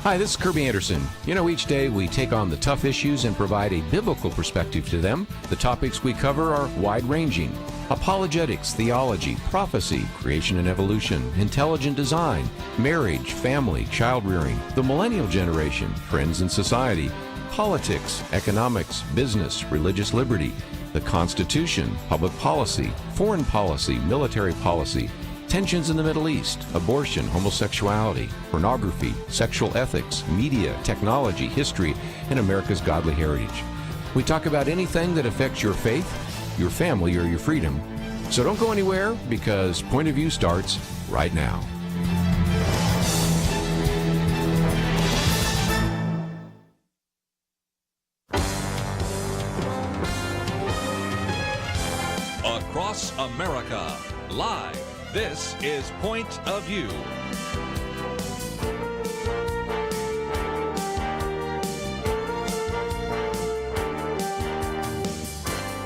Hi, this is Kerby Anderson. You know, each day we take on the tough issues and provide a biblical perspective to them. The topics we cover are wide-ranging: apologetics, theology, prophecy, creation and evolution, intelligent design, marriage, family, child-rearing, the millennial generation, trends in society, politics, economics, business, religious liberty, the Constitution, public policy, foreign policy, military policy, tensions in the Middle East, abortion, homosexuality, pornography, sexual ethics, media, technology, history, and America's godly heritage. We talk about anything that affects your faith, your family, or your freedom. So don't go anywhere, because Point of View starts right now. Across America, live. This is Point of View.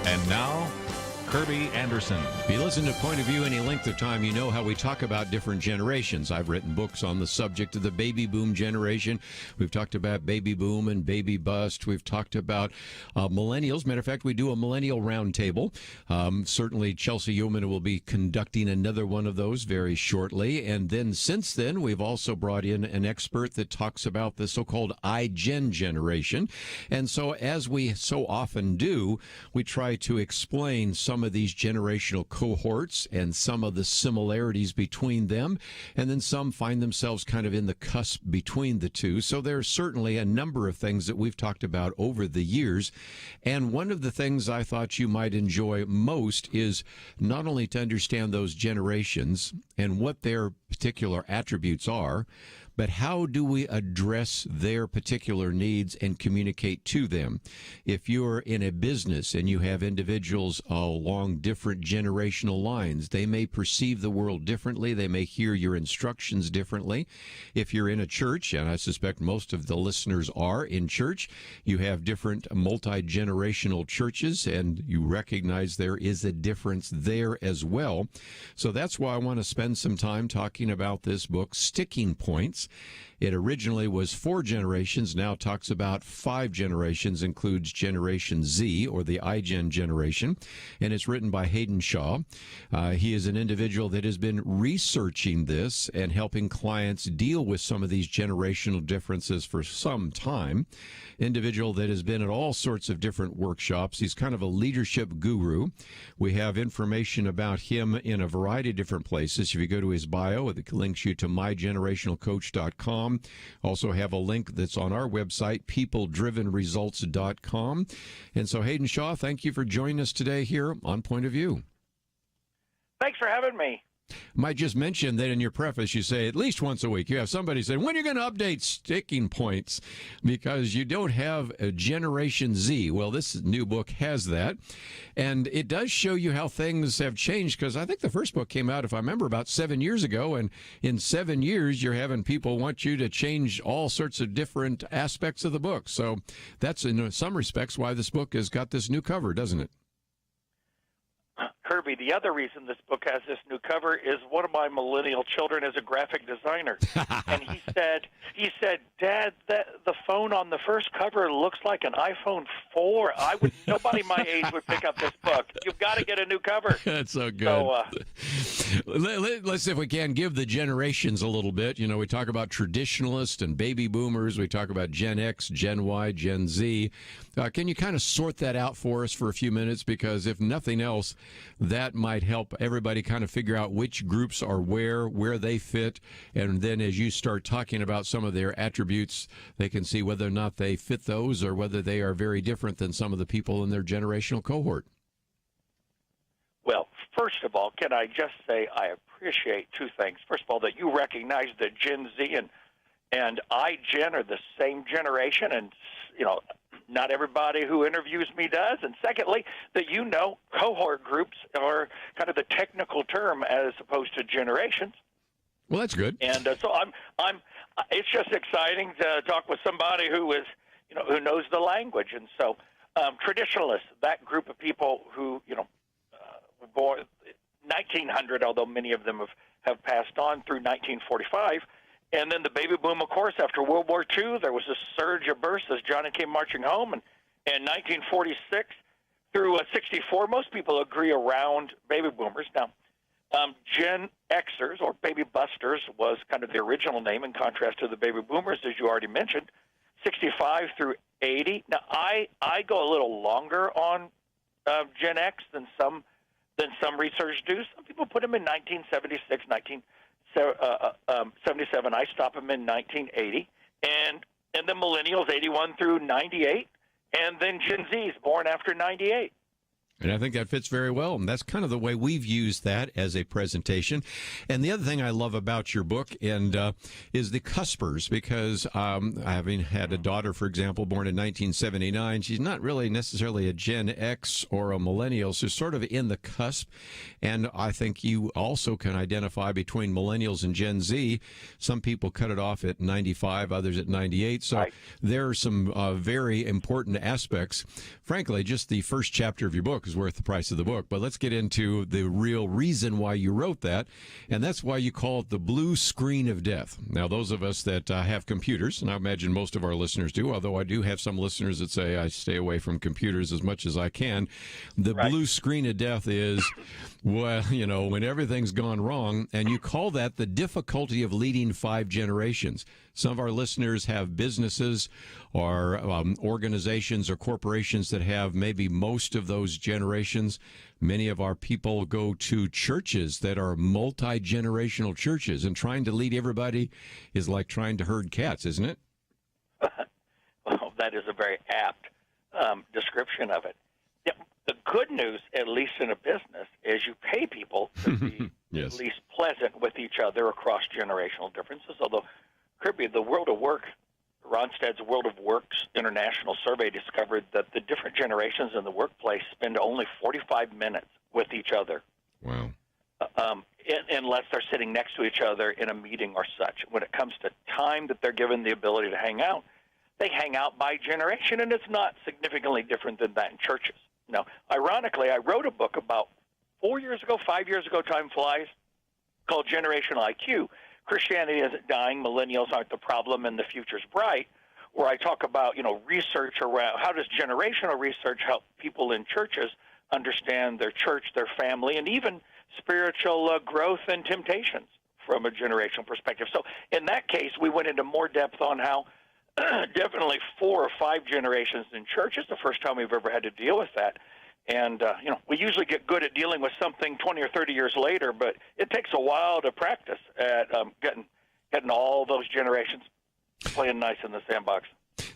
And now, Kerby Anderson. If you listen to Point of View any length of time, you know how we talk about different generations. I've written books on the subject of the baby boom generation. We've talked about baby boom and baby bust. We've talked about millennials. Matter of fact, we do a millennial roundtable. Certainly, Chelsea Yeoman will be conducting another one of those very shortly. And then since then, we've also brought in an expert that talks about the so-called iGen generation. And so, as we so often do, we try to explain some of these generational cohorts and some of the similarities between them, and then some find themselves kind of in the cusp between the two. So there's certainly a number of things that we've talked about over the years, and one of the things I thought you might enjoy most is not only to understand those generations and what their particular attributes are, but how do we address their particular needs and communicate to them? If you're in a business and you have individuals along different generational lines, they may perceive the world differently. They may hear your instructions differently. If you're in a church, and I suspect most of the listeners are in church, you have different multi-generational churches, and you recognize there is a difference there as well. So that's why I want to spend some time talking about this book, Sticking Points. It originally was 4 generations, now talks about 5 generations, includes Generation Z, or the iGen generation, and it's written by Haydn Shaw. He is an individual that has been researching this and helping clients deal with some of these generational differences for some time. Individual that has been at all sorts of different workshops. He's kind of a leadership guru. We have information about him in a variety of different places. If you go to his bio, it links you to mygenerationalcoach.com. Also have a link that's on our website, peopledrivenresults.com. And so, Haydn Shaw, thank you for joining us today here on Point of View. Thanks for having me. Might just mention that in your preface you say at least once a week you have somebody say, when are you going to update Sticking Points? Because you don't have a Generation Z. Well, this new book has that. And it does show you how things have changed, because I think the first book came out, if I remember, about 7 years ago. And in 7 years, you're having people want you to change all sorts of different aspects of the book. So that's, in some respects, why this book has got this new cover, doesn't it? Kerby, the other reason this book has this new cover is one of my millennial children is a graphic designer, and he said, Dad, the phone on the first cover looks like an iPhone 4. Nobody my age would pick up this book. You've got to get a new cover. That's so good. So, let's see if we can give the generations a little bit. You know, we talk about traditionalists and baby boomers. We talk about Gen X, Gen Y, Gen Z. Can you kind of sort that out for us for a few minutes? Because if nothing else, that might help everybody kind of figure out which groups are where they fit. And then as you start talking about some of their attributes, they can see whether or not they fit those or whether they are very different than some of the people in their generational cohort. Well, first of all, can I just say I appreciate 2 things. First of all, that you recognize that Gen Z and iGen are the same generation, and, you know, not everybody who interviews me does. And secondly, that cohort groups are kind of the technical term as opposed to generations. Well, that's good. And so it's just exciting to talk with somebody who knows the language. And so traditionalists, that group of people who, were born 1900, although many of them have passed on through 1945. And then the baby boom, of course, after World War II, there was a surge of births as Johnny came marching home. And in 1946 through 64, most people agree around baby boomers. Now, Gen Xers, or baby busters, was kind of the original name in contrast to the baby boomers, as you already mentioned, 65 through 80. Now, I go a little longer on Gen X than some researchers do. Some people put them in 1976, 1977. I stop them in 1980, and then millennials, 81 through 98, and then Gen Zs, born after 98. And I think that fits very well. And that's kind of the way we've used that as a presentation. And the other thing I love about your book is the cuspers, because having had a daughter, for example, born in 1979, she's not really necessarily a Gen X or a millennial. She's sort of in the cusp. And I think you also can identify between millennials and Gen Z. Some people cut it off at 95, others at 98. So Right. there are some very important aspects. Frankly, just the first chapter of your book is worth the price of the book. But let's get into the real reason why you wrote that, and that's why you call it the blue screen of death. Now, those of us that have computers, and I imagine most of our listeners do, although I do have some listeners that say I stay away from computers as much as I can, the Right. blue screen of death is, well, when everything's gone wrong, and you call that the difficulty of leading 5 generations. Some of our listeners have businesses or organizations or corporations that have maybe most of those generations. Many of our people go to churches that are multi-generational churches, and trying to lead everybody is like trying to herd cats, isn't it? Well, that is a very apt description of it. Yeah, the good news, at least in a business, is you pay people to be Yes. at least pleasant with each other across generational differences. Although, Kerby, the World of Work, Ronstadt's World of Work's international survey discovered that the different generations in the workplace spend only 45 minutes with each other. Wow. Unless they're sitting next to each other in a meeting or such. When it comes to time that they're given the ability to hang out, they hang out by generation, and it's not significantly different than that in churches. Now, ironically, I wrote a book about 5 years ago, time flies, called Generational IQ. Christianity Isn't Dying, Millennials Aren't the Problem, and the Future's Bright, where I talk about, research around how does generational research help people in churches understand their church, their family, and even spiritual growth and temptations from a generational perspective. So in that case, we went into more depth on how definitely 4 or 5 generations in church is the first time we've ever had to deal with that. And, we usually get good at dealing with something 20 or 30 years later, but it takes a while to practice at getting all those generations playing nice in the sandbox.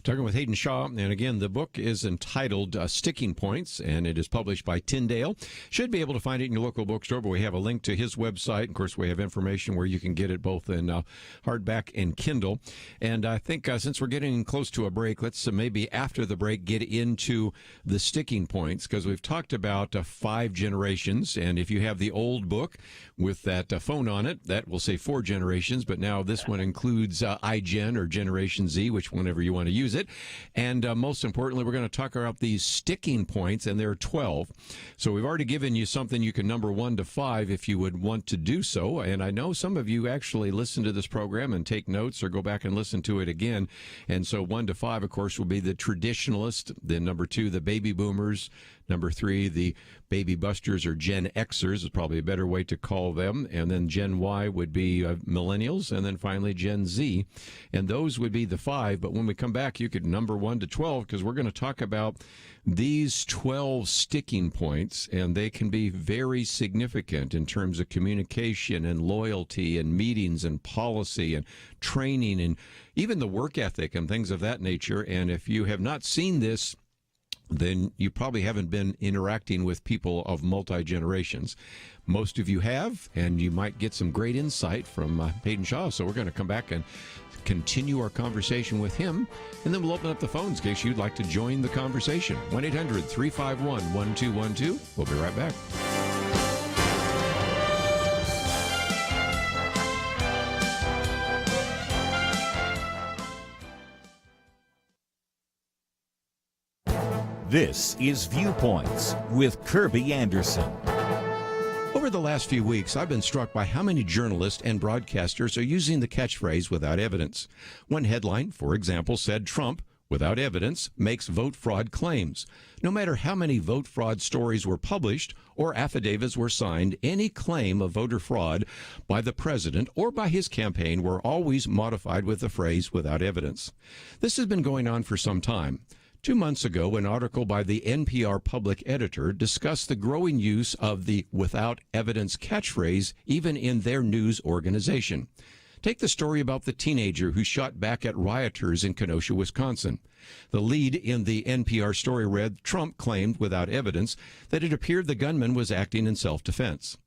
Talking with Haydn Shaw, and again, the book is entitled Sticking Points, and it is published by Tyndale. Should be able to find it in your local bookstore, but we have a link to his website. Of course, we have information where you can get it both in hardback and Kindle. And I think since we're getting close to a break, let's maybe after the break get into the sticking points, because we've talked about 5 generations, and if you have the old book with that phone on it, that will say 4 generations, but now this one includes iGen or Generation Z, which whenever you want to use it. And most importantly, we're going to talk about these sticking points, and there are 12. So we've already given you something you can number 1 to 5 if you would want to do so. And I know some of you actually listen to this program and take notes or go back and listen to it again. And so 1 to 5, of course, will be the traditionalist. Then number 2, the baby boomers. Number 3, the baby busters or Gen Xers is probably a better way to call them. And then Gen Y would be millennials. And then finally Gen Z. And those would be the 5. But when we come back, you could number 1 to 12, because we're going to talk about these 12 sticking points. And they can be very significant in terms of communication and loyalty and meetings and policy and training and even the work ethic and things of that nature. And if you have not seen this, then you probably haven't been interacting with people of multi-generations. Most of you have, and you might get some great insight from Haydn Shaw. So we're going to come back and continue our conversation with him, and then we'll open up the phones in case you'd like to join the conversation. 1-800-351-1212. We'll be right back. This is Viewpoints with Kerby Anderson. Over Over the last few weeks, I've been struck by how many journalists and broadcasters are using the catchphrase without evidence. One headline, for example, said Trump, without evidence, makes vote fraud claims. No matter how many vote fraud stories were published or affidavits were signed, any claim of voter fraud by the president or by his campaign were always modified with the phrase without evidence. This has been going on for some time. 2 months ago, an article by the NPR public editor discussed the growing use of the without evidence catchphrase even in their news organization. Take the story about the teenager who shot back at rioters in Kenosha, Wisconsin. The lead in the NPR story read, Trump claimed without evidence that it appeared the gunman was acting in self-defense.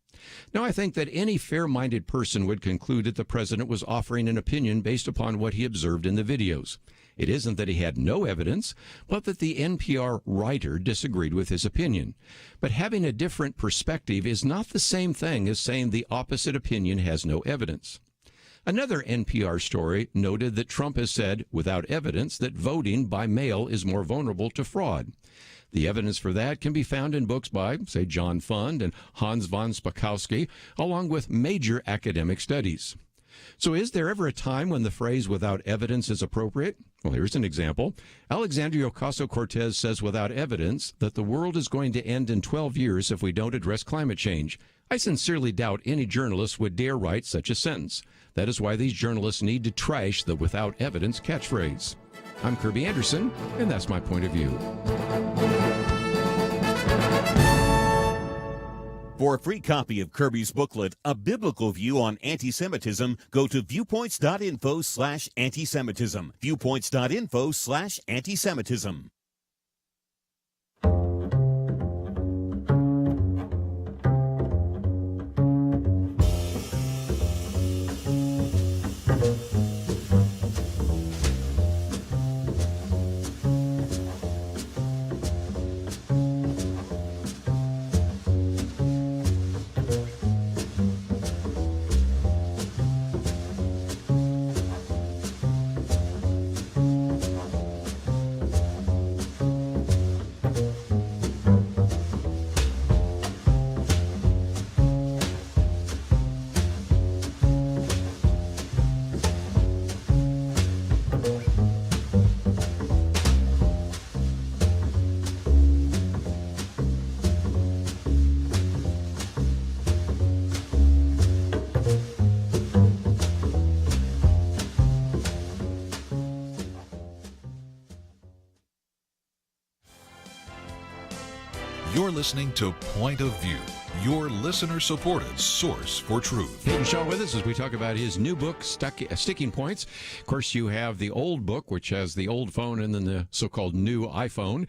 Now, I think that any fair-minded person would conclude that the president was offering an opinion based upon what he observed in the videos. It isn't that he had no evidence, but that the NPR writer disagreed with his opinion. But having a different perspective is not the same thing as saying the opposite opinion has no evidence. Another NPR story noted that Trump has said, without evidence, that voting by mail is more vulnerable to fraud. The evidence for that can be found in books by, say, John Fund and Hans von Spakovsky, along with major academic studies. So is there ever a time when the phrase without evidence is appropriate? Well, here's an example. Alexandria Ocasio-Cortez says without evidence that the world is going to end in 12 years if we don't address climate change. I sincerely doubt any journalist would dare write such a sentence. That is why these journalists need to trash the without evidence catchphrase. I'm Kerby Anderson, and that's my point of view. For a free copy of Kerby's booklet, A Biblical View on Anti-Semitism, go to viewpoints.info/antisemitism. Viewpoints.info/antisemitism. You're listening to Point of View, your listener-supported source for truth. Haydn Shaw with us as we talk about his new book, Sticking Points. Of course, you have the old book, which has the old phone and then the so-called new iPhone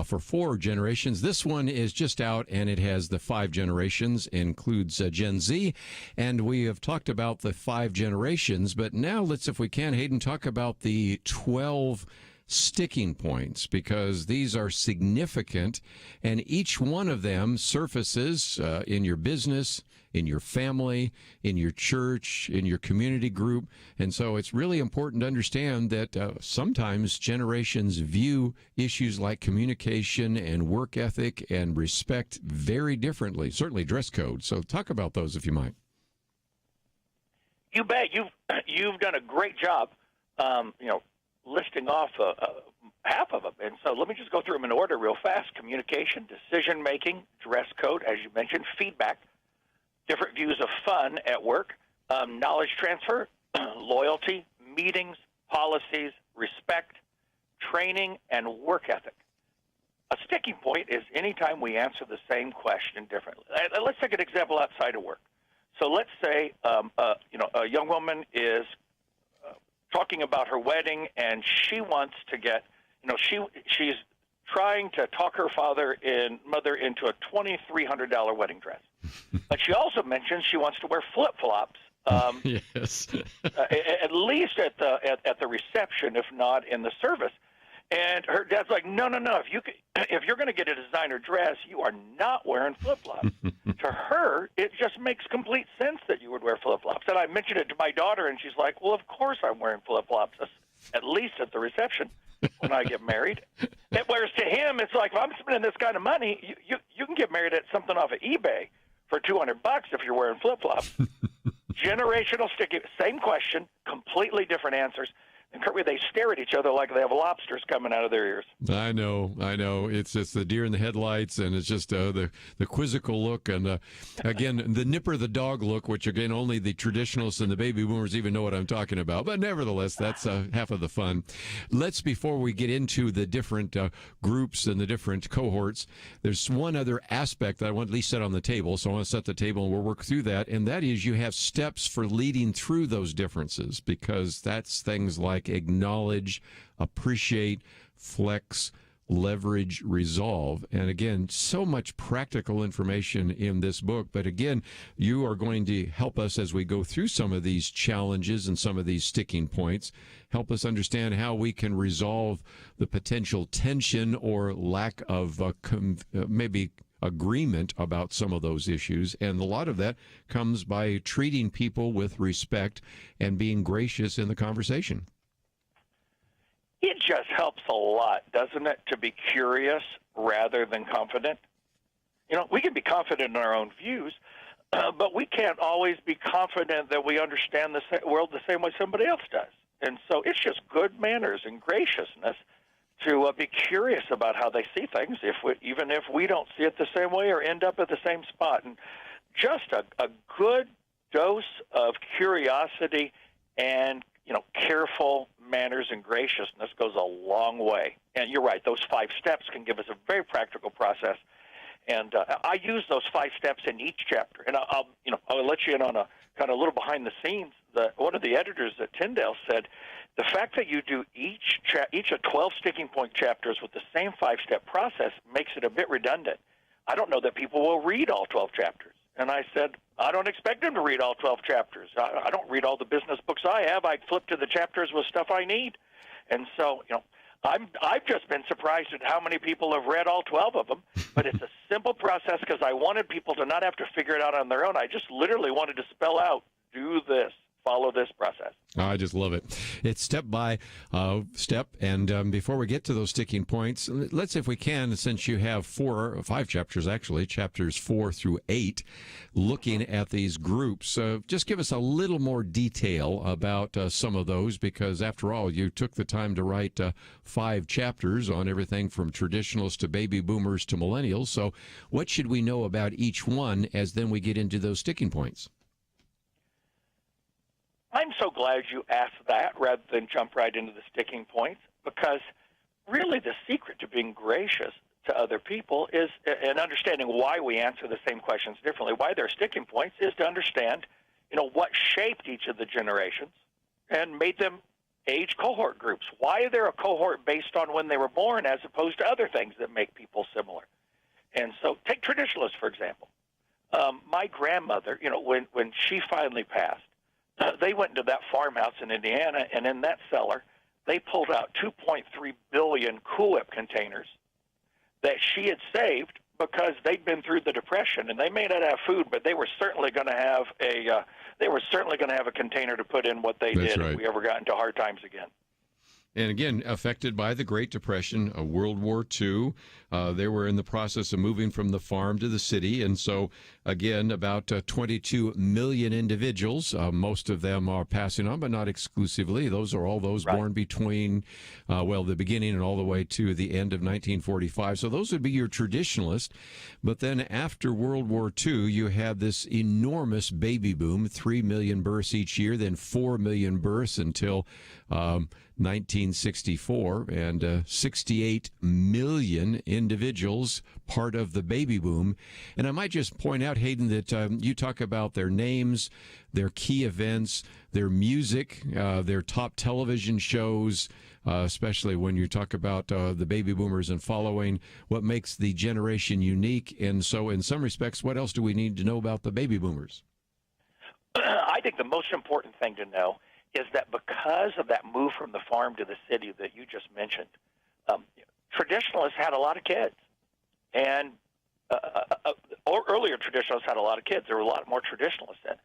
for 4 generations. This one is just out, and it has the 5 generations, includes Gen Z. And we have talked about the 5 generations, but now let's, if we can, Haydn, talk about the 12 sticking points, because these are significant, and each one of them surfaces in your business, in your family, in your church, in your community group. And so it's really important to understand that sometimes generations view issues like communication and work ethic and respect very differently, certainly dress code. So talk about those if you might. You bet. You've done a great job, listing off half of them. And so let me just go through them in order real fast. Communication, decision-making, dress code, as you mentioned, feedback, different views of fun at work, knowledge transfer, loyalty, meetings, policies, respect, training, and work ethic. A sticking point is anytime we answer the same question differently. Let's take an example outside of work. So let's say a young woman is talking about her wedding, and she wants to get, she's trying to talk her father and mother into a $2,300 wedding dress. But she also mentions she wants to wear flip-flops. Yes. At least at the reception, if not in the service. And her dad's like, no. If you're going to get a designer dress, you are not wearing flip-flops. To her, it just makes complete sense that you would wear flip-flops. And I mentioned it to my daughter, and she's like, well, of course I'm wearing flip-flops, at least at the reception when I get married. Whereas to him, it's like, if I'm spending this kind of money, you can get married at something off of eBay for $200 if you're wearing flip-flops. Generational sticking, same question, completely different answers. And Kirby, they stare at each other like they have lobsters coming out of their ears. I know. It's just the deer in the headlights, and it's just the quizzical look, and again, the nipper the dog look, which again only the traditionalists and the baby boomers even know what I'm talking about. But nevertheless, that's half of the fun. Before we get into the different groups and the different cohorts, there's one other aspect that I want to at least set on the table. So I want to set the table, and we'll work through that. And that is, you have steps for leading through those differences, because that's things like acknowledge, appreciate, flex, leverage, resolve. And again, so much practical information in this book. But again, you are going to help us as we go through some of these challenges and some of these sticking points, help us understand how we can resolve the potential tension or lack of maybe agreement about some of those issues. And a lot of that comes by treating people with respect and being gracious in the conversation. It just helps a lot, doesn't it, to be curious rather than confident? You know, we can be confident in our own views, but we can't always be confident that we understand the world the same way somebody else does. And so it's just good manners and graciousness to be curious about how they see things, even if we don't see it the same way or end up at the same spot. And just a good dose of curiosity and, careful manners and graciousness goes a long way. And you're right, those 5 steps can give us a very practical process. And I use those 5 steps in each chapter. And I'll let you in on a kind of little behind the scenes. One of the editors at Tyndale said, the fact that you do each of 12 sticking point chapters with the same 5-step process makes it a bit redundant. I don't know that people will read all 12 chapters. And I said, I don't expect them to read all 12 chapters. I don't read all the business books I have. I flip to the chapters with stuff I need. And so, I've just been surprised at how many people have read all 12 of them. But it's a simple process because I wanted people to not have to figure it out on their own. I just literally wanted to spell out, do this, follow this process. I just love it. It's step by step. And before we get to those sticking points, let's, if we can, since you have 4 or 5 chapters, actually, chapters 4 through 8, looking at these groups, just give us a little more detail about some of those, because after all, you took the time to write 5 chapters on everything from traditionalists to baby boomers to millennials. So what should we know about each one as then we get into those sticking points? I'm so glad you asked that rather than jump right into the sticking points, because really the secret to being gracious to other people is, and understanding why we answer the same questions differently, why they're sticking points, is to understand, what shaped each of the generations and made them age cohort groups. Why they're a cohort based on when they were born as opposed to other things that make people similar. And so take traditionalists, for example. My grandmother, when she finally passed, they went into that farmhouse in Indiana, and in that cellar, they pulled out 2.3 billion Cool Whip containers that she had saved because they'd been through the Depression, and they may not have food, but they were certainly going to have a container to put in what they That's did right. if we ever got into hard times again. And again, affected by the Great Depression, World War II. They were in the process of moving from the farm to the city. And so, again, about 22 million individuals, most of them are passing on, but not exclusively. Those are all those born between, the beginning and all the way to the end of 1945. So those would be your traditionalists. But then after World War II, you had this enormous baby boom, 3 million births each year, then 4 million births until 1964, and 68 million individuals part of the baby boom. And I might just point out, Haydn, that you talk about their names, their key events, their music, their top television shows, especially when you talk about the baby boomers and following, what makes the generation unique. And so in some respects, what else do we need to know about the baby boomers? I think the most important thing to know is that because of that move from the farm to the city that you just mentioned, traditionalists had a lot of kids. And earlier traditionalists had a lot of kids. There were a lot more traditionalists than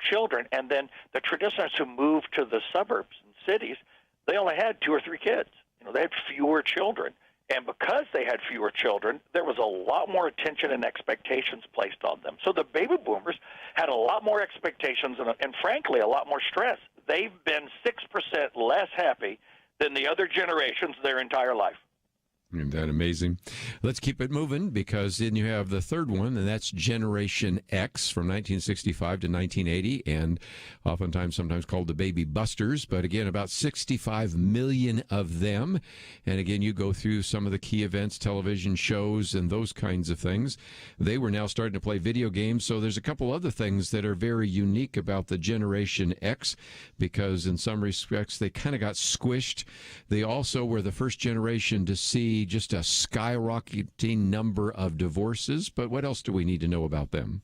children. And then the traditionalists who moved to the suburbs and cities, they only had 2 or 3 kids. They had fewer children. And because they had fewer children, there was a lot more attention and expectations placed on them. So the baby boomers had a lot more expectations and frankly, a lot more stress. They've been 6% less happy than the other generations their entire life. Isn't that amazing? Let's keep it moving, because then you have the third one, and that's Generation X from 1965 to 1980, and sometimes called the Baby Busters, but again, about 65 million of them. And again, you go through some of the key events, television shows, and those kinds of things. They were now starting to play video games, so there's a couple other things that are very unique about the Generation X, because in some respects, they kind of got squished. They also were the first generation to see just a skyrocketing number of divorces. But what else do we need to know about them?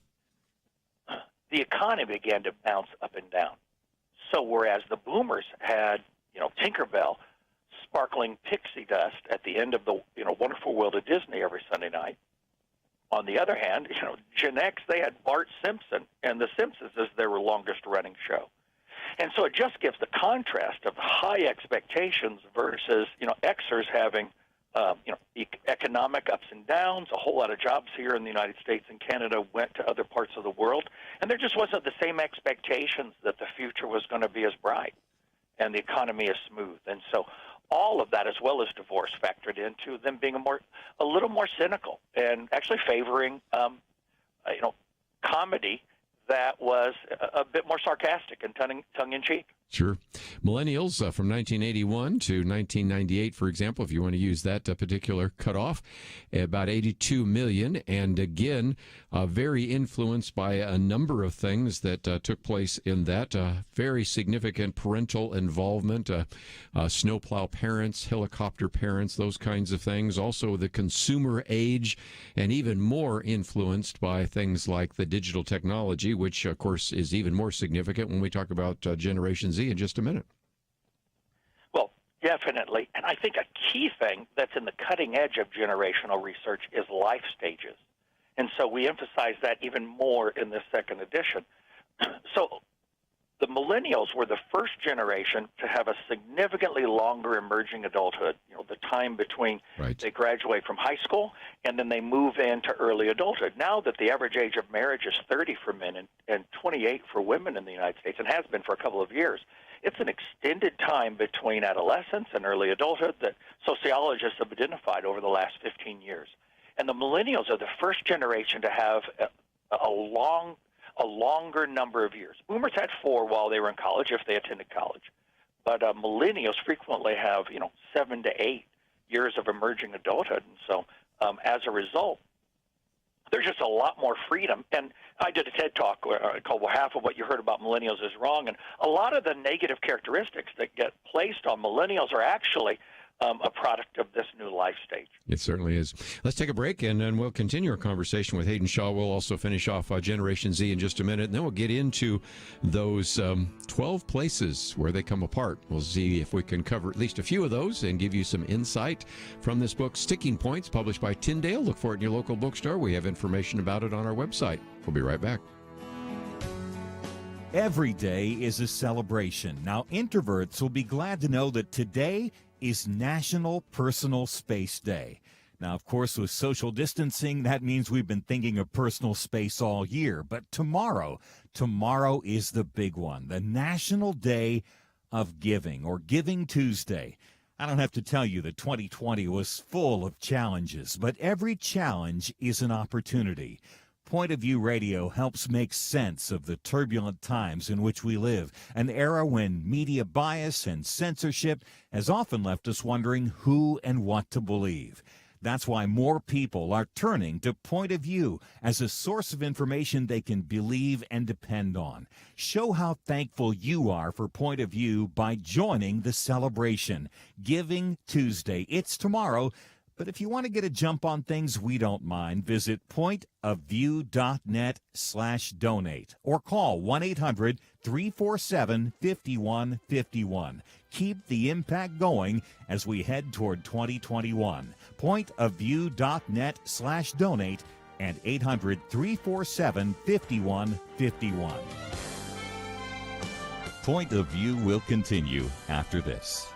The economy began to bounce up and down. So whereas the boomers had, Tinkerbell sparkling pixie dust at the end of the, Wonderful World of Disney every Sunday night, on the other hand, Gen X, they had Bart Simpson and The Simpsons as their longest-running show. And so it just gives the contrast of high expectations versus, Xers having economic ups and downs. A whole lot of jobs here in the United States and Canada went to other parts of the world, and there just wasn't the same expectations that the future was going to be as bright and the economy is smooth. And so all of that, as well as divorce, factored into them being a little more cynical and actually favoring comedy that was a bit more sarcastic and tongue-in-cheek. Sure. Millennials from 1981 to 1998, for example, if you want to use that particular cutoff, about 82 million. And again, very influenced by a number of things that took place in that. Very significant parental involvement, snowplow parents, helicopter parents, those kinds of things. Also the consumer age, and even more influenced by things like the digital technology, which, of course, is even more significant when we talk about Generation Z in just a minute. Well, definitely. And I think a key thing that's in the cutting edge of generational research is life stages. And so we emphasize that even more in this second edition. So the millennials were the first generation to have a significantly longer emerging adulthood, the time between they graduate from high school and then they move into early adulthood. Now that the average age of marriage is 30 for men and 28 for women in the United States, and has been for a couple of years, it's an extended time between adolescence and early adulthood that sociologists have identified over the last 15 years. And the millennials are the first generation to have a longer number of years. Boomers had 4 while they were in college, if they attended college. But millennials frequently have, 7 to 8 years of emerging adulthood. And so as a result, there's just a lot more freedom. And I did a TED Talk called "Well, Half of What You Heard About Millennials Is Wrong." And a lot of the negative characteristics that get placed on millennials are actually a product of this new life stage. It certainly is. Let's take a break, and then we'll continue our conversation with Haydn Shaw. We'll also finish off Generation Z in just a minute, and then we'll get into those 12 places where they come apart. We'll see if we can cover at least a few of those and give you some insight from this book, Sticking Points, published by Tyndale. Look for it in your local bookstore. We have information about it on our website. We'll be right back. Every day is a celebration. Now, introverts will be glad to know that today is National Personal Space Day. Now, of course, with social distancing, that means we've been thinking of personal space all year. But tomorrow is the big one, the National Day of Giving, or Giving Tuesday. I don't have to tell you that 2020 was full of challenges, but every challenge is an opportunity. Point of View Radio helps make sense of the turbulent times in which we live, an era when media bias and censorship has often left us wondering who and what to believe. That's why more people are turning to Point of View as a source of information they can believe and depend on. Show how thankful you are for Point of View by joining the celebration. Giving Tuesday. It's tomorrow. But if you want to get a jump on things, we don't mind. Visit pointofview.net/donate or call 1-800-347-5151. Keep the impact going as we head toward 2021. Pointofview.net/donate and 800-347-5151. Point of View will continue after this.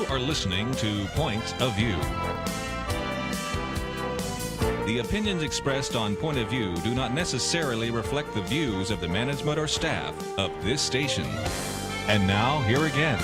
You are listening to Point of View. The opinions expressed on Point of View do not necessarily reflect the views of the management or staff of this station. And now, here again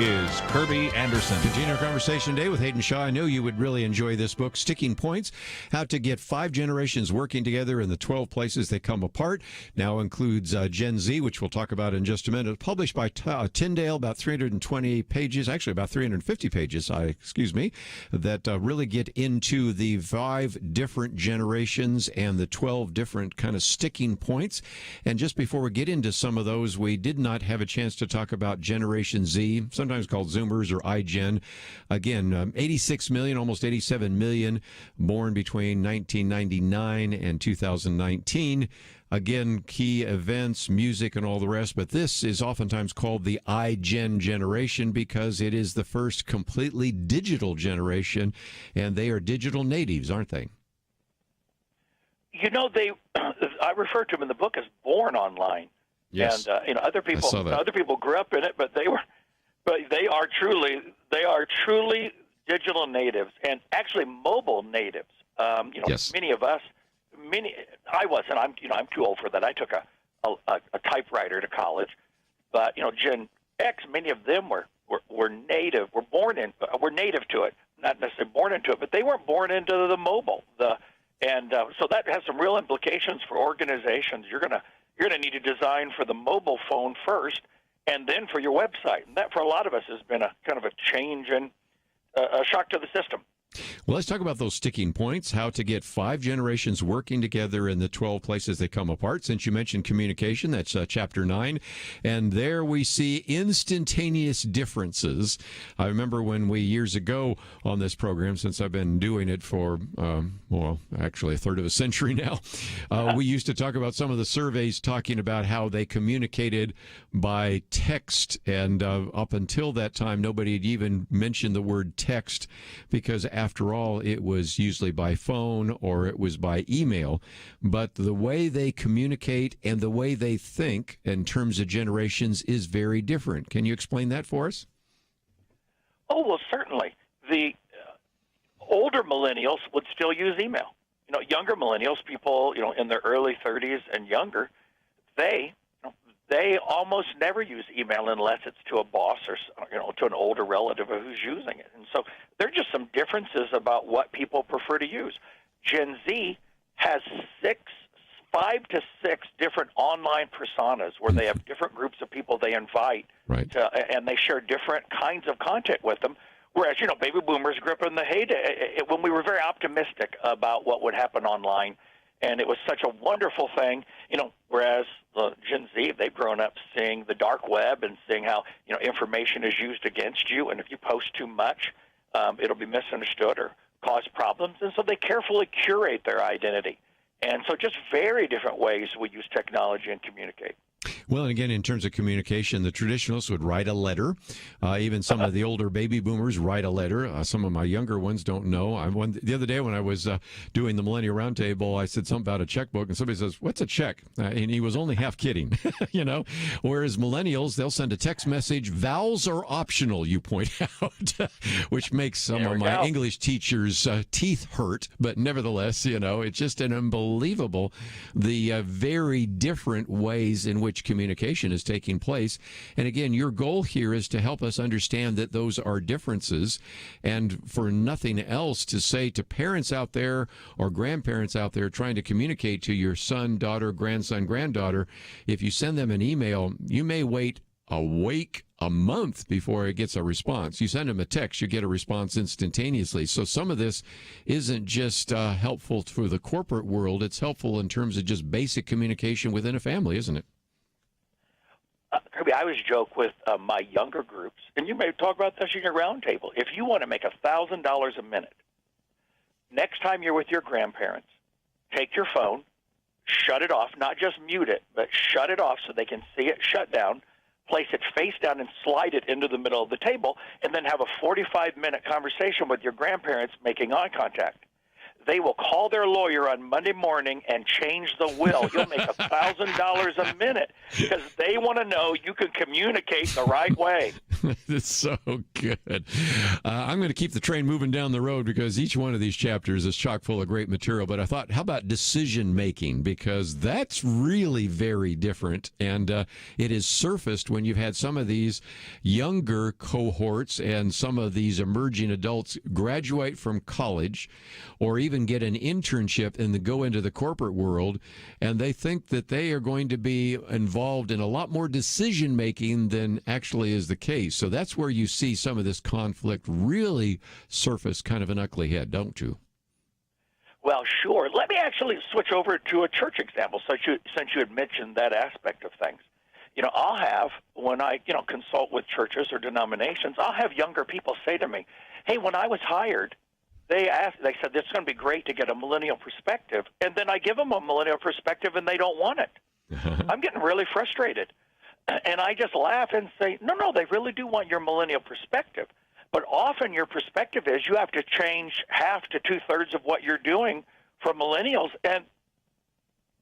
is Kerby Anderson. Continue our conversation today with Haydn Shaw. I know you would really enjoy this book, Sticking Points, How to Get 5 Generations Working Together in the 12 Places They Come Apart. Now includes Gen Z, which we'll talk about in just a minute. Published by Tyndale, about 320 pages, actually about 350 pages, that really get into the 5 different generations and the 12 different kind of sticking points. And just before we get into some of those, we did not have a chance to talk about Generation Z, sometimes called Zoomers or iGen. Again, 86 million, almost 87 million, born between 1999 and 2019. Again, key events, music, and all the rest. But this is oftentimes called the iGen generation because it is the first completely digital generation, and they are digital natives, aren't they? You know, I refer to them in the book as born online. Yes. And other people grew up in it, but they are truly digital natives, and actually mobile natives. Yes. Many of us, I wasn't. I'm too old for that. I took a typewriter to college, but Gen X, many of them were native. Were native to it, not necessarily born into it, but they weren't born into the mobile. So that has some real implications for organizations. You're gonna need to design for the mobile phone first, and then for your website. And that, for a lot of us, has been a kind of a change and a shock to the system. Well, let's talk about those sticking points, how to get 5 generations working together in the 12 places they come apart. Since you mentioned communication, that's chapter 9. And there we see instantaneous differences. I remember when we, years ago on this program, since I've been doing it for, actually a third of a century now, we used to talk about some of the surveys talking about how they communicated by text. And up until that time, nobody had even mentioned the word text because after all, it was usually by phone or it was by email. But the way they communicate and the way they think in terms of generations is very different. Can you explain that for us? Oh, well, certainly. The older millennials would still use email. Younger millennials, people, in their early 30s and younger, they almost never use email unless it's to a boss or to an older relative who's using it. And so there are just some differences about what people prefer to use. Gen Z has 5 to 6 different online personas where they have different groups of people they invite, right, and they share different kinds of content with them. Whereas, baby boomers grew up in the heyday when we were very optimistic about what would happen online. And it was such a wonderful thing, whereas Gen Z, they've grown up seeing the dark web and seeing how, information is used against you. And if you post too much, it'll be misunderstood or cause problems. And so they carefully curate their identity. And so just very different ways we use technology and communicate. Well, and again, in terms of communication, the traditionalists would write a letter. Even some of the older baby boomers write a letter. Some of my younger ones don't know. The other day when I was doing the Millennial Roundtable, I said something about a checkbook, and somebody says, "What's a check?" And he was only half kidding, Whereas millennials, they'll send a text message. Vowels are optional, you point out, which makes some of my English teachers' teeth hurt. But nevertheless, it's just an unbelievable, the very different ways in which communication is taking place. And again, your goal here is to help us understand that those are differences, and for nothing else, to say to parents out there or grandparents out there trying to communicate to your son, daughter, grandson, granddaughter, if you send them an email, you may wait a month before it gets a response. You send them a text, you get a response instantaneously. So some of this isn't just helpful for the corporate world, it's helpful in terms of just basic communication within a family, isn't it? Kerby, I always joke with my younger groups, and you may talk about this in your roundtable. If you want to make $1,000 a minute, next time you're with your grandparents, take your phone, shut it off, not just mute it, but shut it off so they can see it shut down, place it face down and slide it into the middle of the table, and then have a 45-minute conversation with your grandparents making eye contact. They will call their lawyer on Monday morning and change the will. You'll make $1,000 a minute because they want to know you can communicate the right way. It's so good. I'm going to keep the train moving down the road because each one of these chapters is chock full of great material. But I thought, how about decision making? Because that's really very different. And it is surfaced when you've had some of these younger cohorts and some of these emerging adults graduate from college or even get an internship and then go into the corporate world. And they think that they are going to be involved in a lot more decision making than actually is the case. So that's where you see some of this conflict really surface kind of an ugly head, don't you? Well, sure. Let me actually switch over to a church example since you had mentioned that aspect of things. I'll have, when I, consult with churches or denominations, I'll have younger people say to me, hey, when I was hired, they said, it's going to be great to get a millennial perspective. And then I give them a millennial perspective and they don't want it. I'm getting really frustrated. And I just laugh and say, no, they really do want your millennial perspective. But often your perspective is you have to change half to two-thirds of what you're doing for millennials, and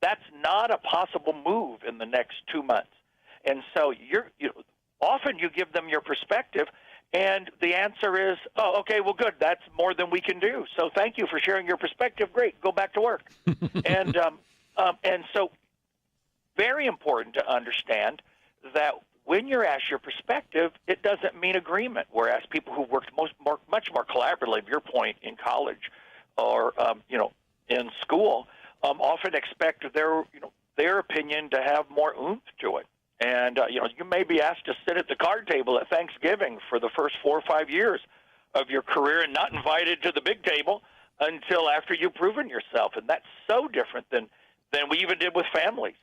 that's not a possible move in the next 2 months. And so often you give them your perspective, and the answer is, oh, okay, well, good. That's more than we can do. So thank you for sharing your perspective. Great. Go back to work. And so very important to understand that when you're asked your perspective, it doesn't mean agreement, whereas people who worked much more collaboratively, your point, in college or, in school, often expect their opinion to have more oomph to it. And, you may be asked to sit at the card table at Thanksgiving for the first 4 or 5 years of your career and not invited to the big table until after you've proven yourself. And that's so different than we even did with families.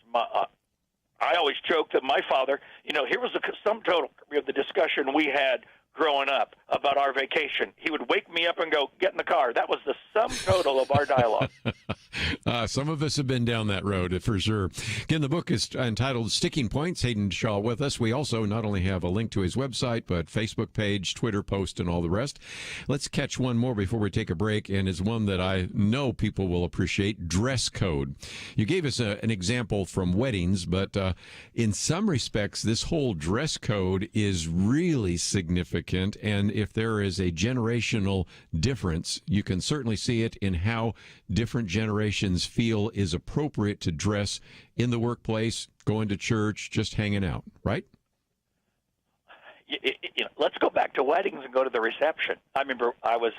I always joke that my father, here was the sum total of the discussion we had growing up about our vacation. He would wake me up and go, get in the car. That was the sum total of our dialogue. Some of us have been down that road for sure. Again, the book is entitled Sticking Points. Haydn Shaw with us. We also not only have a link to his website, but Facebook page, Twitter post, and all the rest. Let's catch one more before we take a break, and it's one that I know people will appreciate, dress code. You gave us an example from weddings, but in some respects, this whole dress code is really significant. And if there is a generational difference, you can certainly see it in how different generations feel is appropriate to dress in the workplace, going to church, just hanging out, right? Let's go back to weddings and go to the reception. I remember I was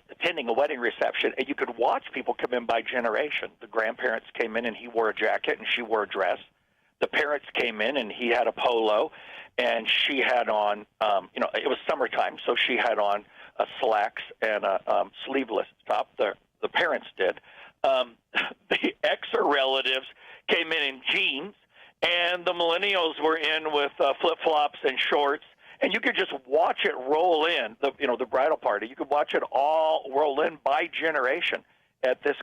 attending a wedding reception, and you could watch people come in by generation. The grandparents came in, and he wore a jacket, and she wore a dress. The parents came in, and he had a polo, and she had on, it was summertime, so she had on slacks and a sleeveless top. The parents did. The ex-relatives came in jeans, and the millennials were in with flip-flops and shorts. And you could just watch it roll in, the bridal party. You could watch it all roll in by generation at this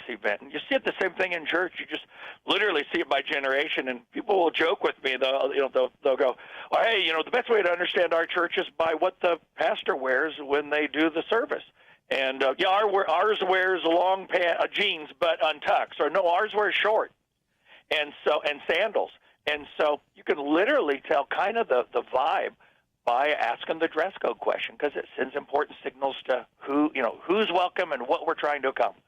event. And you see it the same thing in church. You just literally see it by generation. And people will joke with me. They'll go, oh, hey, the best way to understand our church is by what the pastor wears when they do the service. And ours wears long jeans but untucks, or no, ours wears short, and sandals. And so you can literally tell kind of the vibe by asking the dress code question, because it sends important signals to who's welcome and what we're trying to accomplish.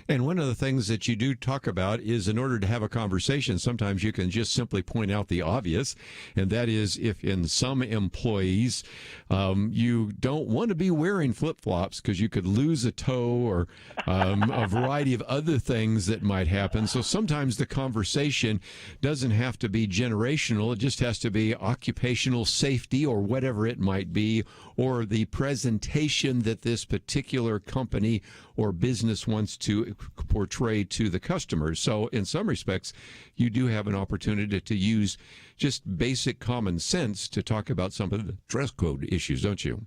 And one of the things that you do talk about is, in order to have a conversation, sometimes you can just simply point out the obvious, and that is if in some employees you don't want to be wearing flip-flops because you could lose a toe or a variety of other things that might happen. So sometimes the conversation doesn't have to be generational. It just has to be occupational safety or whatever it might be, or the presentation that this particular company or business wants to portray to the customers. So in some respects, you do have an opportunity to use just basic common sense to talk about some of the dress code issues, don't you?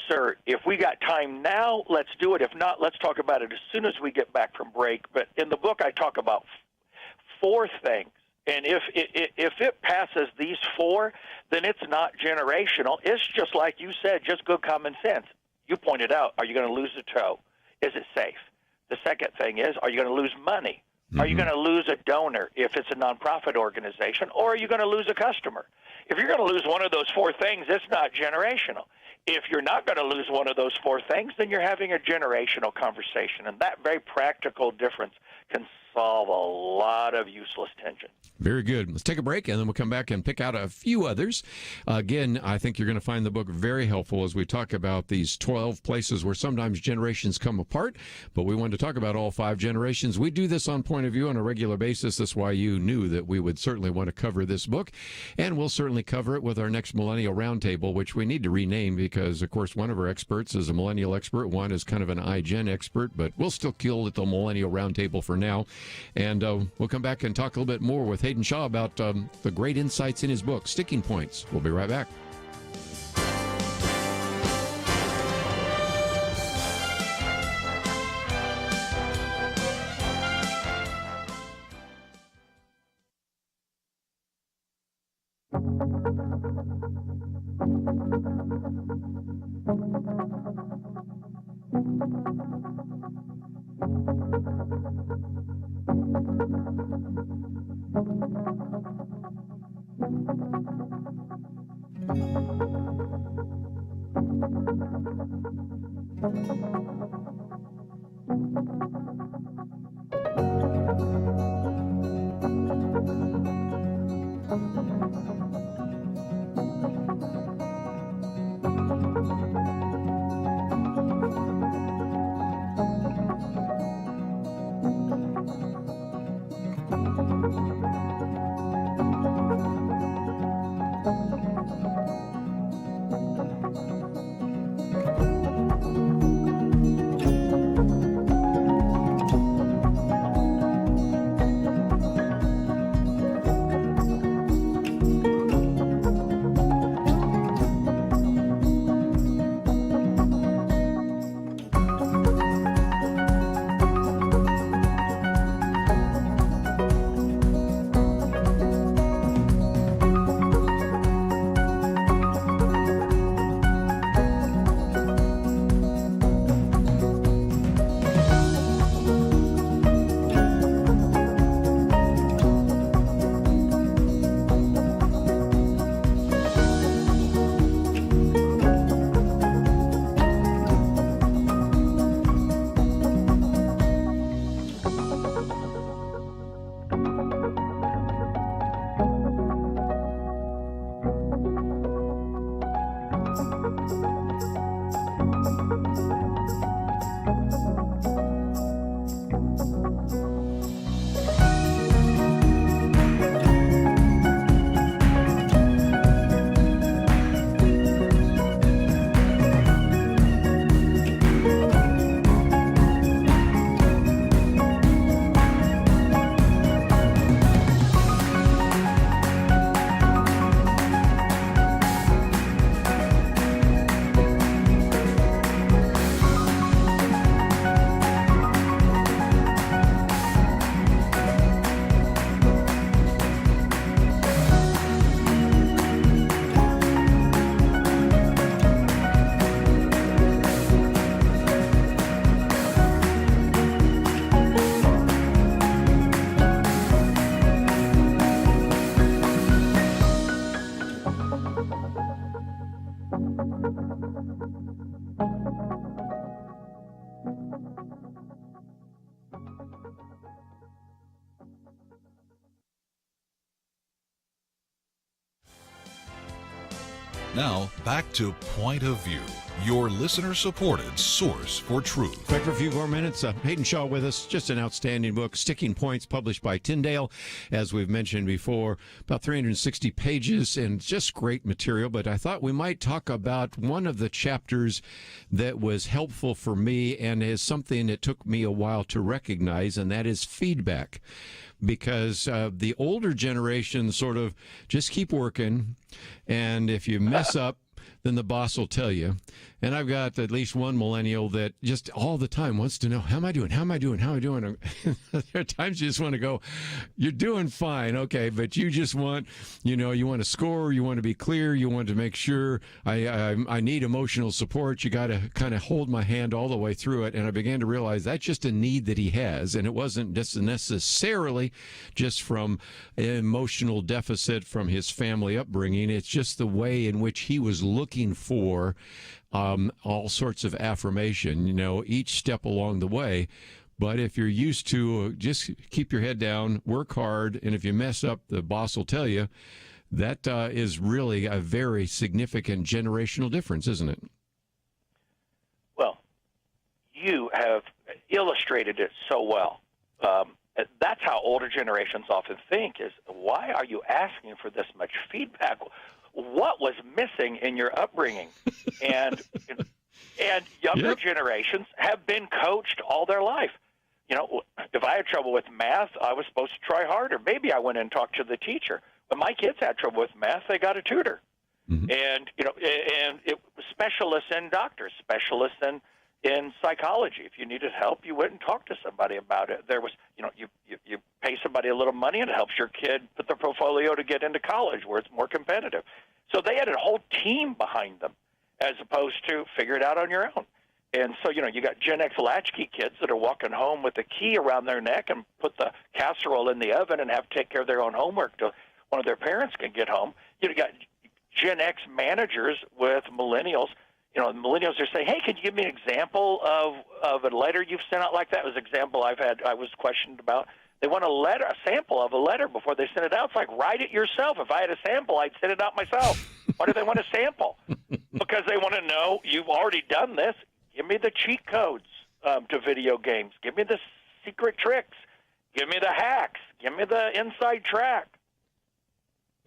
Sir, if we got time now, let's do it. If not, let's talk about it as soon as we get back from break. But in the book, I talk about 4 things. And if it passes these 4, then it's not generational. It's just like you said, just good common sense. You pointed out, are you going to lose a toe? Is it safe? The second thing is, are you going to lose money? Are you going to lose a donor if it's a nonprofit organization, or are you going to lose a customer? If you're going to lose one of those four things, it's not generational. If you're not going to lose one of those four things, then you're having a generational conversation, and that very practical difference can solve a lot of useless tension. Very good. Let's take a break, and then we'll come back and pick out a few others. Again, I think you're going to find the book very helpful as we talk about these 12 places where sometimes generations come apart, but we wanted to talk about all 5 generations. We do this on Point of View on a regular basis. That's why you knew that we would certainly want to cover this book, and we'll certainly cover it with our next Millennial Roundtable, which we need to rename because, of course, one of our experts is a millennial expert. One is kind of an iGen expert, but we'll still kill it the Millennial Roundtable for now. And we'll come back and talk a little bit more with Haydn Shaw about the great insights in his book, Sticking Points. We'll be right back. Now, back to Point of View, your listener-supported source for truth. Back for a few more minutes. Haydn Shaw with us. Just an outstanding book, Sticking Points, published by Tyndale. As we've mentioned before, about 360 pages and just great material. But I thought we might talk about one of the chapters that was helpful for me and is something that took me a while to recognize, and that is feedback. Because the older generation sort of just keep working, and if you mess up, then the boss will tell you. And I've got at least one millennial that just all the time wants to know, how am I doing? How am I doing? How am I doing? There are times you just want to go, you're doing fine, okay, but you just want, you want to score, you want to be clear, you want to make sure I need emotional support. You got to kind of hold my hand all the way through it. And I began to realize that's just a need that he has, and it wasn't just necessarily just from an emotional deficit from his family upbringing. It's just the way in which he was looking for all sorts of affirmation, each step along the way. But if you're used to just keep your head down, work hard, and if you mess up, the boss will tell you, that is really a very significant generational difference, isn't it? Well, you have illustrated it so well. That's how older generations often think is, why are you asking for this much feedback? What was missing in your upbringing? And younger generations have been coached all their life. If I had trouble with math, I was supposed to try harder. Maybe I went and talked to the teacher. When my kids had trouble with math, they got a tutor. Mm-hmm. And specialists in doctors, specialists in psychology. If you needed help, you went and talked to somebody about it. There was, you pay somebody a little money and it helps your kid put their portfolio to get into college where it's more competitive. So they had a whole team behind them as opposed to figure it out on your own. And so, you got Gen X latchkey kids that are walking home with a key around their neck and put the casserole in the oven and have to take care of their own homework till one of their parents can get home. You got Gen X managers with millennials. Millennials are saying, hey, can you give me an example of a letter you've sent out like that? It was an example I was questioned about. They want a sample of a letter before they send it out. It's like, write it yourself. If I had a sample, I'd send it out myself. Why do they want a sample? Because they want to know you've already done this. Give me the cheat codes to video games. Give me the secret tricks. Give me the hacks. Give me the inside track.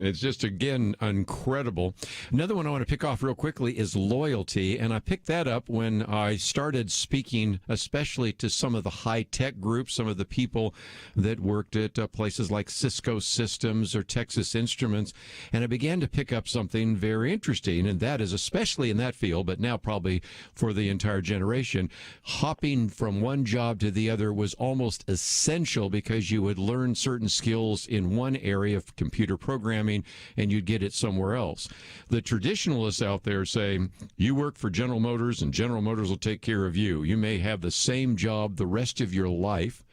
It's just, again, incredible. Another one I want to pick off real quickly is loyalty, and I picked that up when I started speaking, especially to some of the high-tech groups, some of the people that worked at places like Cisco Systems or Texas Instruments, and I began to pick up something very interesting, and that is, especially in that field, but now probably for the entire generation, hopping from one job to the other was almost essential because you would learn certain skills in one area of computer programming, and you'd get it somewhere else. The traditionalists out there say, you work for General Motors and General Motors will take care of you. You may have the same job the rest of your life.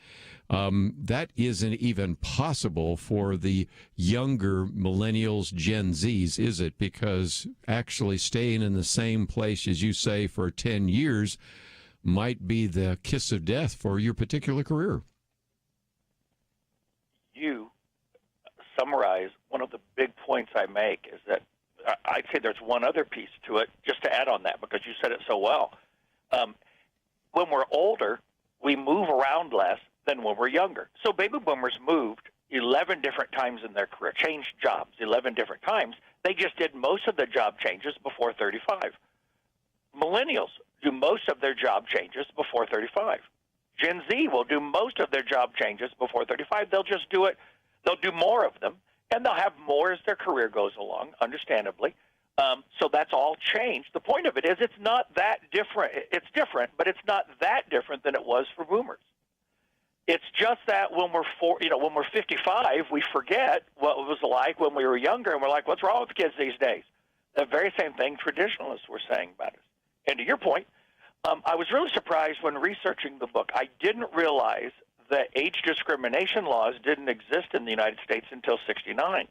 That isn't even possible for the younger millennials, Gen Zs, is it? Because actually staying in the same place, as you say, for 10 years might be the kiss of death for your particular career. You summarize one of the big points I make is that I'd say there's one other piece to it, just to add on that, because you said it so well. When we're older, we move around less than when we're younger. So baby boomers moved 11 different times in their career, changed jobs 11 different times. They just did most of the job changes before 35. Millennials do most of their job changes before 35. Gen Z will do most of their job changes before 35. They'll just do it. They'll do more of them, and they'll have more as their career goes along, understandably. So that's all changed. The point of it is it's not that different. It's different, but it's not that different than it was for boomers. It's just that when we're 55, we forget what it was like when we were younger, and we're like, what's wrong with kids these days? The very same thing traditionalists were saying about us. And to your point, I was really surprised when researching the book. I didn't realize that age discrimination laws didn't exist in the United States until '69,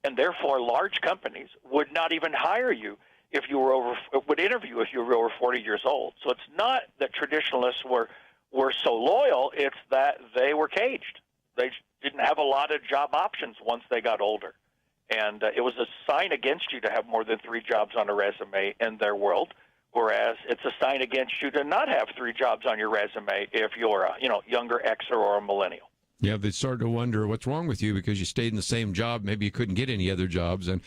and therefore large companies would not even hire you if you were would interview if you were over 40 years old. So it's not that traditionalists were so loyal; it's that they were caged. They didn't have a lot of job options once they got older, and it was a sign against you to have more than 3 jobs on a resume in their world. Whereas it's a sign against you to not have 3 jobs on your resume if you're a younger Xer or a millennial. Yeah, they start to wonder what's wrong with you because you stayed in the same job. Maybe you couldn't get any other jobs. And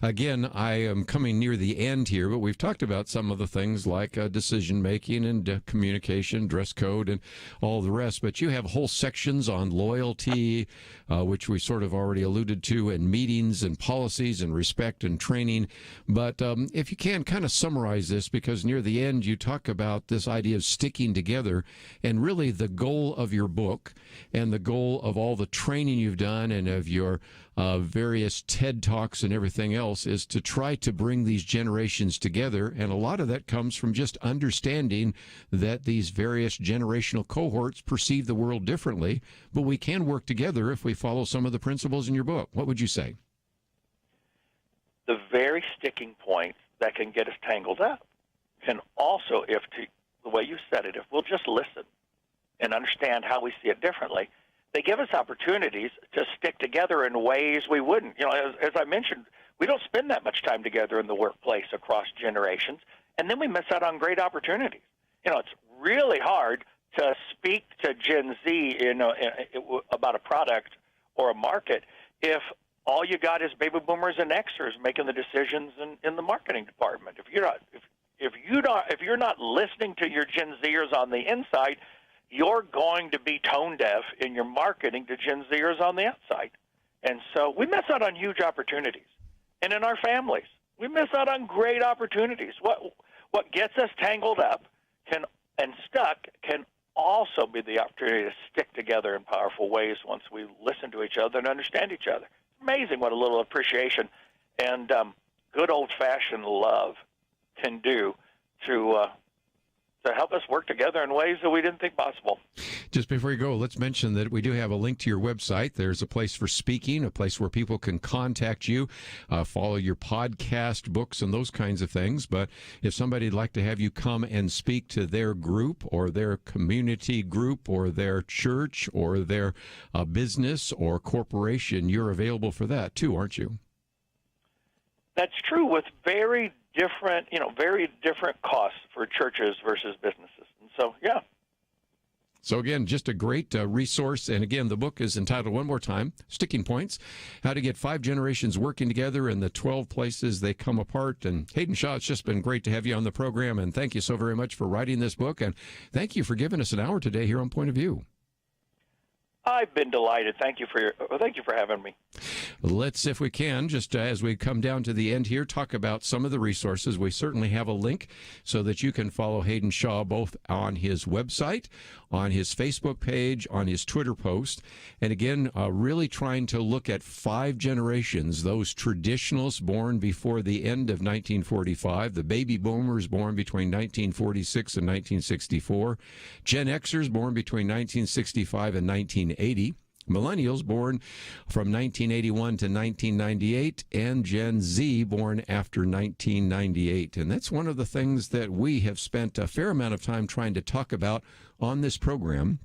again, I am coming near the end here, but we've talked about some of the things like decision making and communication, dress code, and all the rest. But you have whole sections on loyalty, which we sort of already alluded to, and meetings and policies and respect and training. But if you can kind of summarize this, because near the end you talk about this idea of sticking together, and really the goal of your book and the goal of all the training you've done and of your various TED Talks and everything else is to try to bring these generations together. And a lot of that comes from just understanding that these various generational cohorts perceive the world differently, but we can work together if we follow some of the principles in your book. What would you say? The very sticking points that can get us tangled up can also, the way you said it, if we'll just listen and understand how we see it differently, they give us opportunities to stick together in ways we wouldn't. You know, as I mentioned, we don't spend that much time together in the workplace across generations, and then we miss out on great opportunities. You know, it's really hard to speak to Gen Z about a product or a market if all you got is baby boomers and Xers making the decisions in the marketing department. If you're not listening to your Gen Zers on the inside, you're going to be tone deaf in your marketing to Gen Zers on the outside. And so we miss out on huge opportunities. And in our families, we miss out on great opportunities. What gets us tangled up and stuck can also be the opportunity to stick together in powerful ways once we listen to each other and understand each other. It's amazing what a little appreciation and good old-fashioned love can do to help us work together in ways that we didn't think possible. Just before you go, let's mention that we do have a link to your website. There's a place for speaking, a place where people can contact you, follow your podcast, books, and those kinds of things. But if somebody'd like to have you come and speak to their group or their community group or their church or their business or corporation, you're available for that too, aren't you? That's true, with very different costs for churches versus businesses. And so, yeah. So again, just a great resource. And again, the book is entitled one more time, Sticking Points, How to Get 5 Generations Working Together in the 12 Places They Come Apart. And Haydn Shaw, it's just been great to have you on the program. And thank you so very much for writing this book. And thank you for giving us an hour today here on Point of View. I've been delighted. Thank you for having me. Let's, if we can, just as we come down to the end here, talk about some of the resources. We certainly have a link so that you can follow Haydn Shaw both on his website, on his Facebook page, on his Twitter post. And again, really trying to look at 5 generations, those traditionalists born before the end of 1945, the baby boomers born between 1946 and 1964, Gen Xers born between 1965 and 1980, millennials born from 1981 to 1998, and Gen Z born after 1998. And that's one of the things that we have spent a fair amount of time trying to talk about on this program,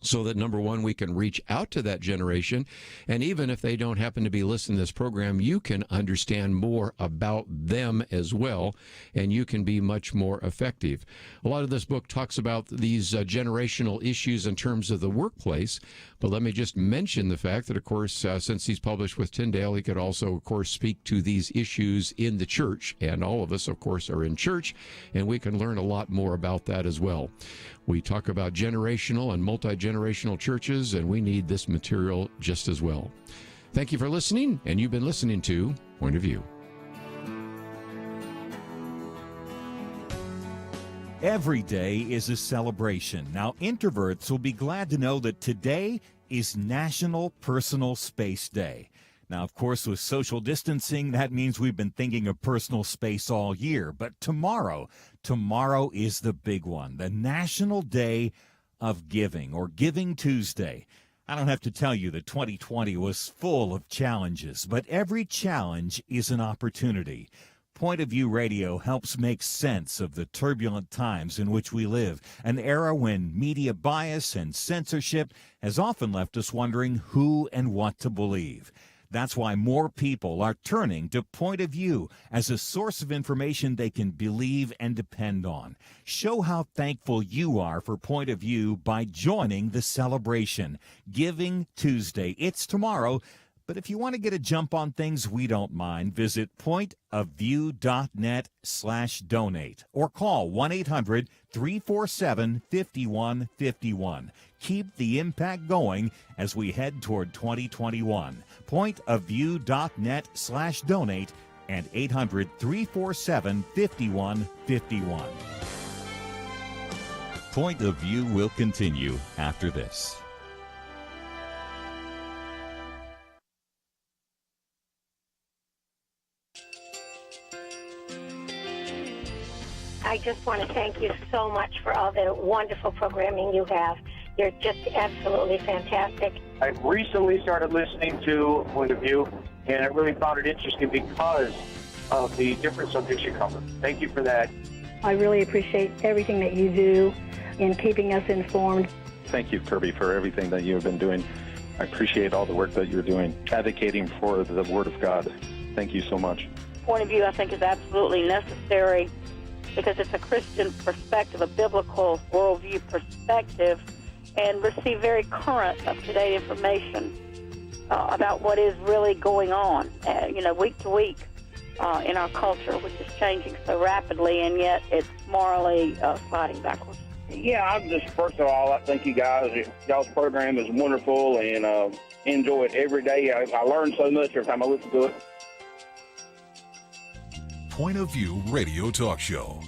so that, number one, we can reach out to that generation. And even if they don't happen to be listening to this program, you can understand more about them as well, and you can be much more effective. A lot of this book talks about these generational issues in terms of the workplace. But let me just mention the fact that, of course, since he's published with Tyndale, he could also, of course, speak to these issues in the church. And all of us, of course, are in church, and we can learn a lot more about that as well. We talk about generational and multi-generational churches, and we need this material just as well. Thank you for listening, and you've been listening to Point of View. Every day is a celebration. Now, introverts will be glad to know that today is National Personal Space Day. Now, of course, with social distancing, that means we've been thinking of personal space all year. But tomorrow is the big one, the National Day of Giving, or Giving Tuesday. I don't have to tell you that 2020 was full of challenges, but every challenge is an opportunity. Point of View Radio helps make sense of the turbulent times in which we live, an era when media bias and censorship has often left us wondering who and what to believe. That's why more people are turning to Point of View as a source of information they can believe and depend on. Show how thankful you are for Point of View by joining the celebration. Giving Tuesday. It's tomorrow. But if you want to get a jump on things, we don't mind. Visit pointofview.net/donate or call 1-800-347-5151. Keep the impact going as we head toward 2021. Pointofview.net/donate and 800-347-5151. Point of View will continue after this. I just want to thank you so much for all the wonderful programming you have. You're just absolutely fantastic. I recently started listening to Point of View, and I really found it interesting because of the different subjects you cover. Thank you for that. I really appreciate everything that you do in keeping us informed. Thank you, Kerby, for everything that you have been doing. I appreciate all the work that you're doing, advocating for the Word of God. Thank you so much. Point of View, I think, is absolutely necessary because it's a Christian perspective, a biblical worldview perspective, and receive very current, up-to-date information about what is really going on, week to week in our culture, which is changing so rapidly, and yet it's morally sliding backwards. Yeah, I'm just, first of all, I think y'all's program is wonderful, and enjoy it every day. I learn so much every time I listen to it. Point of View Radio Talk Show.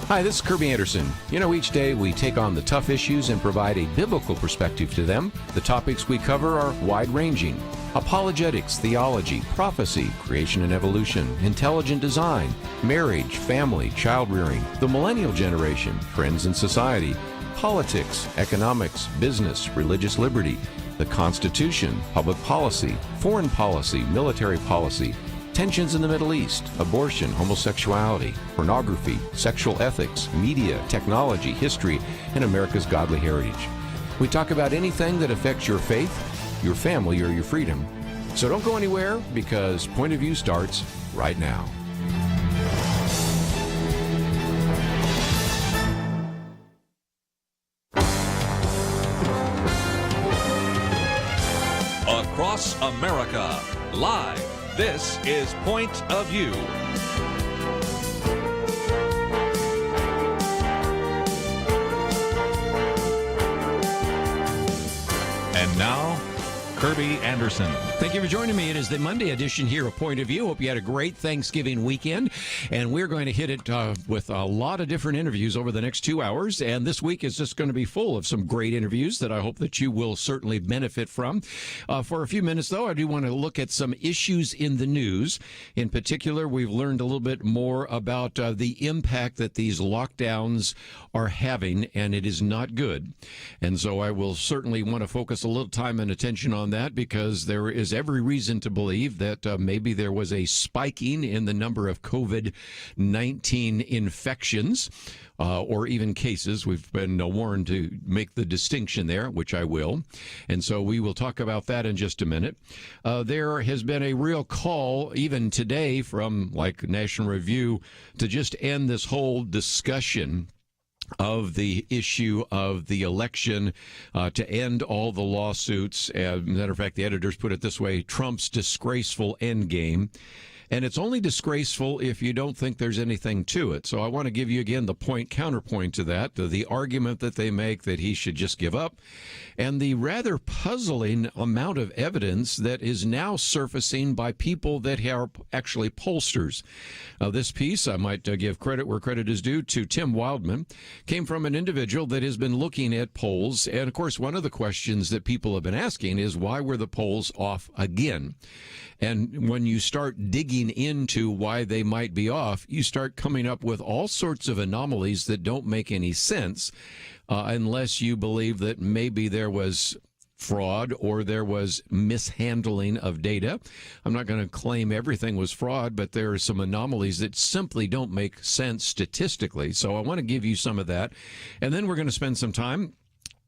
Hi, this is Kerby Anderson. You know, each day we take on the tough issues and provide a biblical perspective to them. The topics we cover are wide-ranging. Apologetics, theology, prophecy, creation and evolution, intelligent design, marriage, family, child-rearing, the millennial generation, friends and society, politics, economics, business, religious liberty, the Constitution, public policy, foreign policy, military policy, tensions in the Middle East, abortion, homosexuality, pornography, sexual ethics, media, technology, history, and America's godly heritage. We talk about anything that affects your faith, your family, or your freedom. So don't go anywhere, because Point of View starts right now. Across America, live. This is Point of View. And now, Kerby Anderson. Thank you for joining me. It is the Monday edition here of Point of View. Hope you had a great Thanksgiving weekend. And we're going to hit it with a lot of different interviews over the next 2 hours. And this week is just going to be full of some great interviews that I hope that you will certainly benefit from. For a few minutes, though, I do want to look at some issues in the news. In particular, we've learned a little bit more about the impact that these lockdowns are having, and it is not good. And so I will certainly want to focus a little time and attention on that, because there is every reason to believe that maybe there was a spiking in the number of COVID-19 infections or even cases. We've been warned to make the distinction there, which I will. And so we will talk about that in just a minute. There has been a real call, even today, from like National Review to just end this whole discussion of the issue of the election, to end all the lawsuits. Matter of fact, the editors put it this way: Trump's disgraceful endgame. And it's only disgraceful if you don't think there's anything to it. So I want to give you again the counterpoint to that, the argument that they make that he should just give up, and the rather puzzling amount of evidence that is now surfacing by people that are actually pollsters. This piece, I might give credit where credit is due to Tim Wildman, came from an individual that has been looking at polls. And of course, one of the questions that people have been asking is, why were the polls off again? And when you start digging into why they might be off, you start coming up with all sorts of anomalies that don't make any sense, unless you believe that maybe there was fraud or there was mishandling of data. I'm not going to claim everything was fraud, but there are some anomalies that simply don't make sense statistically. So I want to give you some of that. And then we're going to spend some time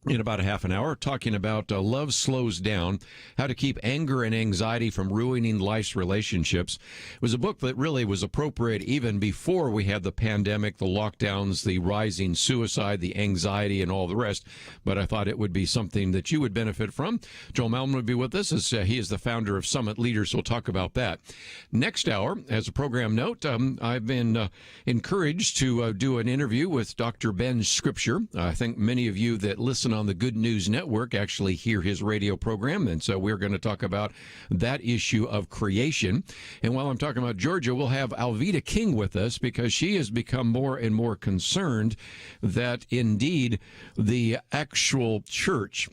in about a half an hour talking about Love Slows Down, How to Keep Anger and Anxiety from Ruining Life's Relationships. It was a book that really was appropriate even before we had the pandemic, the lockdowns, the rising suicide, the anxiety, and all the rest. But I thought it would be something that you would benefit from. Joël Malm would be with us, as he is the founder of Summit Leaders, so we'll talk about that. Next hour, as a program note, I've been encouraged to do an interview with Dr. Ben Scripture. I think many of you that listen on the Good News Network actually hear his radio program, and so we're going to talk about that issue of creation. And while I'm talking about Georgia, we'll have Alveda King with us, because she has become more and more concerned that indeed the actual church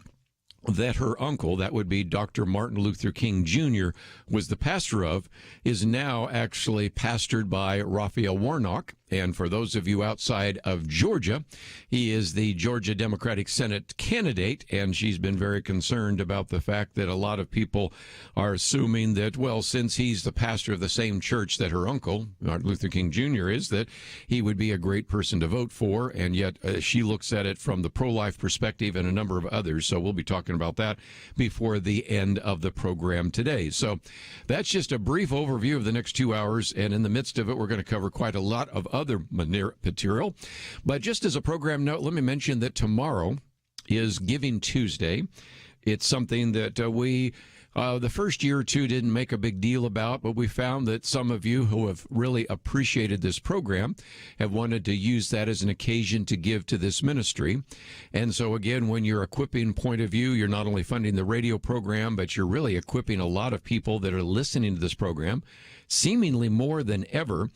that her uncle, that would be Dr. Martin Luther King Jr., was the pastor of, is now actually pastored by Raphael Warnock. And for those of you outside of Georgia, he is the Georgia Democratic Senate candidate, and she's been very concerned about the fact that a lot of people are assuming that, well, since he's the pastor of the same church that her uncle, Martin Luther King Jr., is, that he would be a great person to vote for, and yet she looks at it from the pro-life perspective and a number of others. So we'll be talking about that before the end of the program today. So that's just a brief overview of the next 2 hours, and in the midst of it, we're going to cover quite a lot of other material. But just as a program note, let me mention that tomorrow is Giving Tuesday. It's something that we the first year or two didn't make a big deal about, but we found that some of you who have really appreciated this program have wanted to use that as an occasion to give to this ministry. And so again, when you're equipping Point of View, you're not only funding the radio program, but you're really equipping a lot of people that are listening to this program seemingly more than ever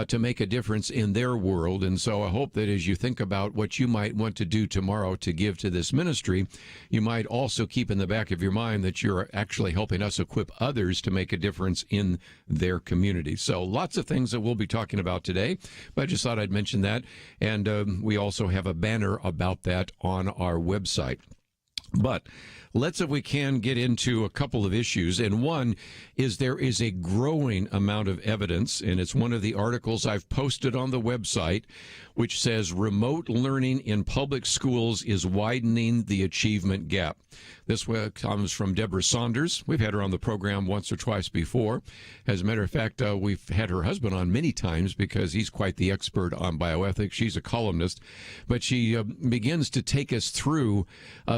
to make a difference in their world. And so I hope that as you think about what you might want to do tomorrow to give to this ministry, you might also keep in the back of your mind that you're actually helping us equip others to make a difference in their community. So lots of things that we'll be talking about today, but I just thought I'd mention that. And we also have a banner about that on our website. But let's, if we can, get into a couple of issues. And one is there is a growing amount of evidence, and it's one of the articles I've posted on the website, which says remote learning in public schools is widening the achievement gap. This comes from Deborah Saunders. We've had her on the program once or twice before. As a matter of fact, we've had her husband on many times because he's quite the expert on bioethics. She's a columnist. But she begins to take us through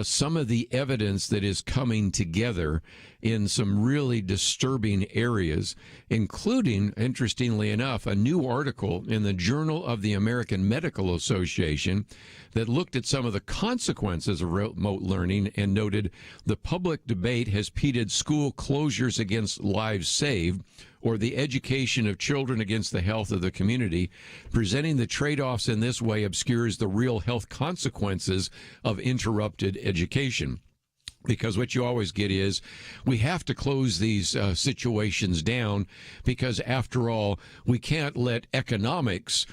some of the evidence that is coming together in some really disturbing areas, including, interestingly enough, a new article in the Journal of the American Medical Association that looked at some of the consequences of remote learning and noted the public debate has pitted school closures against lives saved, or the education of children against the health of the community. Presenting the trade-offs in this way obscures the real health consequences of interrupted education. Because what you always get is we have to close these situations down because, after all, we can't let economics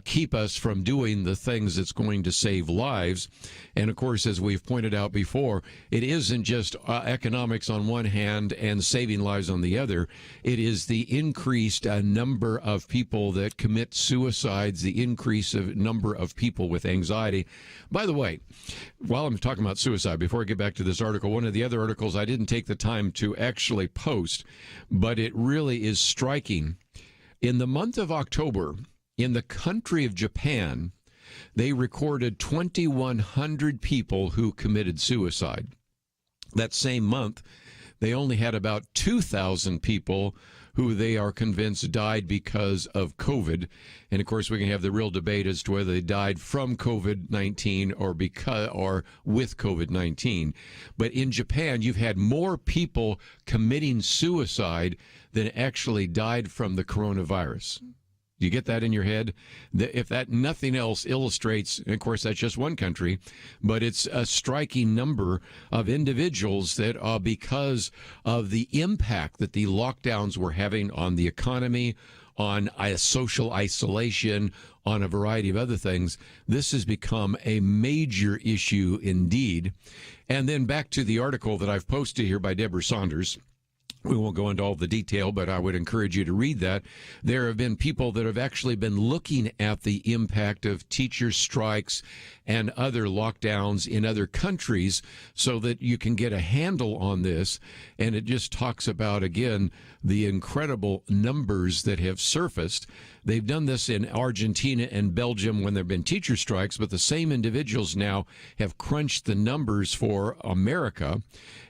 keep us from doing the things that's going to save lives. And, of course, as we've pointed out before, it isn't just economics on one hand and saving lives on the other. It is the increased number of people that commit suicides, the increase of number of people with anxiety. By the way, while I'm talking about suicide, before I get back to this article, one of the other articles I didn't take the time to actually post, but it really is striking. In the month of October, in the country of Japan, they recorded 2,100 people who committed suicide. That same month, they only had about 2,000 people who they are convinced died because of COVID. And of course, we can have the real debate as to whether they died from COVID-19 or with COVID-19. But in Japan, you've had more people committing suicide than actually died from the coronavirus. Do you get that in your head? If that nothing else illustrates, and of course that's just one country, but it's a striking number of individuals that because of the impact that the lockdowns were having on the economy, on social isolation, on a variety of other things, this has become a major issue indeed. And then back to the article that I've posted here by Deborah Saunders. We won't go into all the detail, but I would encourage you to read that. There have been people that have actually been looking at the impact of teacher strikes and other lockdowns in other countries so that you can get a handle on this. And it just talks about, again, the incredible numbers that have surfaced. They've done this in Argentina and Belgium when there have been teacher strikes, but the same individuals now have crunched the numbers for America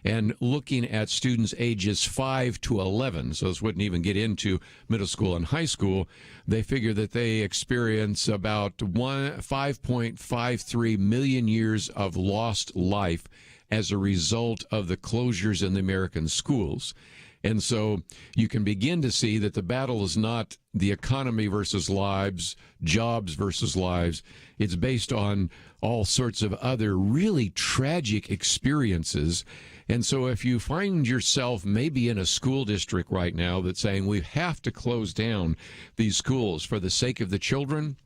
and looking at students ages 5 to 11. So this wouldn't even get into middle school and high school. They figure that they experience about 5.53 million years of lost life as a result of the closures in the American schools. And so you can begin to see that the battle is not the economy versus lives, jobs versus lives. It's based on all sorts of other really tragic experiences. And so if you find yourself maybe in a school district right now that's saying we have to close down these schools for the sake of the children,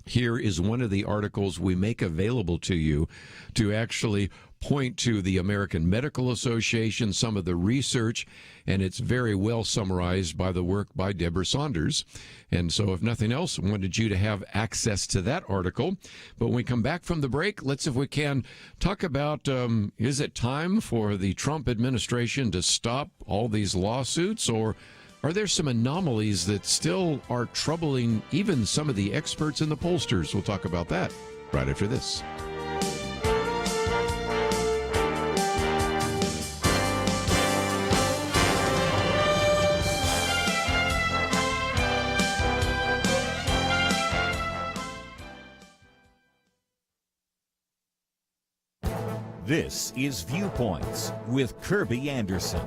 here is one of the articles we make available to you to actually point to the American Medical Association, some of the research, and it's very well summarized by the work by Deborah Saunders. And so if nothing else, I wanted you to have access to that article. But when we come back from the break, let's, if we can, talk about, is it time for the Trump administration to stop all these lawsuits, or are there some anomalies that still are troubling even some of the experts and the pollsters? We'll talk about that right after this. This is Viewpoints with Kerby Anderson.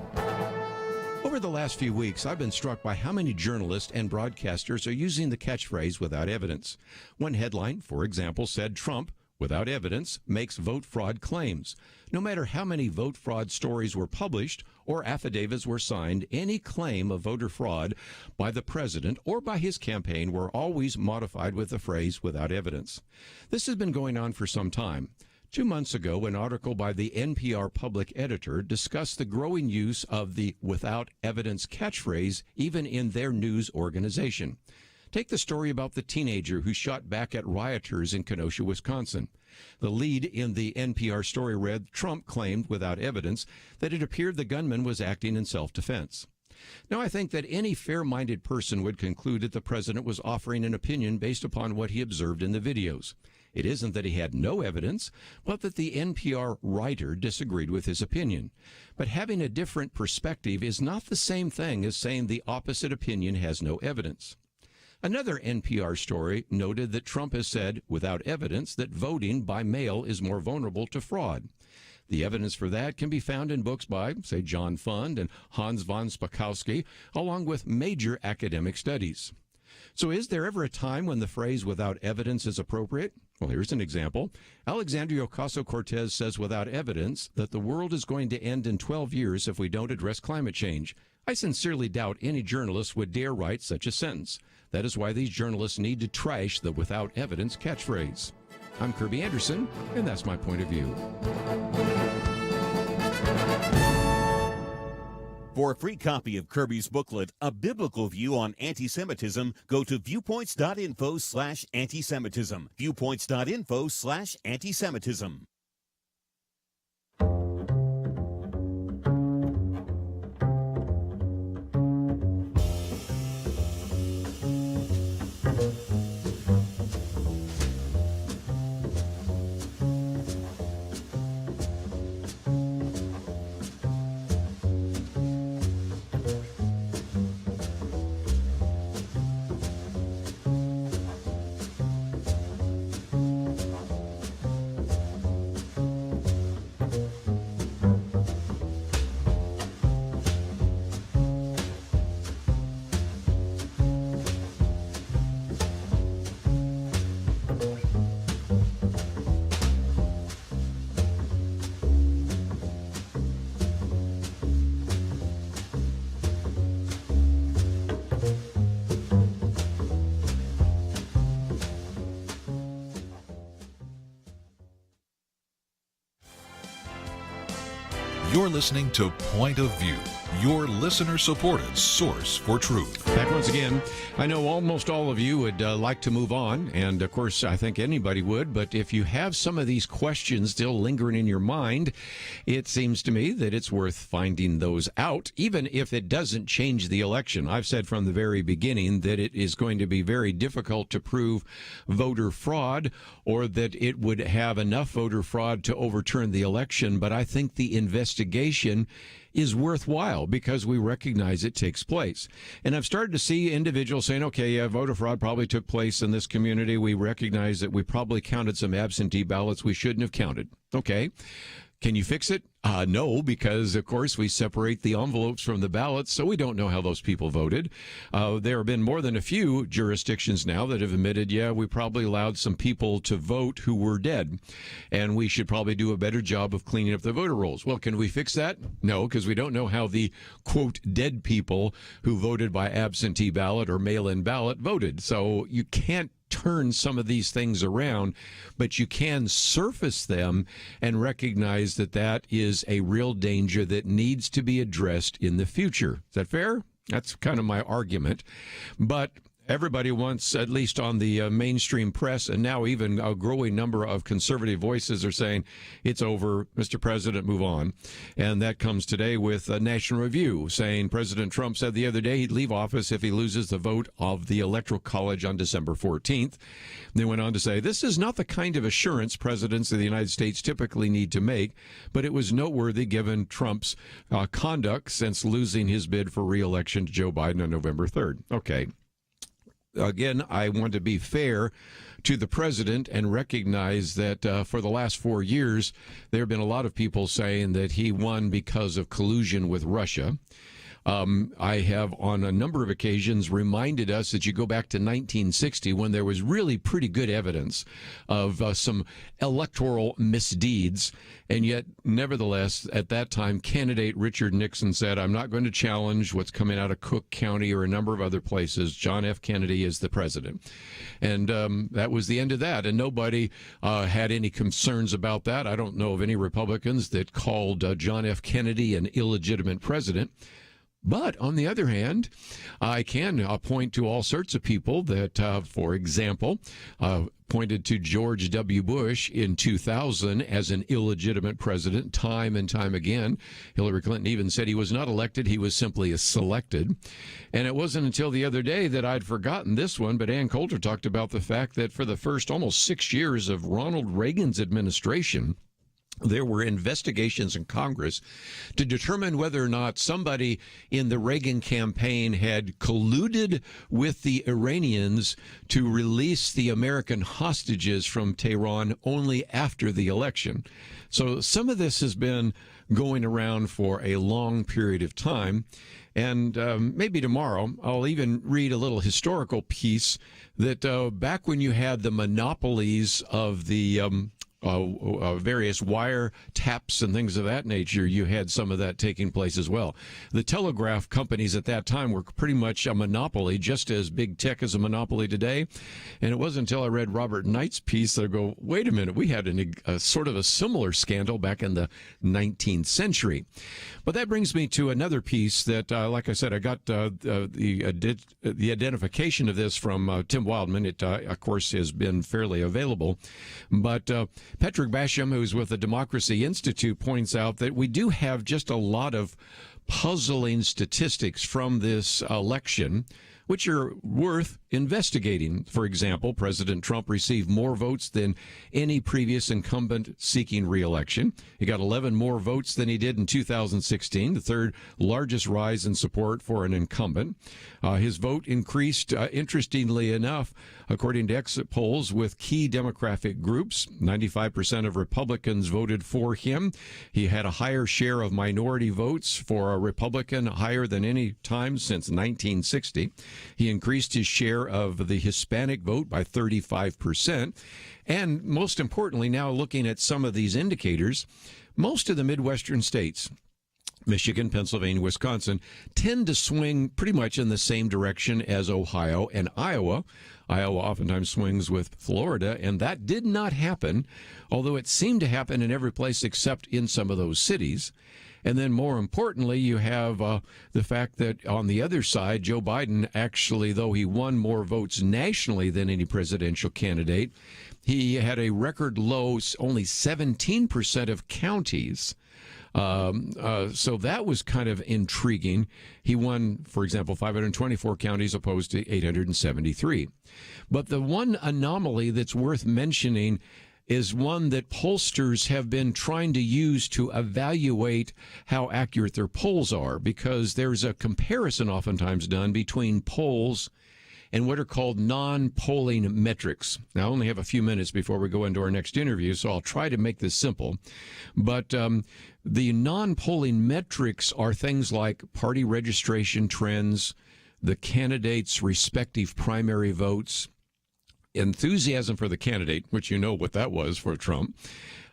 Over the last few weeks, I've been struck by how many journalists and broadcasters are using the catchphrase without evidence. One headline, for example, said Trump, without evidence, makes vote fraud claims. No matter how many vote fraud stories were published or affidavits were signed, any claim of voter fraud by the president or by his campaign were always modified with the phrase without evidence. This has been going on for some time. 2 months ago, an article by the NPR public editor discussed the growing use of the without evidence catchphrase even in their news organization. Take the story about the teenager who shot back at rioters in Kenosha, Wisconsin. The lead in the NPR story read, Trump claimed without evidence that it appeared the gunman was acting in self-defense. Now, I think that any fair-minded person would conclude that the president was offering an opinion based upon what he observed in the videos. It isn't that he had no evidence, but that the NPR writer disagreed with his opinion. But having a different perspective is not the same thing as saying the opposite opinion has no evidence. Another NPR story noted that Trump has said, without evidence, that voting by mail is more vulnerable to fraud. The evidence for that can be found in books by, say, John Fund and Hans von Spakovsky, along with major academic studies. So is there ever a time when the phrase without evidence is appropriate? Well, here's an example. Alexandria Ocasio-Cortez says without evidence that the world is going to end in 12 years if we don't address climate change. I sincerely doubt any journalist would dare write such a sentence. That is why these journalists need to trash the without evidence catchphrase. I'm Kerby Anderson, and that's my point of view. For a free copy of Kerby's booklet, A Biblical View on Anti-Semitism, go to viewpoints.info/antisemitism. Viewpoints.info/antisemitism. You're listening to Point of View, your listener-supported source for truth. Back once again. I know almost all of you would like to move on, and of course I think anybody would, but if you have some of these questions still lingering in your mind, it seems to me that it's worth finding those out, even if it doesn't change the election. I've said from the very beginning that it is going to be very difficult to prove voter fraud, or that it would have enough voter fraud to overturn the election, but I think the investigation is worthwhile because we recognize it takes place. And I've started to see individuals saying, okay, yeah, voter fraud probably took place in this community. We recognize that we probably counted some absentee ballots we shouldn't have counted. Okay. Can you fix it? No, because, of course, we separate the envelopes from the ballots, so we don't know how those people voted. There have been more than a few jurisdictions now that have admitted, yeah, we probably allowed some people to vote who were dead, and we should probably do a better job of cleaning up the voter rolls. Well, can we fix that? No, because we don't know how the, quote, dead people who voted by absentee ballot or mail-in ballot voted. So you can't turn some of these things around, but you can surface them and recognize that that is a real danger that needs to be addressed in the future. Is that fair? That's kind of my argument. But everybody wants, at least on the mainstream press, and now even a growing number of conservative voices are saying, it's over, Mr. President, move on. And that comes today with a National Review saying President Trump said the other day he'd leave office if he loses the vote of the Electoral College on December 14th. They went on to say, this is not the kind of assurance presidents of the United States typically need to make, but it was noteworthy given Trump's conduct since losing his bid for re-election to Joe Biden on November 3rd. Okay. Again, I want to be fair to the president and recognize that for the last 4 years, there have been a lot of people saying that he won because of collusion with Russia. I have on a number of occasions reminded us that you go back to 1960 when there was really pretty good evidence of some electoral misdeeds. And yet, nevertheless, at that time, candidate Richard Nixon said, I'm not going to challenge what's coming out of Cook County or a number of other places. John F. Kennedy is the president. And that was the end of that. And nobody had any concerns about that. I don't know of any Republicans that called John F. Kennedy an illegitimate president. But on the other hand, I can point to all sorts of people that, for example, pointed to George W. Bush in 2000 as an illegitimate president time and time again. Hillary Clinton even said he was not elected, he was simply selected. And it wasn't until the other day that I'd forgotten this one, but Ann Coulter talked about the fact that for the first almost 6 years of Ronald Reagan's administration, there were investigations in Congress to determine whether or not somebody in the Reagan campaign had colluded with the Iranians to release the American hostages from Tehran only after the election. So some of this has been going around for a long period of time. And maybe tomorrow I'll even read a little historical piece that back when you had the monopolies of the various wire taps and things of that nature, you had some of that taking place as well. The telegraph companies at that time were pretty much a monopoly, just as big tech is a monopoly today. And it wasn't until I read Robert Knight's piece that I go, wait a minute, we had a sort of a similar scandal back in the 19th century. But that brings me to another piece that, like I said, I got the identification of this from Tim Wildman. It, of course, has been fairly available. But Patrick Basham, who's with the Democracy Institute, points out that we do have just a lot of puzzling statistics from this election, which are worth investigating. For example, President Trump received more votes than any previous incumbent seeking re-election. He got 11 more votes than he did in 2016, the third largest rise in support for an incumbent. His vote increased, interestingly enough, according to exit polls with key demographic groups. 95% of Republicans voted for him. He had a higher share of minority votes for a Republican, higher than any time since 1960. He increased his share of the Hispanic vote by 35%. And most importantly, now looking at some of these indicators, most of the Midwestern states, Michigan, Pennsylvania, Wisconsin, tend to swing pretty much in the same direction as Ohio and Iowa. Iowa oftentimes swings with Florida, and that did not happen, although it seemed to happen in every place except in some of those cities. And then more importantly, you have the fact that on the other side, Joe Biden actually, though he won more votes nationally than any presidential candidate, he had a record low, only 17% of counties. So that was kind of intriguing. He won, for example, 524 counties opposed to 873. But the one anomaly that's worth mentioning is one that pollsters have been trying to use to evaluate how accurate their polls are, because there's a comparison oftentimes done between polls and what are called non-polling metrics. Now, I only have a few minutes before we go into our next interview, so I'll try to make this simple. But the non-polling metrics are things like party registration trends, the candidates' respective primary votes, enthusiasm for the candidate, which you know what that was for Trump,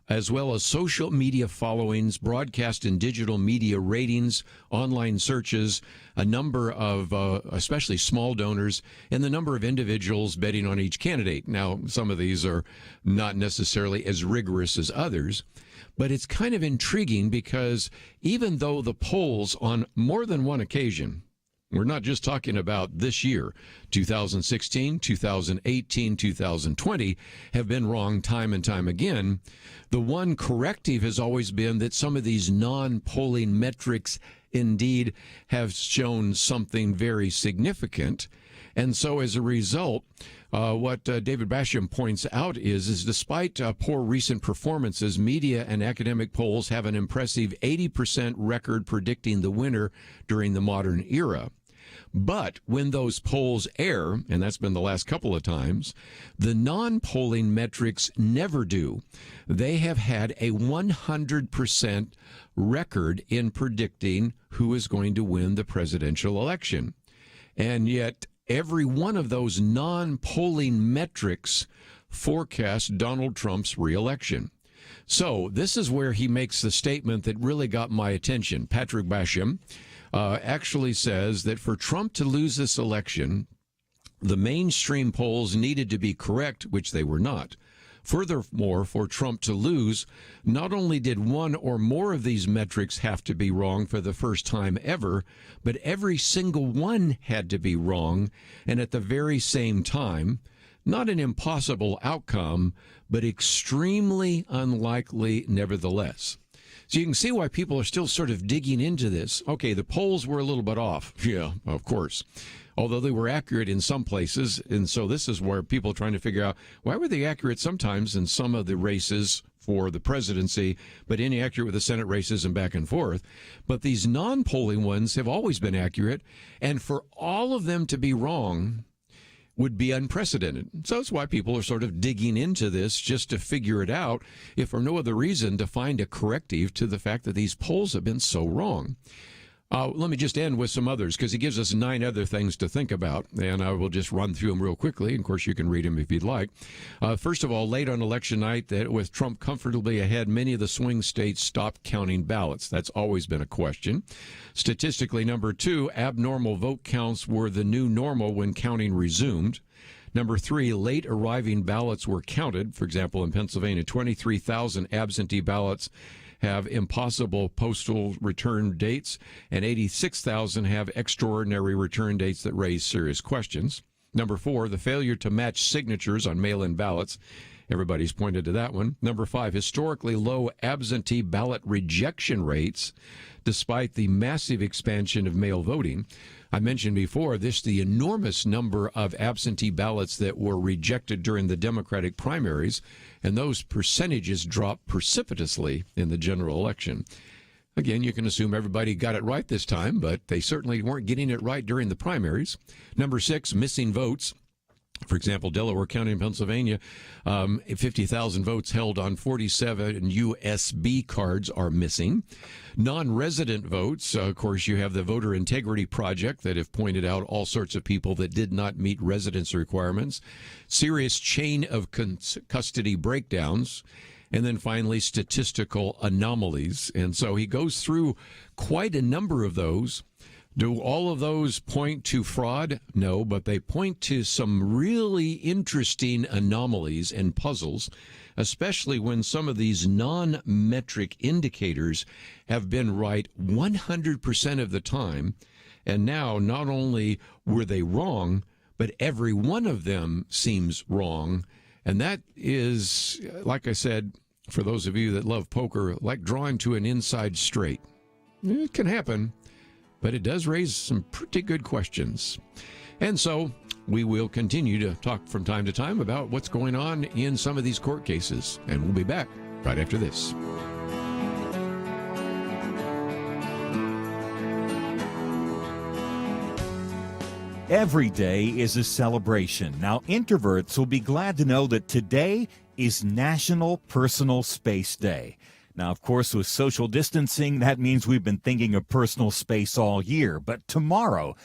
as well as social media followings, broadcast and digital media ratings, online searches, a number of especially small donors, and the number of individuals betting on each candidate. Now, some of these are not necessarily as rigorous as others, but it's kind of intriguing because even though the polls on more than one occasion, we're not just talking about this year, 2016, 2018, 2020, have been wrong time and time again. The one corrective has always been that some of these non-polling metrics indeed have shown something very significant. And so as a result, what David Basham points out is despite poor recent performances, media and academic polls have an impressive 80% record predicting the winner during the modern era. But when those polls err, and that's been the last couple of times, the non-polling metrics never do. They have had a 100% record in predicting who is going to win the presidential election. And yet, every one of those non-polling metrics forecast Donald Trump's reelection. So this is where he makes the statement that really got my attention. Patrick Basham actually says that for Trump to lose this election, the mainstream polls needed to be correct, which they were not. Furthermore, for Trump to lose, not only did one or more of these metrics have to be wrong for the first time ever, but every single one had to be wrong, and at the very same time. Not an impossible outcome, but extremely unlikely nevertheless. So you can see why people are still sort of digging into this. Okay, the polls were a little bit off. Yeah, of course. Although they were accurate in some places. And so this is where people are trying to figure out, why were they accurate sometimes in some of the races for the presidency, but inaccurate with the Senate races and back and forth. But these non-polling ones have always been accurate. And for all of them to be wrong would be unprecedented. So that's why people are sort of digging into this just to figure it out, if for no other reason, to find a corrective to the fact that these polls have been so wrong. Let me just end with some others, because he gives us 9 other things to think about, and I will just run through them real quickly. Of course, you can read them if you'd like. First of all, late on election night, that with Trump comfortably ahead, many of the swing states stopped counting ballots. That's always been a question. Statistically, number 2, abnormal vote counts were the new normal when counting resumed. Number 3, late arriving ballots were counted. For example, in Pennsylvania, 23,000 absentee ballots have impossible postal return dates, and 86,000 have extraordinary return dates that raise serious questions. Number 4, the failure to match signatures on mail-in ballots. Everybody's pointed to that one. Number 5, historically low absentee ballot rejection rates, despite the massive expansion of mail voting. I mentioned before the enormous number of absentee ballots that were rejected during the Democratic primaries, and those percentages dropped precipitously in the general election. Again, you can assume everybody got it right this time, but they certainly weren't getting it right during the primaries. Number 6, missing votes. For example, Delaware County in Pennsylvania, 50,000 votes held on 47 USB cards are missing. Non-resident votes, of course, you have the Voter Integrity Project that have pointed out all sorts of people that did not meet residence requirements. Serious chain of custody breakdowns. And then finally, statistical anomalies. And so he goes through quite a number of those. Do all of those point to fraud? No, but they point to some really interesting anomalies and puzzles, especially when some of these non-metric indicators have been right 100% of the time. And now not only were they wrong, but every one of them seems wrong. And that is, like I said, for those of you that love poker, like drawing to an inside straight. It can happen, but it does raise some pretty good questions. And so we will continue to talk from time to time about what's going on in some of these court cases. And we'll be back right after this. Every day is a celebration. Now, introverts will be glad to know that today is National Personal Space Day. Now, of course, with social distancing, that means we've been thinking of personal space all year. But tomorrow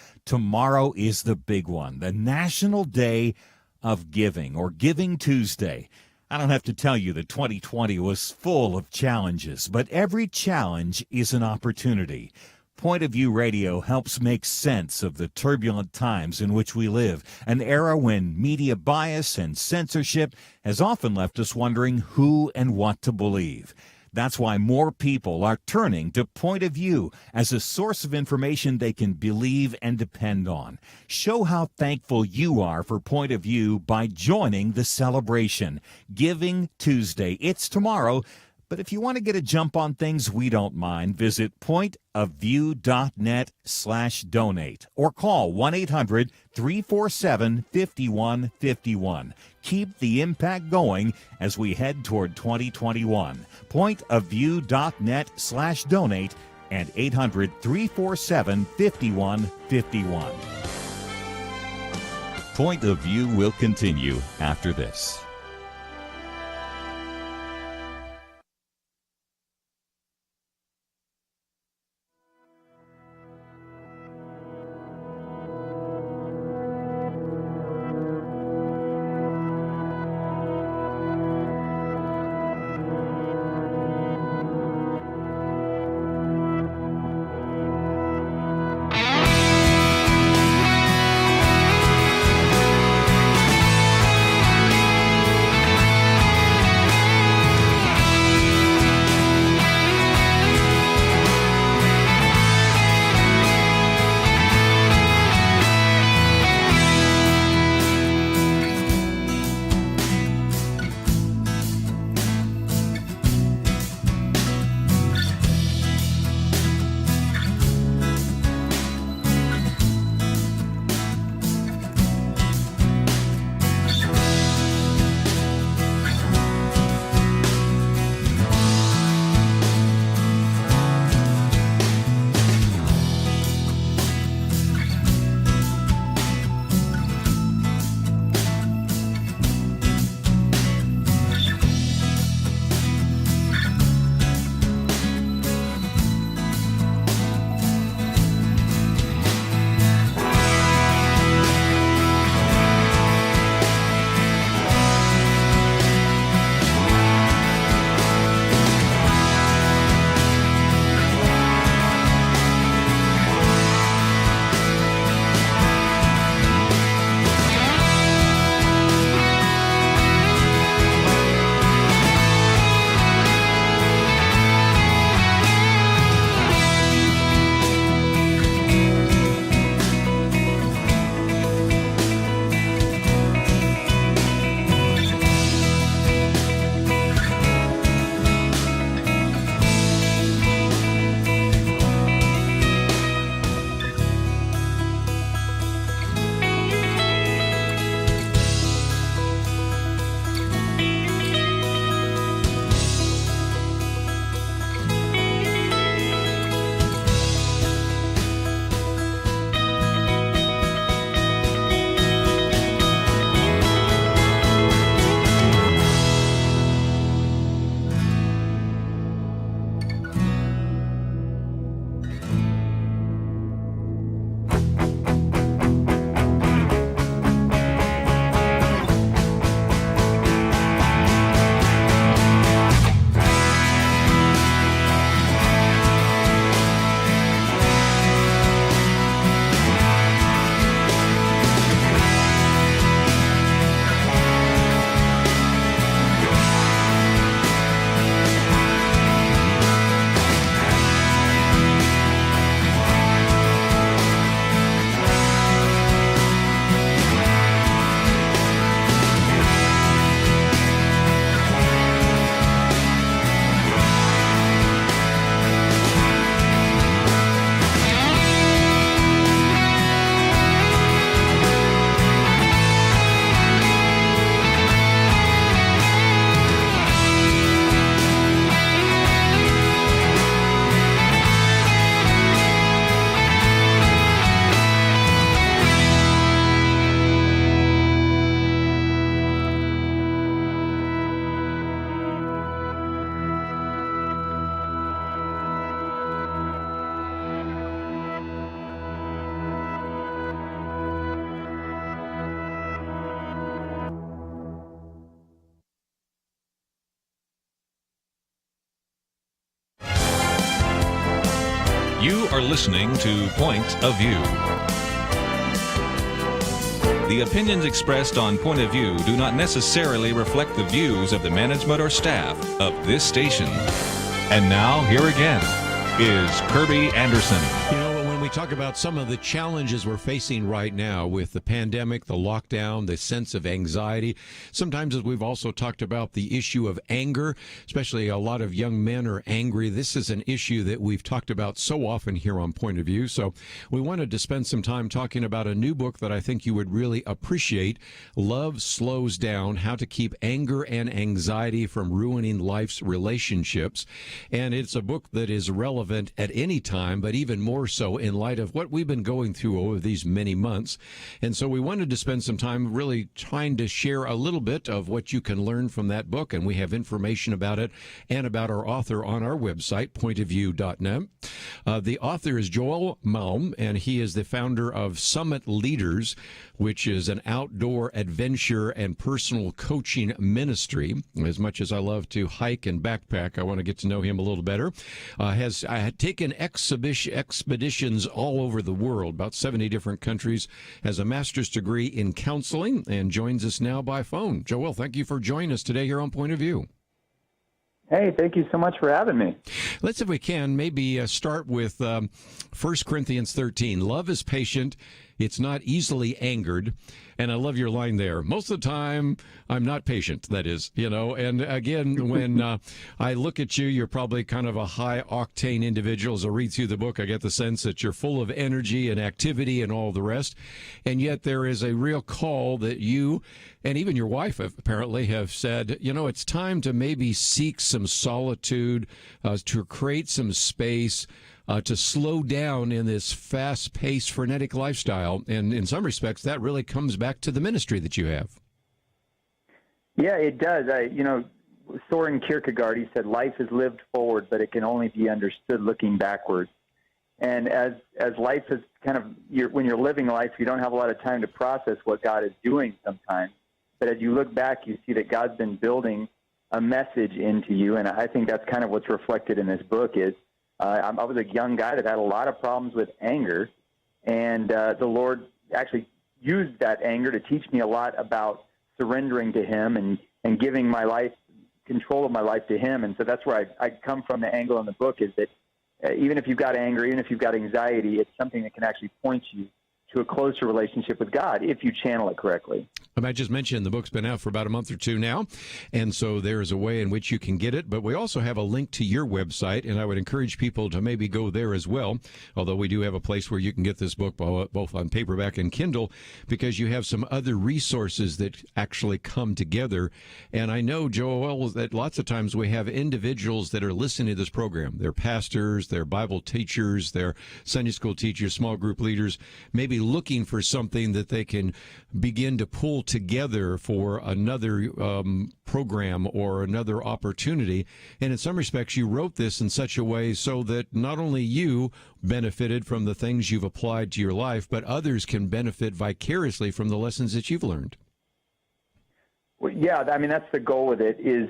is the big one, the National Day of Giving, or Giving Tuesday. I don't have to tell you that 2020 was full of challenges, but every challenge is an opportunity. Point of View Radio helps make sense of the turbulent times in which we live, an era when media bias and censorship has often left us wondering who and what to believe. That's why more people are turning to Point of View as a source of information they can believe and depend on. Show how thankful you are for Point of View by joining the celebration. Giving Tuesday. It's tomorrow. But if you want to get a jump on things, we don't mind. Visit pointofview.net/donate or call 1-800-347-5151. Keep the impact going as we head toward 2021. Pointofview.net/donate. and 800-347-5151. Point of View will continue after this. You are listening to Point of View. The opinions expressed on Point of View do not necessarily reflect the views of the management or staff of this station. And now, here again, is Kerby Anderson. You know, when we talk about some of the challenges we're facing right now with the pandemic, the lockdown, the sense of anxiety. Sometimes, as we've also talked about, the issue of anger, especially a lot of young men are angry. This is an issue that we've talked about so often here on Point of View. So we wanted to spend some time talking about a new book that I think you would really appreciate, Love Slows Down, How to Keep Anger and Anxiety from Ruining Life's Relationships. And it's a book that is relevant at any time, but even more so in light of what we've been going through over these many months. And so we wanted to spend some time really trying to share a little bit of what you can learn from that book. And we have information about it and about our author on our website, pointofview.net. The author is Joël Malm, and he is the founder of Summit Leaders, which is an outdoor adventure and personal coaching ministry. As much as I love to hike and backpack, I want to get to know him a little better. Has taken expeditions all over the world, about 70 different countries, has a master's degree in counseling, and joins us now by phone. Joel, thank you for joining us today here on Point of View. Hey, thank you so much for having me. Let's, if we can, maybe start with 1 Corinthians 13. Love is patient. It's not easily angered. And I love your line there. Most of the time, I'm not patient, that is, And again, when I look at you, you're probably kind of a high-octane individual. As I read through the book, I get the sense that you're full of energy and activity and all the rest. And yet there is a real call that you and even your wife apparently have said, it's time to maybe seek some solitude, to create some space, to slow down in this fast-paced, frenetic lifestyle. And in some respects, that really comes back to the ministry that you have. Yeah, it does. Soren Kierkegaard, he said, life is lived forward, but it can only be understood looking backwards. And as life is when you're living life, you don't have a lot of time to process what God is doing sometimes. But as you look back, you see that God's been building a message into you. And I think that's kind of what's reflected in this book is, I was a young guy that had a lot of problems with anger, and the Lord actually used that anger to teach me a lot about surrendering to Him and giving my life, control of my life to Him. And so that's where I come from. The angle in the book is that even if you've got anger, even if you've got anxiety, it's something that can actually point you to a closer relationship with God if you channel it correctly. I just mentioned the book's been out for about a month or two now, and so there is a way in which you can get it, but we also have a link to your website, and I would encourage people to maybe go there as well, although we do have a place where you can get this book both on paperback and Kindle, because you have some other resources that actually come together. And I know, Joel, that lots of times we have individuals that are listening to this program. They're pastors, they're Bible teachers, they're Sunday school teachers, small group leaders, maybe looking for something that they can begin to pull together for another program or another opportunity. And in some respects, you wrote this in such a way so that not only you benefited from the things you've applied to your life, but others can benefit vicariously from the lessons that you've learned. Well, yeah, that's the goal with it is,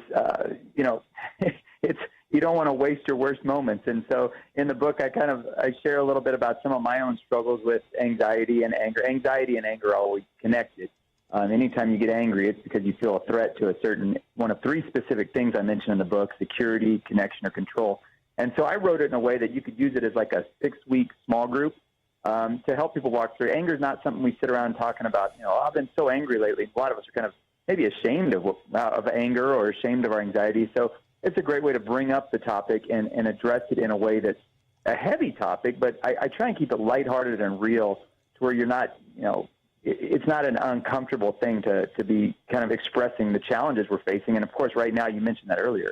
it's, you don't want to waste your worst moments. And so in the book, I share a little bit about some of my own struggles with anxiety and anger. Anxiety and anger are always connected. Anytime you get angry, it's because you feel a threat to one of 3 specific things I mentioned in the book: security, connection, or control. And so I wrote it in a way that you could use it as like a 6-week small group to help people walk through. Anger is not something we sit around talking about. I've been so angry lately. A lot of us are kind of maybe ashamed of anger or ashamed of our anxiety. So it's a great way to bring up the topic and address it in a way that's a heavy topic, but I try and keep it lighthearted and real to where you're not, it's not an uncomfortable thing to be kind of expressing the challenges we're facing. And of course, right now, you mentioned that earlier,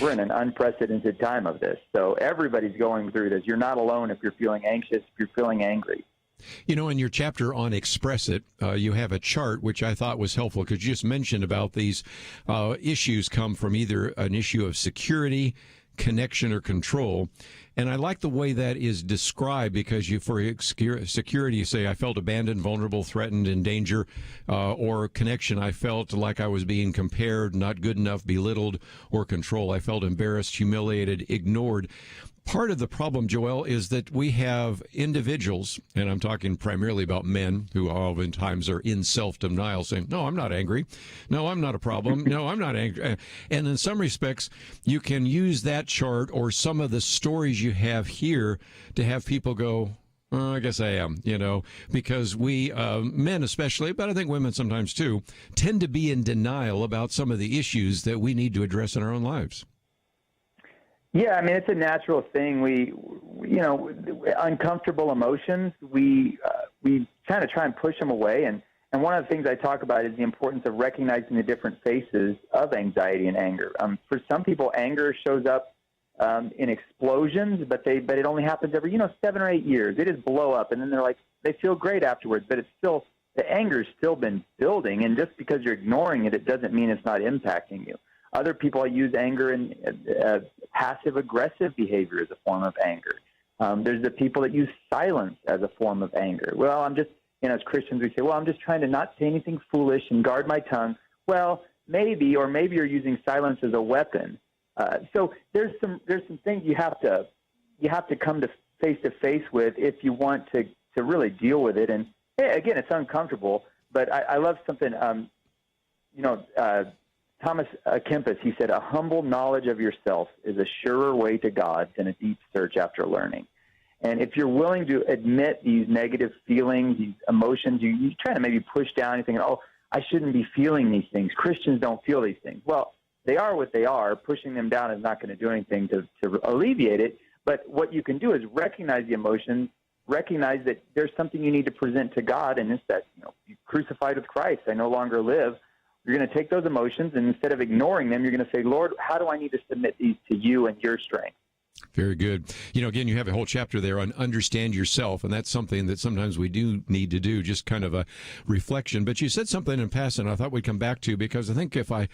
we're in an unprecedented time of this. So everybody's going through this. You're not alone if you're feeling anxious, if you're feeling angry. In your chapter on Express It, you have a chart which I thought was helpful because you just mentioned about these issues come from either an issue of security, connection, or control. And I like the way that is described because for security, you say, I felt abandoned, vulnerable, threatened, in danger, or connection, I felt like I was being compared, not good enough, belittled, or control. I felt embarrassed, humiliated, ignored. Part of the problem, Joel, is that we have individuals, and I'm talking primarily about men, who oftentimes are in self-denial, saying, no, I'm not angry. No, I'm not a problem. No, I'm not angry. And in some respects, you can use that chart or some of the stories you have here to have people go, I guess I am, because we, men especially, but I think women sometimes too, tend to be in denial about some of the issues that we need to address in our own lives. Yeah, I mean, it's a natural thing. We uncomfortable emotions, we kind of try and push them away. And one of the things I talk about is the importance of recognizing the different faces of anxiety and anger. For some people, anger shows up in explosions, but it only happens every 7 or 8 years. They just blow up, and then they feel great afterwards. But it's still, the anger's still been building, and just because you're ignoring it, it doesn't mean it's not impacting you. Other people use anger in passive-aggressive behavior as a form of anger. There's the people that use silence as a form of anger. Well, I'm just, as Christians, we say, well, I'm just trying to not say anything foolish and guard my tongue. Well, maybe you're using silence as a weapon. So there's some things you have to come to face with if you want to really deal with it. And hey, again, it's uncomfortable, but I love something. Thomas Kempis, he said, a humble knowledge of yourself is a surer way to God than a deep search after learning. And if you're willing to admit these negative feelings, these emotions, you try to maybe push down anything, oh, I shouldn't be feeling these things. Christians don't feel these things. Well, they are what they are. Pushing them down is not going to do anything to alleviate it. But what you can do is recognize the emotions, recognize that there's something you need to present to God, and it's that, you crucified with Christ, I no longer live. You're going to take those emotions, and instead of ignoring them, you're going to say, Lord, how do I need to submit these to you and your strength? Very good. Again, you have a whole chapter there on understand yourself, and that's something that sometimes we do need to do, just kind of a reflection. But you said something in passing I thought we'd come back to, because I think if I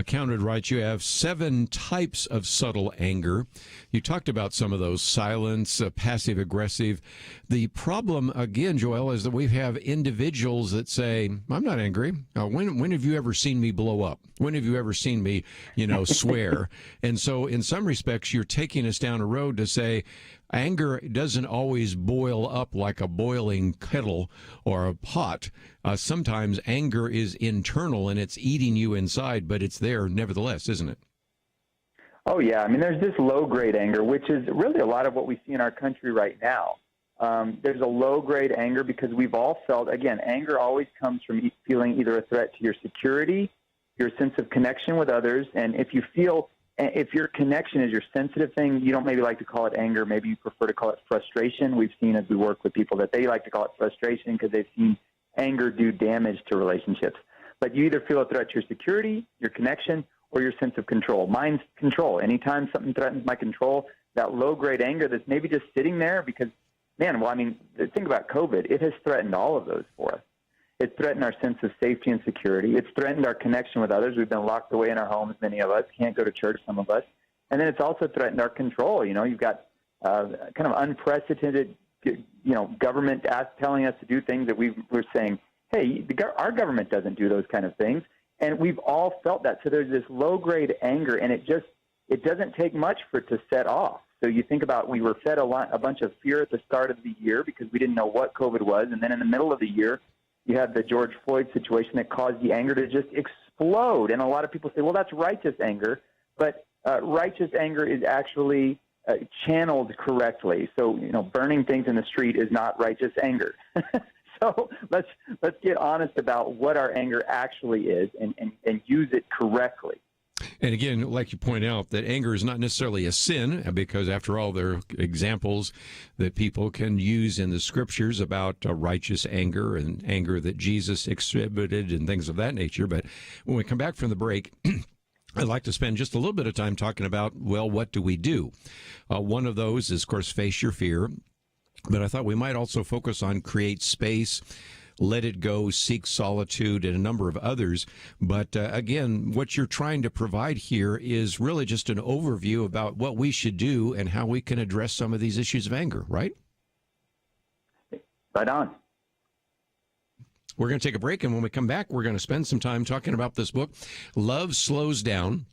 counted right, you have 7 types of subtle anger. You talked about some of those: silence, passive-aggressive. The problem, again, Joel, is that we have individuals that say, I'm not angry. When have you ever seen me blow up? When have you ever seen me, swear? And so in some respects, you're taking us down a road to say anger doesn't always boil up like a boiling kettle or a pot. Sometimes anger is internal and it's eating you inside, but it's there nevertheless, isn't it? Oh, yeah. I mean, there's this low-grade anger, which is really a lot of what we see in our country right now. There's a low-grade anger because we've all felt, again, anger always comes from feeling either a threat to your security, your sense of connection with others, and if your connection is your sensitive thing, you don't maybe like to call it anger. Maybe you prefer to call it frustration. We've seen as we work with people that they like to call it frustration because they've seen anger do damage to relationships. But you either feel a threat to your security, your connection, or your sense of control. Mine's control. Anytime something threatens my control, that low-grade anger that's maybe just sitting there because, think about COVID. It has threatened all of those for us. It's threatened our sense of safety and security. It's threatened our connection with others. We've been locked away in our homes, many of us. Can't go to church, some of us. And then it's also threatened our control. You've got kind of unprecedented, government telling us to do things that we're saying, hey, our government doesn't do those kind of things. And we've all felt that. So there's this low-grade anger, and it doesn't take much for it to set off. So you think about, we were fed a bunch of fear at the start of the year because we didn't know what COVID was. And then in the middle of the year, you had the George Floyd situation that caused the anger to just explode. And a lot of people say, well, that's righteous anger. But righteous anger is actually channeled correctly. So, burning things in the street is not righteous anger. So let's get honest about what our anger actually is and use it correctly. And again, like you point out, that anger is not necessarily a sin, because after all, there are examples that people can use in the scriptures about righteous anger and anger that Jesus exhibited and things of that nature. But when we come back from the break, I'd like to spend just a little bit of time talking about, well, what do we do? One of those is, of course, face your fear. But I thought we might also focus on create space, let it go, seek solitude, and a number of others. But again, what you're trying to provide here is really just an overview about what we should do and how we can address some of these issues of anger, right? Right on. We're going to take a break, and when we come back, we're going to spend some time talking about this book, Love Slows Down.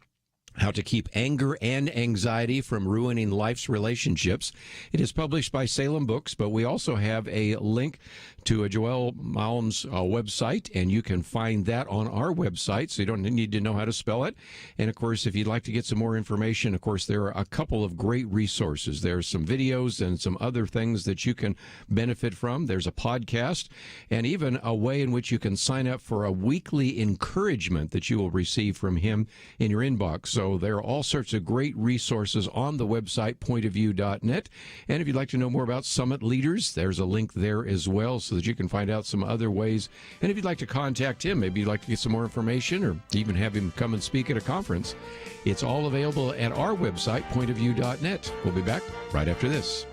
How to Keep Anger and Anxiety from Ruining Life's Relationships. It is published by Salem Books, but we also have a link to a Joël Malm's website, and you can find that on our website, so you don't need to know how to spell it. And, of course, if you'd like to get some more information, of course, there are a couple of great resources. There's some videos and some other things that you can benefit from. There's a podcast and even a way in which you can sign up for a weekly encouragement that you will receive from him in your inbox. So there are all sorts of great resources on the website, pointofview.net. And if you'd like to know more about Summit Leaders, there's a link there as well so that you can find out some other ways. And if you'd like to contact him, maybe you'd like to get some more information or even have him come and speak at a conference, it's all available at our website, pointofview.net. We'll be back right after this.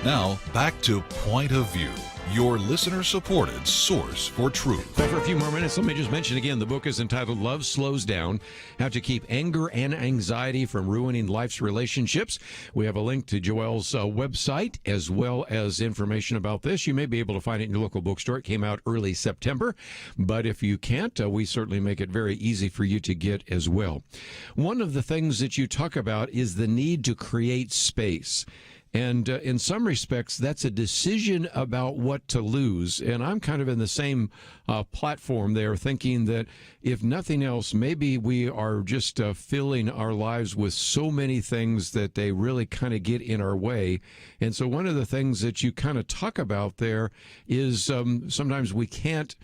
Now, back to Point of View, your listener-supported source for truth. But for a few more minutes, let me just mention again, the book is entitled Love Slows Down, How to Keep Anger and Anxiety from Ruining Life's Relationships. We have a link to Joel's website as well as information about this. You may be able to find it in your local bookstore. It came out early September, but if you can't, we certainly make it very easy for you to get as well. One of the things that you talk about is the need to create space. And in some respects, that's a decision about what to lose. And I'm kind of in the same platform there, thinking that if nothing else, maybe we are just filling our lives with so many things that they really kind of get in our way. And so one of the things that you kind of talk about there is sometimes we can't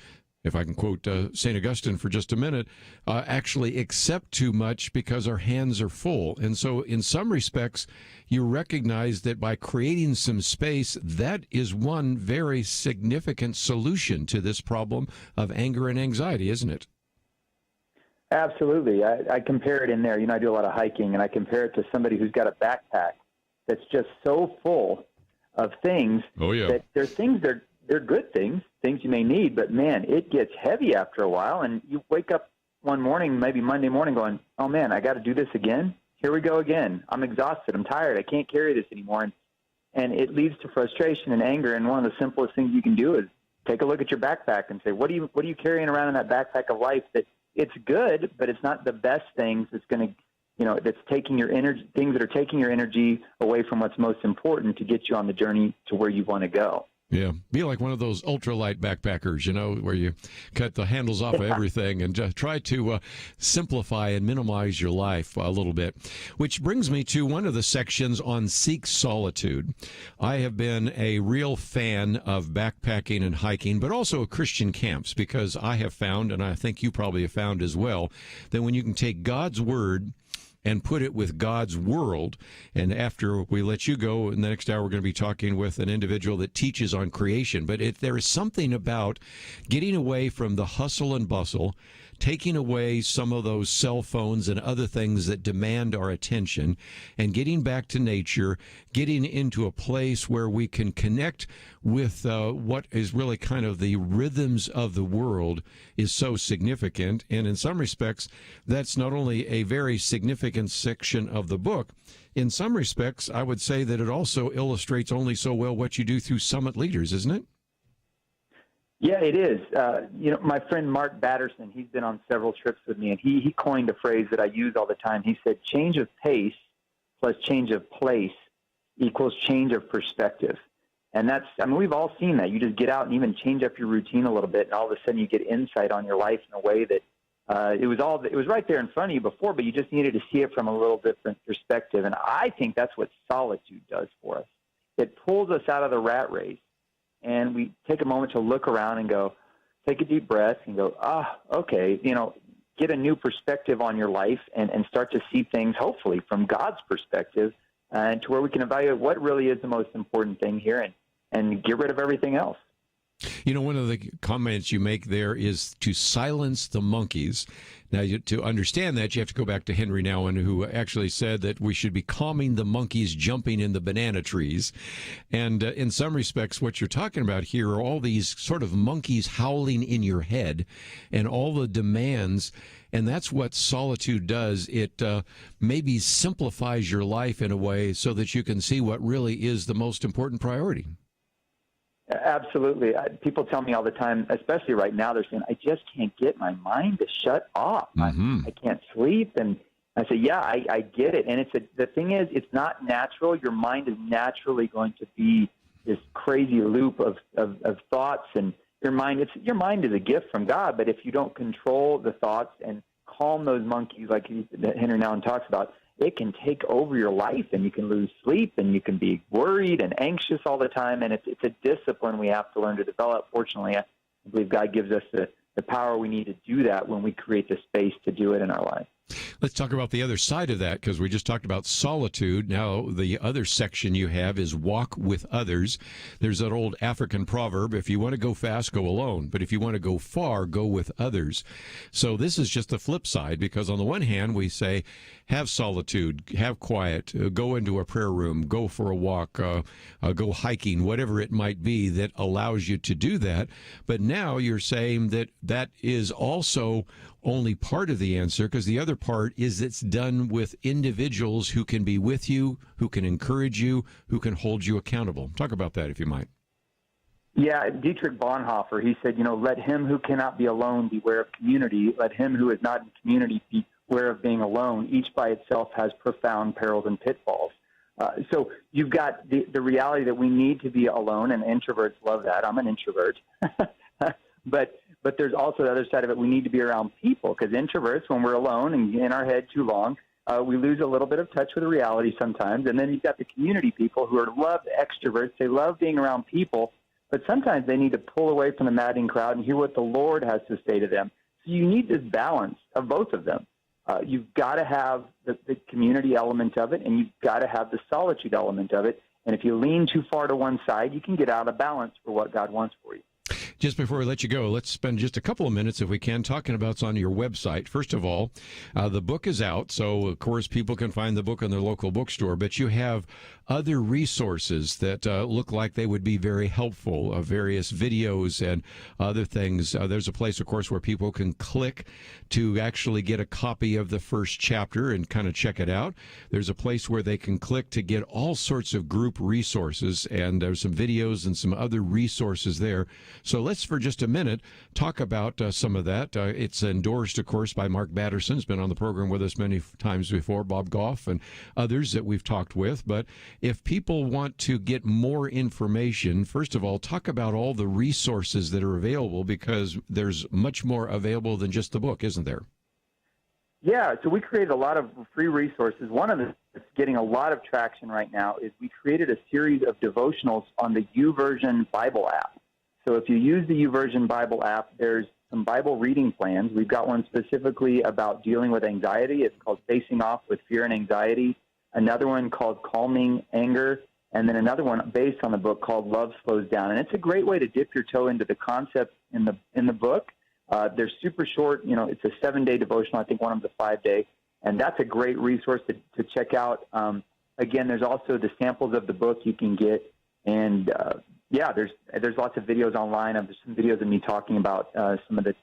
if I can quote St. Augustine for just a minute, actually accept too much because our hands are full. And so in some respects, you recognize that by creating some space, that is one very significant solution to this problem of anger and anxiety, isn't it? Absolutely. I compare it in there. I do a lot of hiking, and I compare it to somebody who's got a backpack that's just so full of things that they're things they're good things you may need, but man, it gets heavy after a while, and you wake up one morning, maybe Monday morning, going, oh man, I got to do this again. Here we go again. I'm exhausted. I'm tired. I can't carry this anymore. And it leads to frustration and anger. And one of the simplest things you can do is take a look at your backpack and say, what are you carrying around in that backpack of life that it's good, but it's not the best things that's going to, that's taking your energy, things that are taking your energy away from what's most important to get you on the journey to where you want to go. Yeah, be like one of those ultralight backpackers, where you cut the handles off of everything and just try to simplify and minimize your life a little bit. Which brings me to one of the sections on Seek Solitude. I have been a real fan of backpacking and hiking, but also Christian camps, because I have found, and I think you probably have found as well, that when you can take God's Word and put it with God's world. And after we let you go, in the next hour, we're going to be talking with an individual that teaches on creation. But there is something about getting away from the hustle and bustle, taking away some of those cell phones and other things that demand our attention, and getting back to nature, getting into a place where we can connect with what is really kind of the rhythms of the world is so significant. And in some respects, that's not only a very significant section of the book, in some respects, I would say that it also illustrates only so well what you do through Summit Leaders, isn't it? Yeah, it is. My friend Mark Batterson, he's been on several trips with me, and he coined a phrase that I use all the time. He said, change of pace plus change of place equals change of perspective. And we've all seen that. You just get out and even change up your routine a little bit, and all of a sudden you get insight on your life in a way that it was right there in front of you before, but you just needed to see it from a little different perspective. And I think that's what solitude does for us. It pulls us out of the rat race. And we take a moment to look around and go, take a deep breath and go, okay, get a new perspective on your life and start to see things, hopefully, from God's perspective, and to where we can evaluate what really is the most important thing here and get rid of everything else. One of the comments you make there is to silence the monkeys. Now, to understand that, you have to go back to Henry Nouwen, who actually said that we should be calming the monkeys jumping in the banana trees. And in some respects, what you're talking about here are all these sort of monkeys howling in your head and all the demands. And that's what solitude does. It maybe simplifies your life in a way so that you can see what really is the most important priority. Absolutely. People tell me all the time, especially right now, they're saying, I just can't get my mind to shut off. I can't sleep. And I say, yeah, I get it. And the thing is, it's not natural. Your mind is naturally going to be this crazy loop of thoughts. And your mind is a gift from God. But if you don't control the thoughts and calm those monkeys, like Henry Nouwen talks about, it can take over your life, and you can lose sleep, and you can be worried and anxious all the time. And it's a discipline we have to learn to develop. Fortunately, I believe God gives us the power we need to do that when we create the space to do it in our life. Let's talk about the other side of that, because we just talked about solitude. Now, the other section you have is walk with others. There's that old African proverb, if you want to go fast, go alone. But if you want to go far, go with others. So this is just the flip side, because on the one hand, we say, have solitude, have quiet, go into a prayer room, go for a walk, go hiking, whatever it might be that allows you to do that. But now you're saying that is also only part of the answer, because the other part is it's done with individuals who can be with you, who can encourage you, who can hold you accountable. Talk about that, if you might. Yeah, Dietrich Bonhoeffer, he said, let him who cannot be alone beware of community. Let him who is not in community beware of being alone. Each by itself has profound perils and pitfalls. So you've got the reality that we need to be alone, and introverts love that. I'm an introvert. But there's also the other side of it. We need to be around people, because introverts, when we're alone and in our head too long, we lose a little bit of touch with reality sometimes. And then you've got the community people who love extroverts. They love being around people, but sometimes they need to pull away from the madding crowd and hear what the Lord has to say to them. So you need this balance of both of them. You've got to have the community element of it, and you've got to have the solitude element of it. And if you lean too far to one side, you can get out of balance for what God wants for you. Just before we let you go, let's spend just a couple of minutes, if we can, talking about what's on your website. First of all, the book is out, so of course people can find the book in their local bookstore, but you have other resources that look like they would be very helpful, various videos and other things. There's a place, of course, where people can click to actually get a copy of the first chapter and kind of check it out. There's a place where they can click to get all sorts of group resources, and there's some videos and some other resources there. So let's, for just a minute, talk about some of that. It's endorsed, of course, by Mark Batterson. He's been on the program with us many times before, Bob Goff and others that we've talked with. But if people want to get more information, first of all, talk about all the resources that are available, because there's much more available than just the book, isn't there? Yeah, so we created a lot of free resources. One of them that's getting a lot of traction right now is we created a series of devotionals on the YouVersion Bible app. So if you use the YouVersion Bible app, there's some Bible reading plans. We've got one specifically about dealing with anxiety. It's called Facing Off with Fear and Anxiety. Another one called Calming Anger. And then another one based on the book called Love Slows Down. And it's a great way to dip your toe into the concepts in the book. They're super short. You know, it's a 7-day devotional. I think one of them is a 5-day. And that's a great resource to check out. Again, there's also the samples of the book you can get. And, there's lots of videos online. There's some videos of me talking about some of the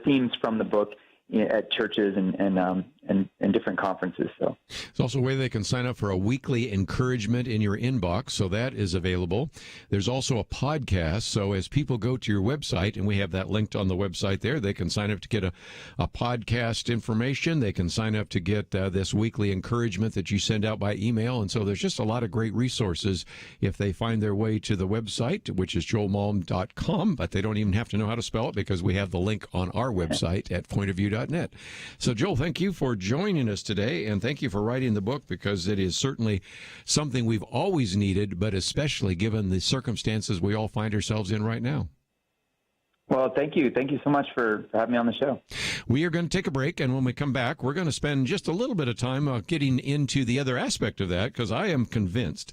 themes from the book at churches and different conferences. So there's also a way they can sign up for a weekly encouragement in your inbox, so that is available. There's also a podcast, so as people go to your website, and we have that linked on the website there, they can sign up to get a podcast information. They can sign up to get this weekly encouragement that you send out by email, and so there's just a lot of great resources if they find their way to the website, which is joelmalm.com, but they don't even have to know how to spell it, because we have the link on our website at pointofview.net. So Joel, thank you for joining us today, and thank you for writing the book, because it is certainly something we've always needed, but especially given the circumstances we all find ourselves in right now. Well, thank you. Thank you so much for having me on the show. We are going to take a break, and when we come back, we're going to spend just a little bit of time getting into the other aspect of that, because I am convinced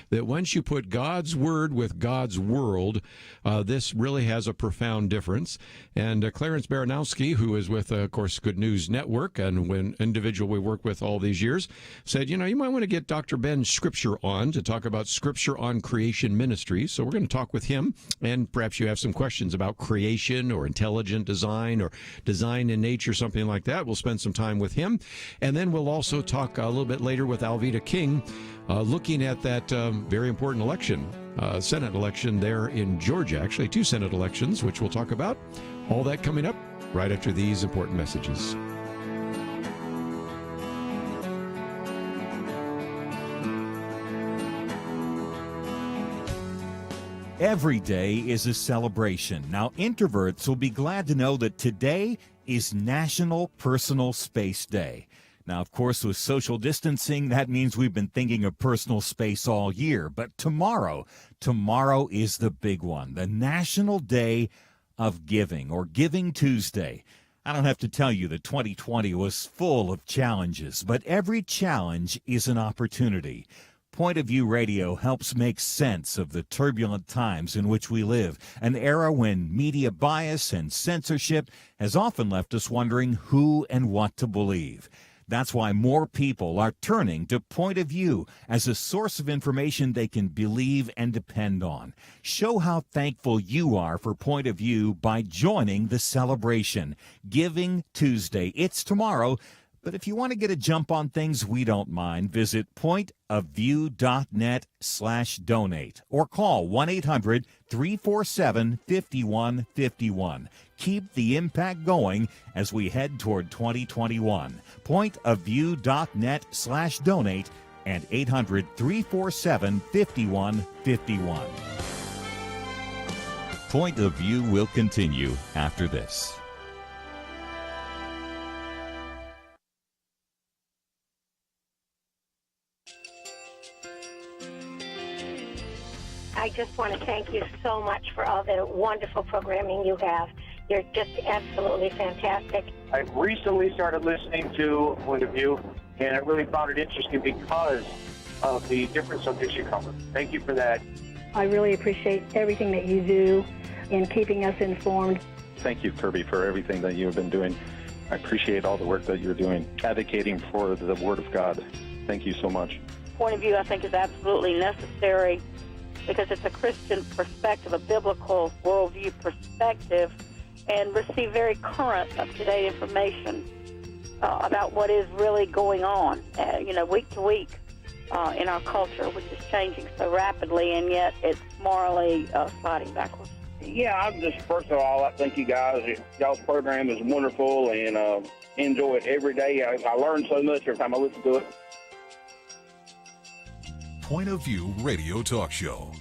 that once you put God's Word with God's world, this really has a profound difference. And Clarence Baranowski, who is with, of course, Good News Network, and an individual we work with all these years, said, you might want to get Dr. Ben Scripture on to talk about Scripture On Creation Ministries. So we're going to talk with him, and perhaps you have some questions about creation or intelligent design or design in nature, something like that. We'll spend some time with him. And then we'll also talk a little bit later with Alveda King, looking at that very important election, Senate election there in Georgia, actually 2 Senate elections, which we'll talk about. All that coming up right after these important messages. Every day is a celebration. Now, introverts will be glad to know that today is National Personal Space Day. Now, of course, with social distancing, that means we've been thinking of personal space all year. But tomorrow is the big one, the National Day of Giving, or Giving Tuesday. I don't have to tell you that 2020 was full of challenges, but every challenge is an opportunity. Point of View Radio helps make sense of the turbulent times in which we live, an era when media bias and censorship has often left us wondering who and what to believe. That's why more people are turning to Point of View as a source of information they can believe and depend on. Show how thankful you are for Point of View by joining the celebration. Giving Tuesday. It's tomorrow. But if you want to get a jump on things, we don't mind. Visit pointofview.net/donate or call 1-800-347-5151. Keep the impact going as we head toward 2021. Pointofview.net/donate and 800-347-5151. Point of View will continue after this. I just want to thank you so much for all the wonderful programming you have. You're just absolutely fantastic. I recently started listening to Point of View, and I really found it interesting because of the different subjects you cover. Thank you for that. I really appreciate everything that you do in keeping us informed. Thank you, Kerby, for everything that you've been doing. I appreciate all the work that you're doing, advocating for the Word of God. Thank you so much. Point of view, I think, is absolutely necessary because it's a Christian perspective, a biblical worldview perspective, and receive very current, up-to-date information about what is really going on, week to week in our culture, which is changing so rapidly, and yet it's morally sliding backwards. Yeah, I'm just, first of all, I thank you guys. Y'all's program is wonderful, and enjoy it every day. I learn so much every time I listen to it. Point of View Radio Talk Show.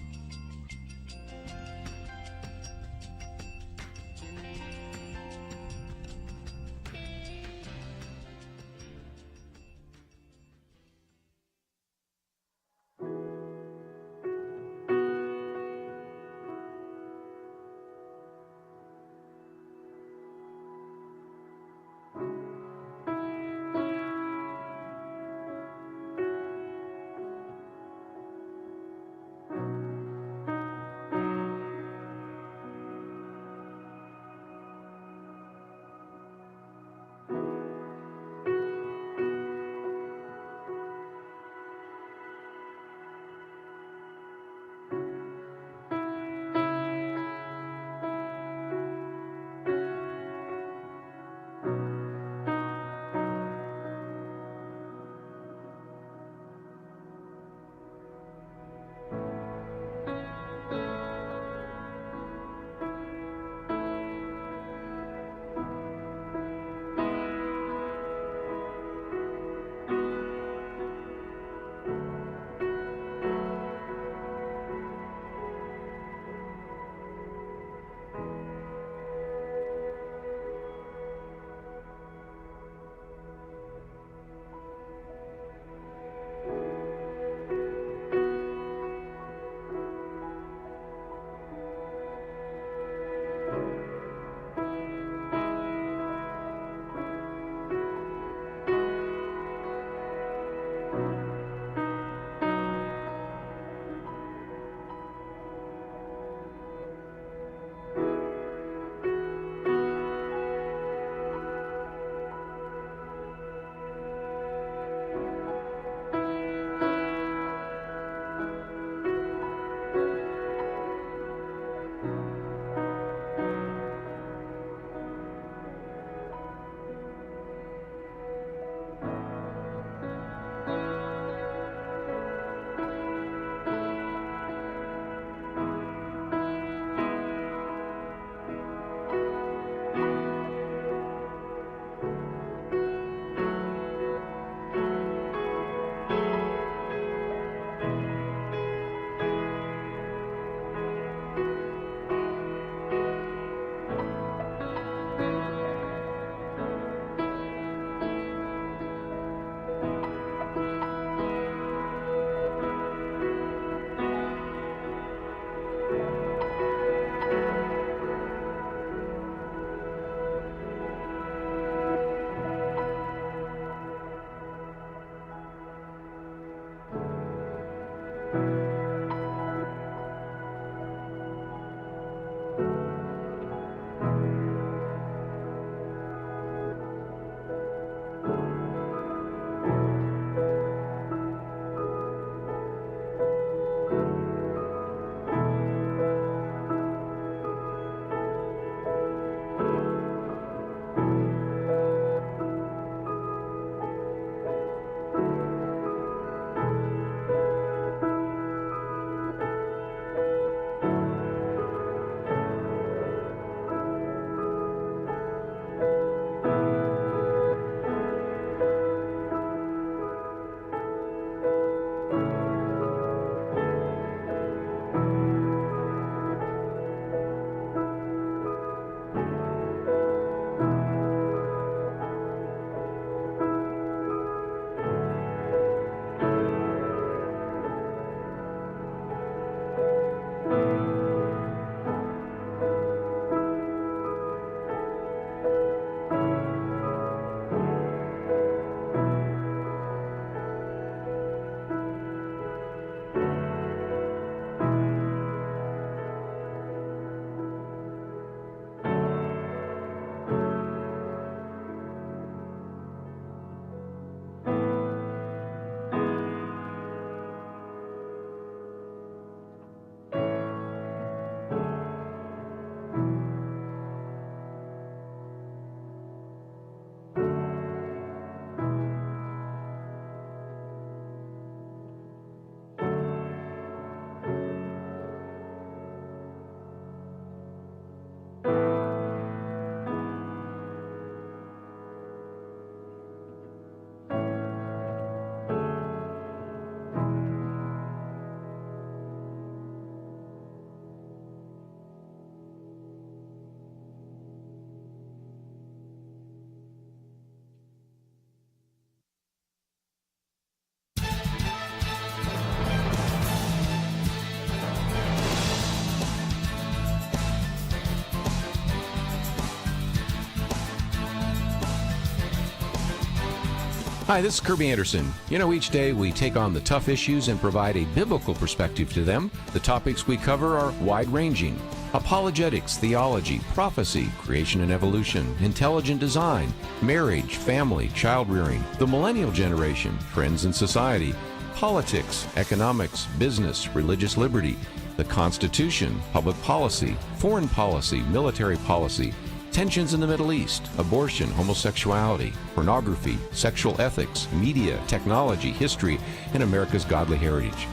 Hi, this is Kerby Anderson. You know, each day we take on the tough issues and provide a biblical perspective to them. The topics we cover are wide-ranging. Apologetics, theology, prophecy, creation and evolution, intelligent design, marriage, family, child-rearing, the millennial generation, trends in society, politics, economics, business, religious liberty, the Constitution, public policy, foreign policy, military policy, tensions in the Middle East, abortion, homosexuality, pornography, sexual ethics, media, technology, history, and America's godly heritage.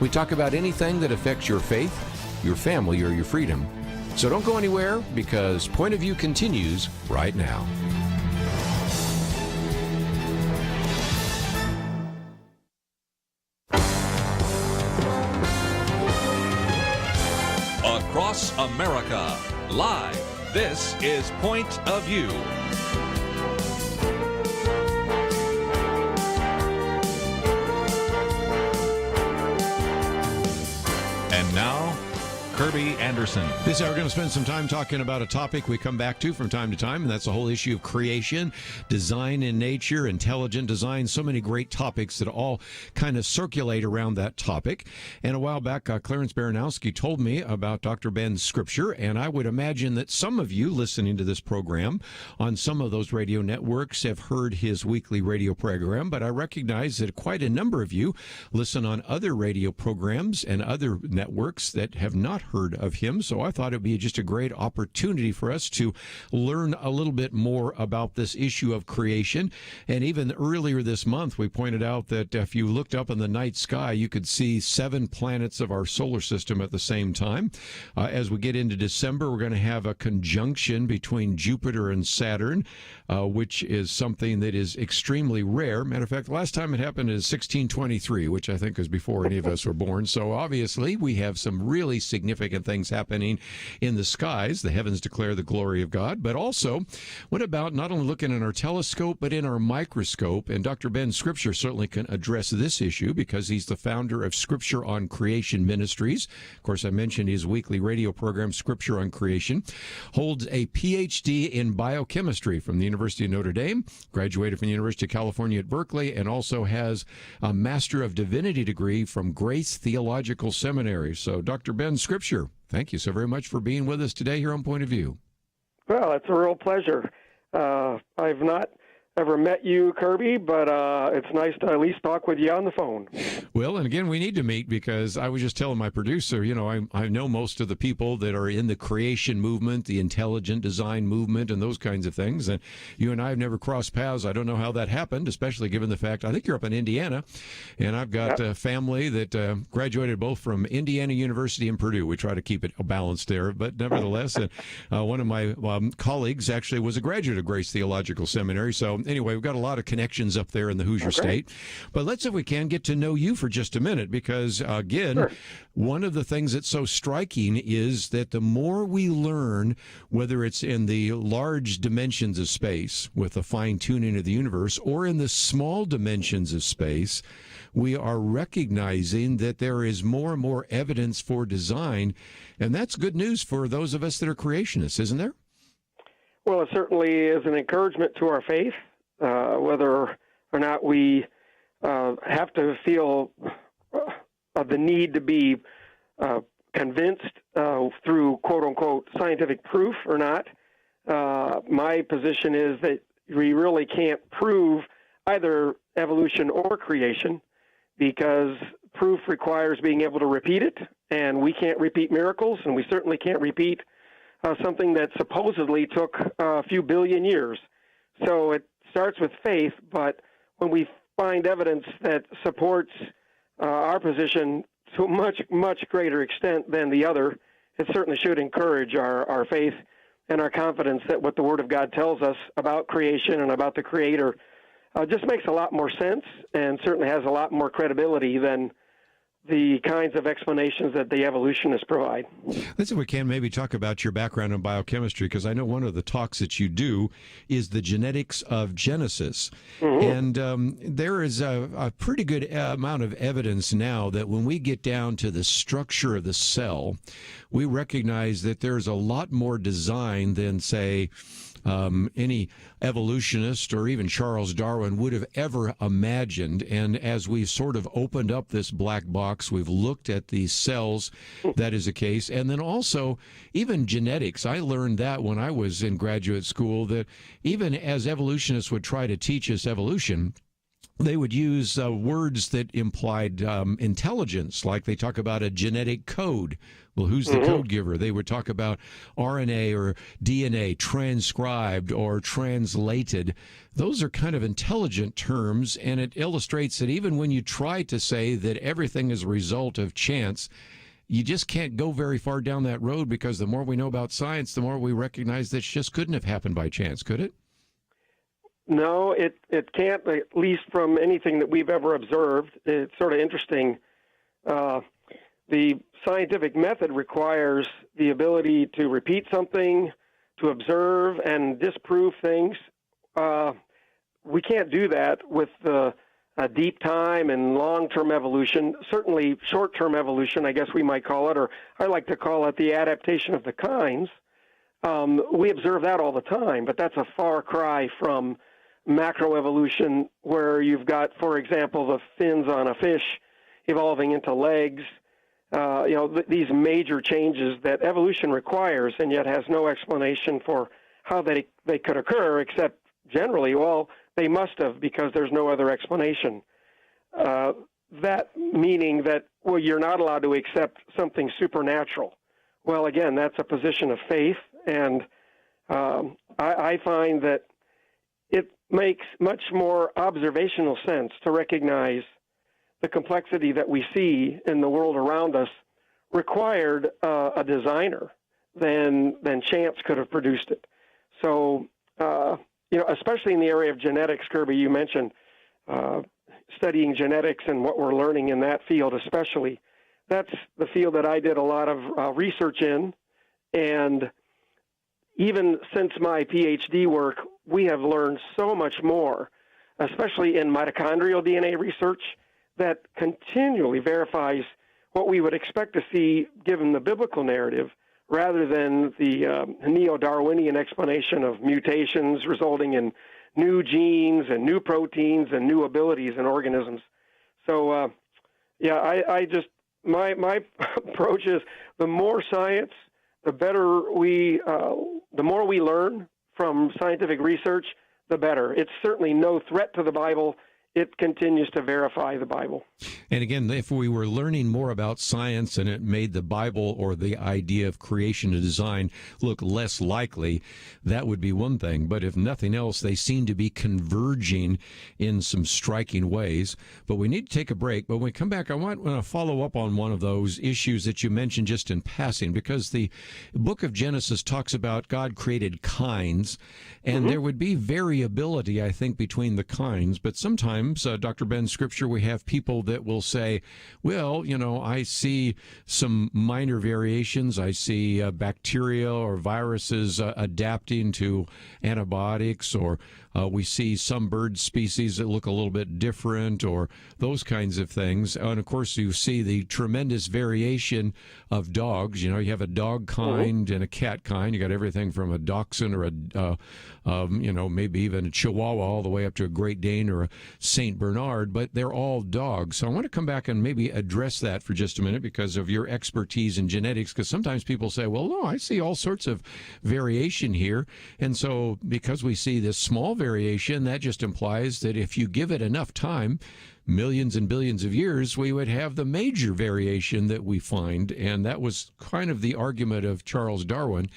We talk about anything that affects your faith, your family, or your freedom. So don't go anywhere, because Point of View continues right now. Across America, live. This is Point of View. And now, Kerby Anderson. This hour, we're going to spend some time talking about a topic we come back to from time to time, and that's the whole issue of creation, design in nature, intelligent design, so many great topics that all kind of circulate around that topic. And a while back, Clarence Baranowski told me about Dr. Ben's scripture, and I would imagine that some of you listening to this program on some of those radio networks have heard his weekly radio program, but I recognize that quite a number of you listen on other radio programs and other networks that have not heard of him, so I thought it would be just a great opportunity for us to learn a little bit more about this issue of creation. And even earlier this month, we pointed out that if you looked up in the night sky, you could see 7 planets of our solar system at the same time. As we get into December, we're going to have a conjunction between Jupiter and Saturn, which is something that is extremely rare. Matter of fact, the last time it happened is 1623, which I think was before any of us were born. So obviously, we have some really significant things happening in the skies. The heavens declare the glory of God. But also, what about not only looking in our telescope, but in our microscope? And Dr. Ben's scripture certainly can address this issue, because he's the founder of Scripture On Creation Ministries. Of course, I mentioned his weekly radio program, Scripture on Creation. Holds a PhD in biochemistry from the University of Notre Dame, graduated from the University of California at Berkeley, and also has a Master of Divinity degree from Grace Theological Seminary. So, Dr. Ben's scripture, thank you so very much for being with us today here on Point of View. Well, it's a real pleasure. I've not ever met you, Kerby, but it's nice to at least talk with you on the phone. Well, and again, we need to meet, because I was just telling my producer, you know, I know most of the people that are in the creation movement, the intelligent design movement, and those kinds of things. And you and I have never crossed paths. I don't know how that happened, especially given the fact I think you're up in Indiana, and I've got a family that graduated both from Indiana University and Purdue. We try to keep it balanced there, but nevertheless, one of my colleagues actually was a graduate of Grace Theological Seminary. So anyway, we've got a lot of connections up there in the Hoosier State. But let's, if we can, get to know you for just a minute, because, again, one of the things that's so striking is that the more we learn, whether it's in the large dimensions of space with the fine-tuning of the universe, or in the small dimensions of space, we are recognizing that there is more and more evidence for design. And that's good news for those of us that are creationists, isn't there? Well, it certainly is an encouragement to our faith, whether or not we have to feel the need to be convinced through quote-unquote scientific proof or not. My position is that we really can't prove either evolution or creation, because proof requires being able to repeat it, and we can't repeat miracles, and we certainly can't repeat something that supposedly took a few billion years. So it starts with faith, but when we find evidence that supports our position to a much, much greater extent than the other, it certainly should encourage our faith and our confidence that what the Word of God tells us about creation and about the Creator just makes a lot more sense, and certainly has a lot more credibility than the kinds of explanations that the evolutionists provide. Let's, if we can, maybe talk about your background in biochemistry, because I know one of the talks that you do is the genetics of Genesis. Mm-hmm. And there is a pretty good amount of evidence now that when we get down to the structure of the cell, we recognize that there's a lot more design than, say, any evolutionist or even Charles Darwin would have ever imagined. And as we've sort of opened up this black box, we've looked at the cells, that is a case. And then also even genetics. I learned that when I was in graduate school, that even as evolutionists would try to teach us evolution, they would use words that implied intelligence, like they talk about a genetic code. Well, who's the code giver? They would talk about RNA or DNA transcribed or translated. Those are kind of intelligent terms, and it illustrates that even when you try to say that everything is a result of chance, you just can't go very far down that road, because the more we know about science, the more we recognize that it just couldn't have happened by chance, could it? No, it can't, at least from anything that we've ever observed. It's sort of interesting. The scientific method requires the ability to repeat something, to observe and disprove things. We can't do that with deep time and long-term evolution. Certainly short-term evolution, I guess we might call it, or I like to call it the adaptation of the kinds. We observe that all the time, but that's a far cry from macroevolution, where you've got, for example, the fins on a fish evolving into legs. These major changes that evolution requires, and yet has no explanation for how they could occur, except generally, well, they must have, because there's no other explanation. That meaning that, well, you're not allowed to accept something supernatural. Well, again, that's a position of faith, and I find that it makes much more observational sense to recognize the complexity that we see in the world around us required a designer than chance could have produced it. So, especially in the area of genetics, Kerby, you mentioned studying genetics and what we're learning in that field especially. That's the field that I did a lot of research in, and even since my PhD work, we have learned so much more, especially in mitochondrial DNA research, that continually verifies what we would expect to see given the biblical narrative, rather than the neo-Darwinian explanation of mutations resulting in new genes and new proteins and new abilities in organisms. So, my approach is, the more science, the better the more we learn from scientific research, the better. It's certainly no threat to the Bible. It continues to verify the Bible. And again, if we were learning more about science and it made the Bible or the idea of creation and design look less likely, that would be one thing. But if nothing else, they seem to be converging in some striking ways. But we need to take a break. But when we come back, I want to follow up on one of those issues that you mentioned just in passing, because the book of Genesis talks about God created kinds, and there would be variability, I think, between the kinds. But sometimes, Dr. Ben, Scripture, we have people that will say, well, I see some minor variations. I see bacteria or viruses adapting to antibiotics, or we see some bird species that look a little bit different, or those kinds of things. And of course, you see the tremendous variation of dogs. You have a dog kind and a cat kind. You got everything from a dachshund or maybe even a Chihuahua all the way up to a Great Dane or a St. Bernard, but they're all dogs. So I want to come back and maybe address that for just a minute because of your expertise in genetics, because sometimes people say, well, no, I see all sorts of variation here. And so because we see this small variation, that just implies that if you give it enough time, millions and billions of years, we would have the major variation that we find. And that was kind of the argument of Charles Darwin.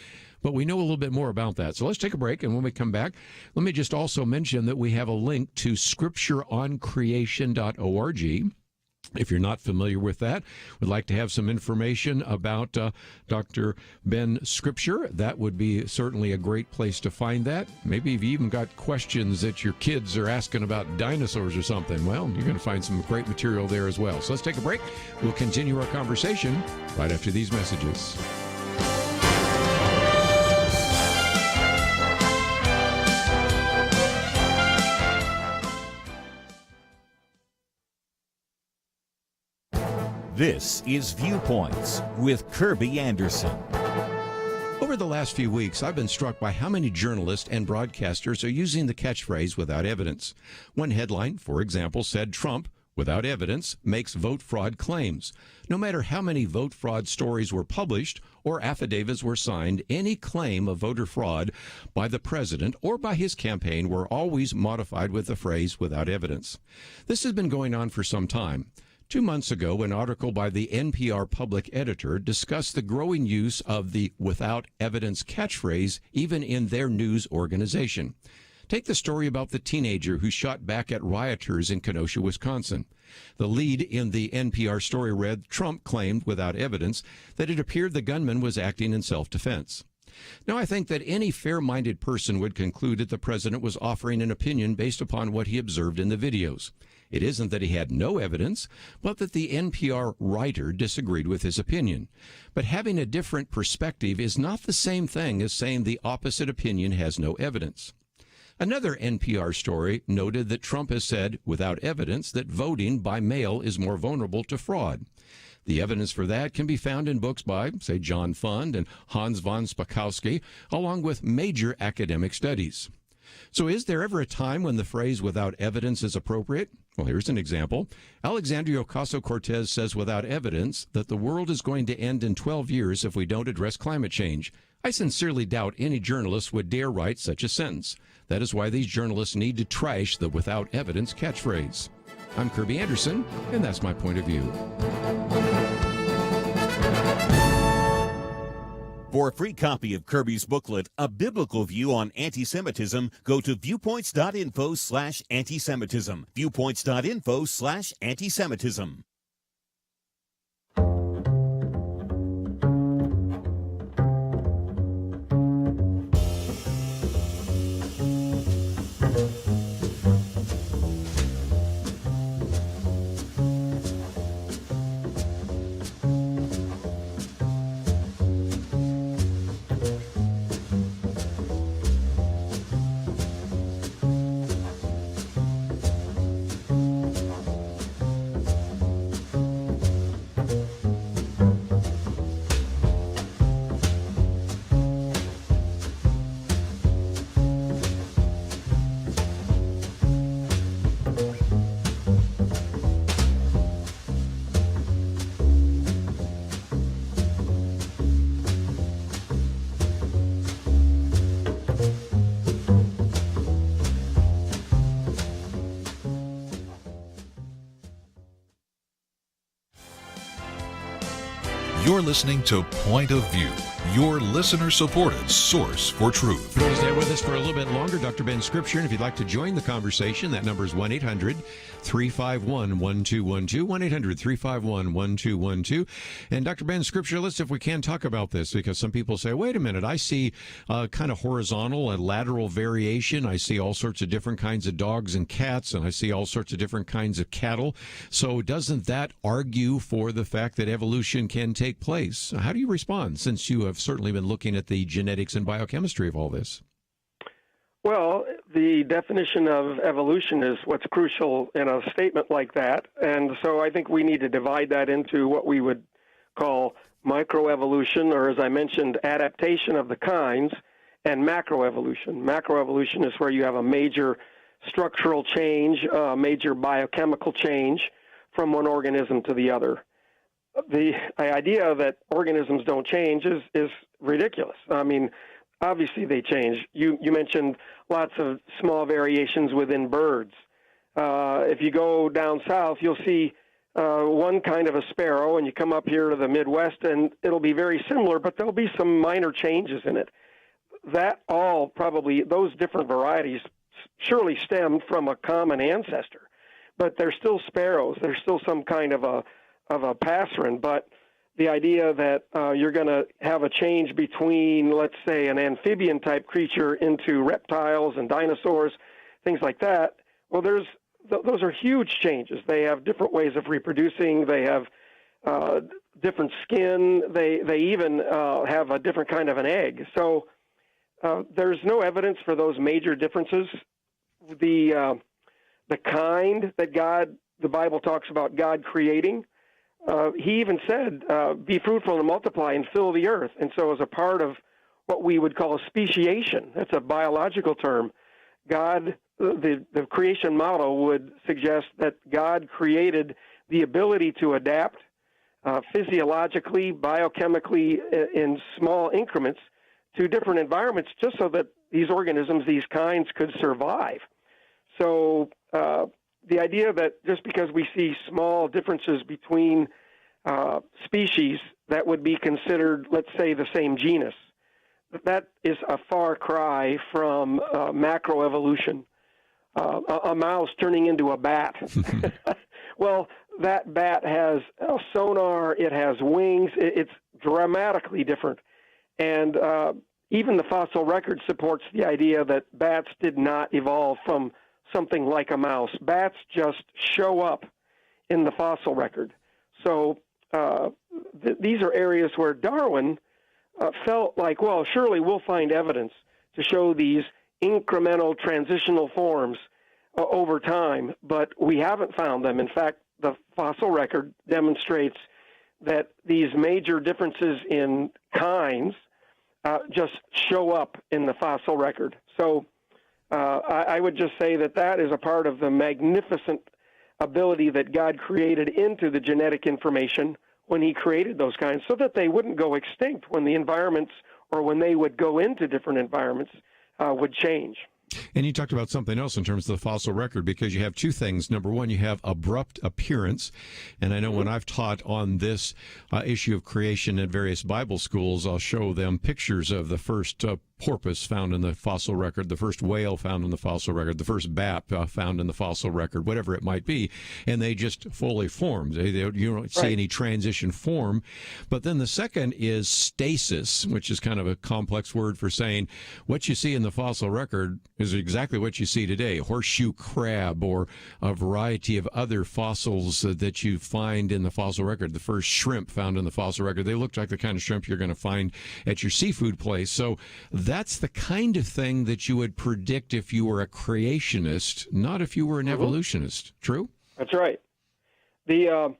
But we know a little bit more about that. So let's take a break, and when we come back, let me just also mention that we have a link to scriptureoncreation.org. If you're not familiar with that, would like to have some information about Dr. Ben Scripture, that would be certainly a great place to find that. Maybe you've even got questions that your kids are asking about dinosaurs or something. Well, you're going to find some great material there as well. So let's take a break. We'll continue our conversation right after these messages. This is Viewpoints with Kerby Anderson. Over Over the last few weeks, I've been struck by how many journalists and broadcasters are using the catchphrase without evidence. One headline, for example, said Trump, without evidence, makes vote fraud claims. No matter how many vote fraud stories were published or affidavits were signed, any claim of voter fraud by the president or by his campaign were always modified with the phrase without evidence. This has been going on for some time. 2 months ago, an article by the NPR public editor discussed the growing use of the without evidence catchphrase even in their news organization. Take the story about the teenager who shot back at rioters in Kenosha, Wisconsin. The lead in the NPR story read, Trump claimed without evidence that it appeared the gunman was acting in self-defense. Now, I think that any fair-minded person would conclude that the president was offering an opinion based upon what he observed in the videos. It isn't that he had no evidence, but that the NPR writer disagreed with his opinion. But having a different perspective is not the same thing as saying the opposite opinion has no evidence. Another NPR story noted that Trump has said, without evidence, that voting by mail is more vulnerable to fraud. The evidence for that can be found in books by, say, John Fund and Hans von Spakovsky, along with major academic studies. So is there ever a time when the phrase without evidence is appropriate? Well, here's an example. Alexandria Ocasio-Cortez says without evidence that the world is going to end in 12 years if we don't address climate change. I sincerely doubt any journalist would dare write such a sentence. That is why these journalists need to trash the without evidence catchphrase. I'm Kerby Anderson, and that's my point of view. For a free copy of Kerby's booklet, A Biblical View on Anti-Semitism, go to viewpoints.info/antisemitism. Viewpoints.info/antisemitism. You're listening to Point of View, your listener-supported source for truth. Please stay with us for a little bit longer. Dr. Ben Scripture, and if you'd like to join the conversation, that number is 1-800-351-1212, 1-800-351-1212. And Dr. Ben Scripture, let's, if we can, talk about this, because some people say, wait a minute, I see kind of horizontal and lateral variation. I see all sorts of different kinds of dogs and cats, and I see all sorts of different kinds of cattle. So doesn't that argue for the fact that evolution can take place? How do you respond, since you have certainly been looking at the genetics and biochemistry of all this? Well, the definition of evolution is what's crucial in a statement like that. And so I think we need to divide that into what we would call microevolution, or as I mentioned, adaptation of the kinds, and macroevolution. Macroevolution is where you have a major structural change, a major biochemical change from one organism to the other. The idea that organisms don't change is ridiculous. I mean, obviously they change. You mentioned lots of small variations within birds. If you go down south, you'll see one kind of a sparrow, and you come up here to the Midwest, and it'll be very similar, but there'll be some minor changes in it. That all probably, those different varieties surely stemmed from a common ancestor, but they're still sparrows. There's still some kind of a passerin, but the idea that you're going to have a change between, let's say, an amphibian-type creature into reptiles and dinosaurs, things like that, well, those are huge changes. They have different ways of reproducing. They have different skin. They even have a different kind of an egg. So there's no evidence for those major differences. The kind that the Bible talks about God creating, he even said, be fruitful and multiply and fill the earth. And so as a part of what we would call speciation. That's a biological term. God, the creation model would suggest that God created the ability to adapt physiologically, biochemically, in small increments to different environments, just so that these organisms, these kinds, could survive. So the idea that just because we see small differences between species that would be considered, let's say, the same genus, that is a far cry from macroevolution. A mouse turning into a bat. Well, that bat has a sonar, it has wings, it's dramatically different. And even the fossil record supports the idea that bats did not evolve from something like a mouse. Bats just show up in the fossil record. So these are areas where Darwin felt like, well, surely we'll find evidence to show these incremental transitional forms over time, but we haven't found them. In fact, the fossil record demonstrates that these major differences in kinds just show up in the fossil record. So I would just say that that is a part of the magnificent ability that God created into the genetic information when he created those kinds, so that they wouldn't go extinct when the environments, or when they would go into different environments, would change. And you talked about something else in terms of the fossil record, because you have two things. Number one, you have abrupt appearance. And I know when I've taught on this issue of creation at various Bible schools, I'll show them pictures of the first porpoise found in the fossil record, the first whale found in the fossil record, the first bat found in the fossil record, whatever it might be, and they just fully formed. You don't see any transition form. But then the second is stasis, which is kind of a complex word for saying what you see in the fossil record is exactly what you see today, horseshoe crab or a variety of other fossils that you find in the fossil record. The first shrimp found in the fossil record, they look like the kind of shrimp you're going to find at your seafood place. So that's the kind of thing that you would predict if you were a creationist, not if you were an evolutionist. True? That's right. The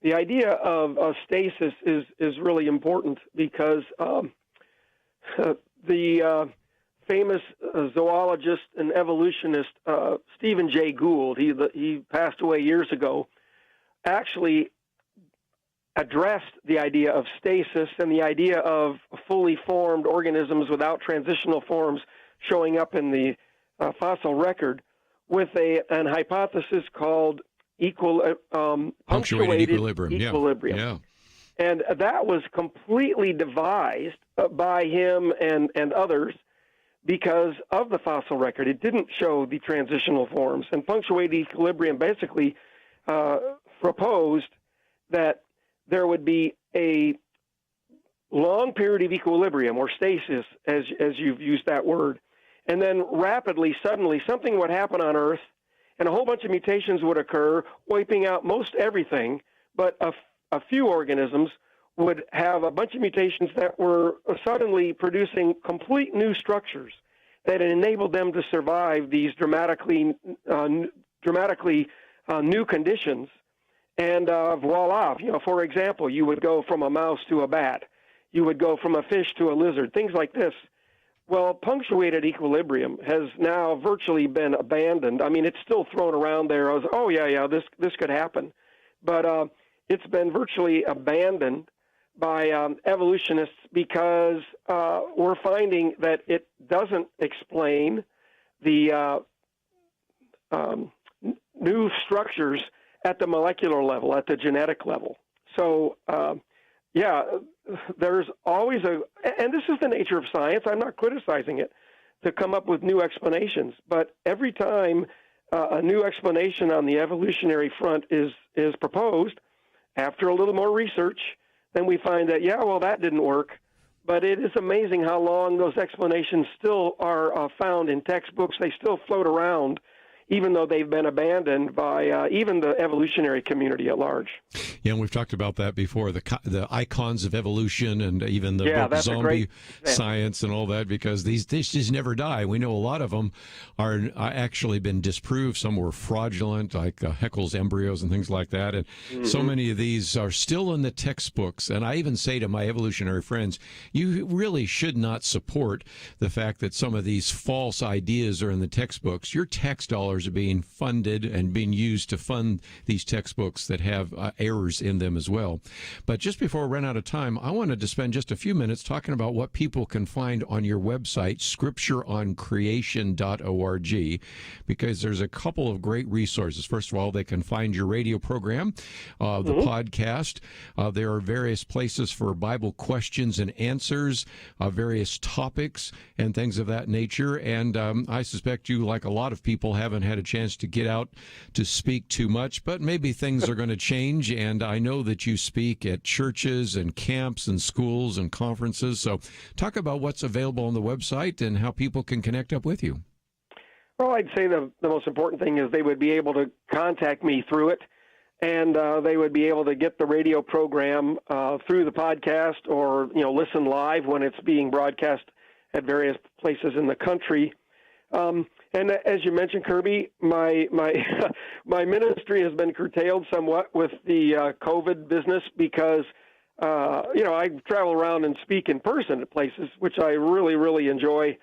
idea of stasis is really important, because the famous zoologist and evolutionist Stephen Jay Gould, he passed away years ago, actually addressed the idea of stasis and the idea of fully formed organisms without transitional forms showing up in the fossil record with an hypothesis called punctuated equilibrium. Yeah. And that was completely devised by him and others because of the fossil record. It didn't show the transitional forms. And punctuated equilibrium basically proposed that there would be a long period of equilibrium, or stasis, as you've used that word, and then rapidly, suddenly, something would happen on Earth, and a whole bunch of mutations would occur, wiping out most everything, but a few organisms would have a bunch of mutations that were suddenly producing complete new structures that enabled them to survive these dramatically new conditions. And voila, for example, you would go from a mouse to a bat. You would go from a fish to a lizard, things like this. Well, punctuated equilibrium has now virtually been abandoned. I mean, it's still thrown around there as, this could happen. But it's been virtually abandoned by evolutionists because we're finding that it doesn't explain the new structures at the molecular level, at the genetic level. So, there's always and this is the nature of science, I'm not criticizing it, to come up with new explanations. But every time a new explanation on the evolutionary front is proposed, after a little more research, then we find that, that didn't work. But it is amazing how long those explanations still are found in textbooks. They still float around, even though they've been abandoned by even the evolutionary community at large. Yeah, and we've talked about that before, the icons of evolution and even the book Zombie Science and all that, because these just never die. We know a lot of them are actually been disproved. Some were fraudulent, like Haeckel's embryos and things like that. And so many of these are still in the textbooks. And I even say to my evolutionary friends, you really should not support the fact that some of these false ideas are in the textbooks. Your tax dollars are being funded and being used to fund these textbooks that have errors in them as well. But just before we run out of time, I wanted to spend just a few minutes talking about what people can find on your website, scriptureoncreation.org, because there's a couple of great resources. First of all, they can find your radio program, the podcast. There are various places for Bible questions and answers, various topics and things of that nature. And I suspect you, like a lot of people, haven't had a chance to get out to speak too much, but maybe things are going to change. And I know that you speak at churches and camps and schools and conferences. So talk about what's available on the website and how people can connect up with you. Well, I'd say the most important thing is they would be able to contact me through it, and they would be able to get the radio program through the podcast, or listen live when it's being broadcast at various places in the country. And as you mentioned, Kerby, my my ministry has been curtailed somewhat with the COVID business because I travel around and speak in person at places, which I really, really enjoy.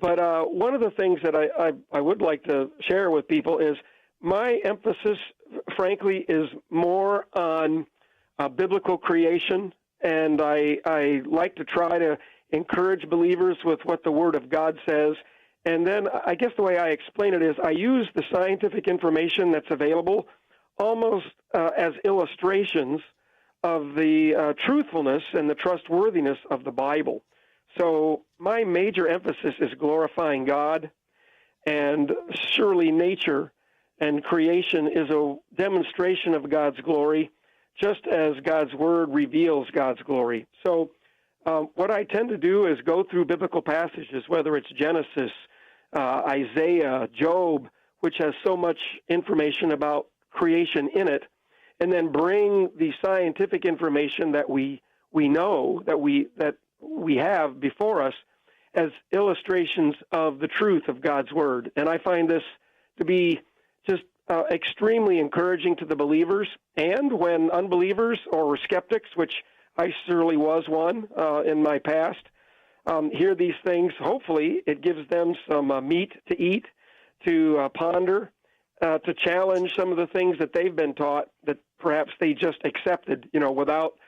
But one of the things that I would like to share with people is my emphasis, frankly, is more on biblical creation, and I like to try to encourage believers with what the Word of God says. And then I guess the way I explain it is I use the scientific information that's available almost as illustrations of the truthfulness and the trustworthiness of the Bible. So my major emphasis is glorifying God, and surely nature and creation is a demonstration of God's glory, just as God's Word reveals God's glory. So what I tend to do is go through biblical passages, whether it's Genesis, Isaiah, Job, which has so much information about creation in it, and then bring the scientific information that we know, that we have before us, as illustrations of the truth of God's Word. And I find this to be just extremely encouraging to the believers. And when unbelievers or skeptics, which I surely was one in my past, hear these things, hopefully it gives them some meat to eat, to ponder, to challenge some of the things that they've been taught that perhaps they just accepted, without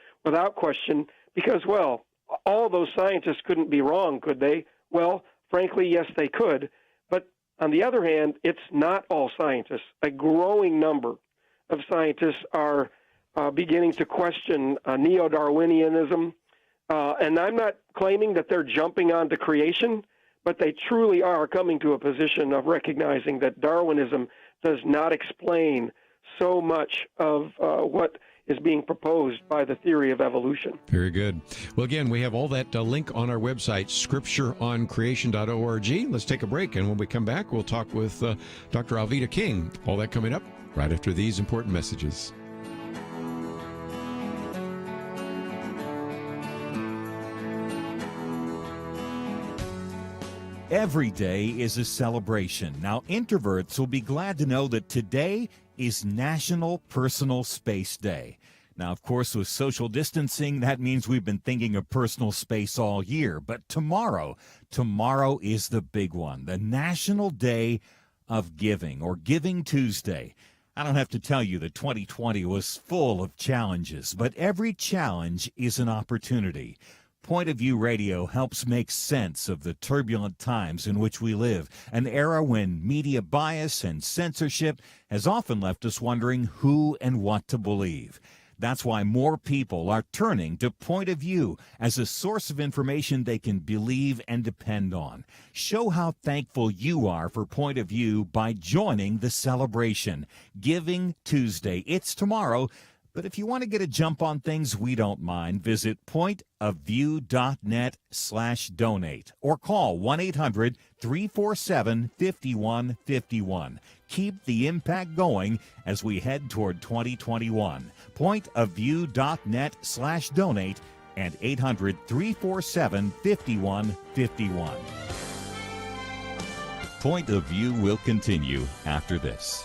question, because, well, all those scientists couldn't be wrong, could they? Well, frankly, yes, they could. But on the other hand, it's not all scientists. A growing number of scientists are beginning to question neo-Darwinianism. And I'm not claiming that they're jumping onto creation, but they truly are coming to a position of recognizing that Darwinism does not explain so much of what is being proposed by the theory of evolution. Very good. Well, again, we have all that link on our website, scriptureoncreation.org. Let's take a break, and when we come back, we'll talk with Dr. Alveda King. All that coming up right after these important messages. Every day is a celebration. Now, introverts will be glad to know that today is National Personal Space Day. Now, of course, with social distancing, that means we've been thinking of personal space all year. But tomorrow is the big one, the National Day of Giving, or Giving Tuesday. I don't have to tell you that 2020 was full of challenges, but every challenge is an opportunity. Point of View Radio helps make sense of the turbulent times in which we live, an era when media bias and censorship has often left us wondering who and what to believe. That's why more people are turning to Point of View as a source of information they can believe and depend on. Show how thankful you are for Point of View by joining the celebration. Giving Tuesday. It's tomorrow. But if you want to get a jump on things, we don't mind. Visit pointofview.net/donate or call 1-800-347-5151. Keep the impact going as we head toward 2021. Pointofview.net/donate and 800-347-5151. Point of View will continue after this.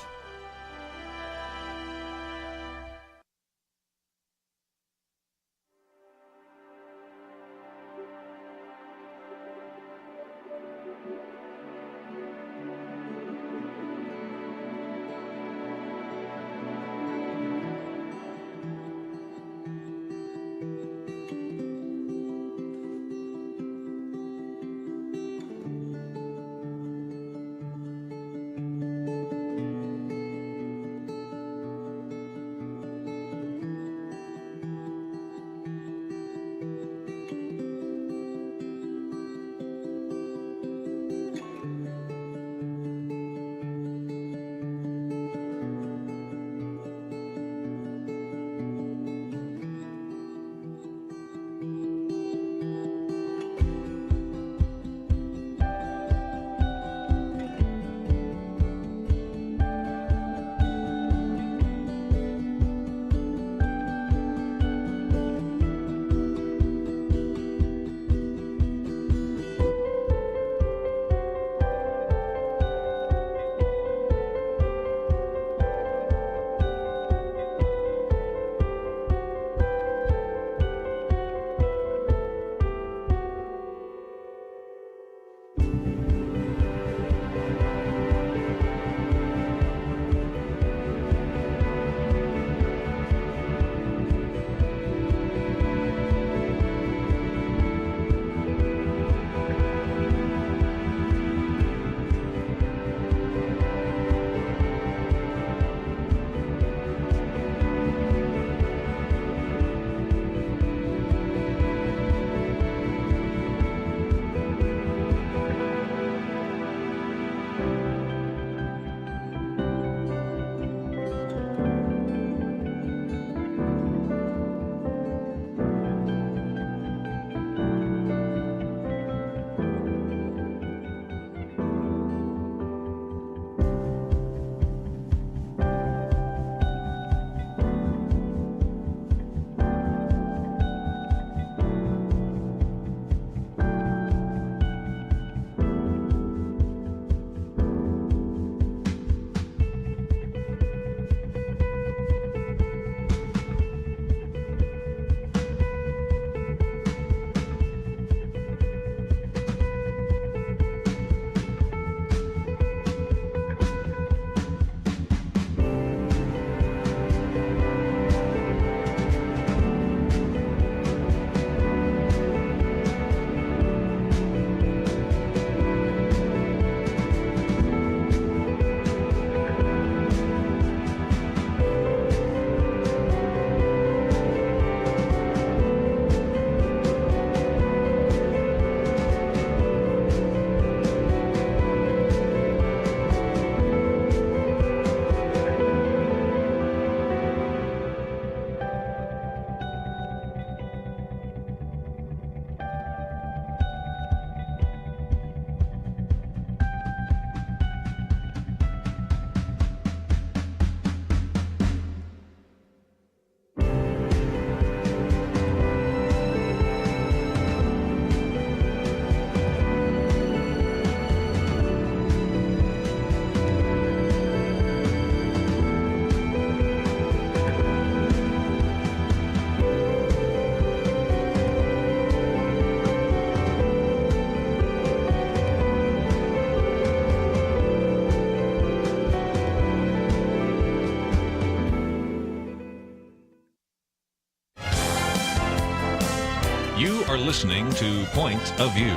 You are listening to Point of View.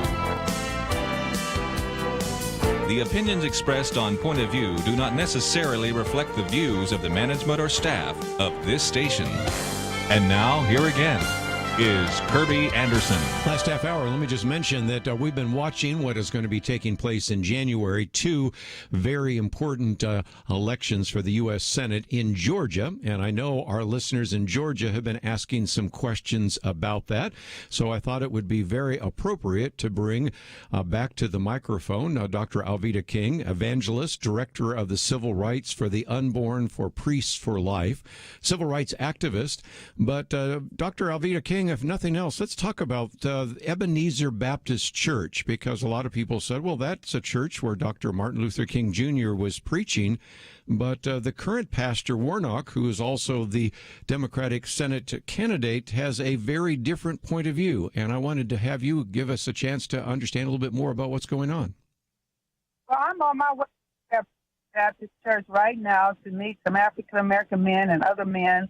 The opinions expressed on Point of View do not necessarily reflect the views of the management or staff of this station. And now, here again, is Kerby Anderson. Last half hour, let me just mention that we've been watching what is going to be taking place in January. Two very important elections for the U.S. Senate in Georgia. And I know our listeners in Georgia have been asking some questions about that. So I thought it would be very appropriate to bring back to the microphone Dr. Alveda King, evangelist, director of the Civil Rights for the Unborn for Priests for Life, civil rights activist. But Dr. Alveda King, if nothing else, let's talk about Ebenezer Baptist Church, because a lot of people said, well, that's a church where Dr. Martin Luther King Jr. was preaching. But the current pastor, Warnock, who is also the Democratic Senate candidate, has a very different point of view. And I wanted to have you give us a chance to understand a little bit more about what's going on. Well, I'm on my way to Baptist Church right now to meet some African-American men and other men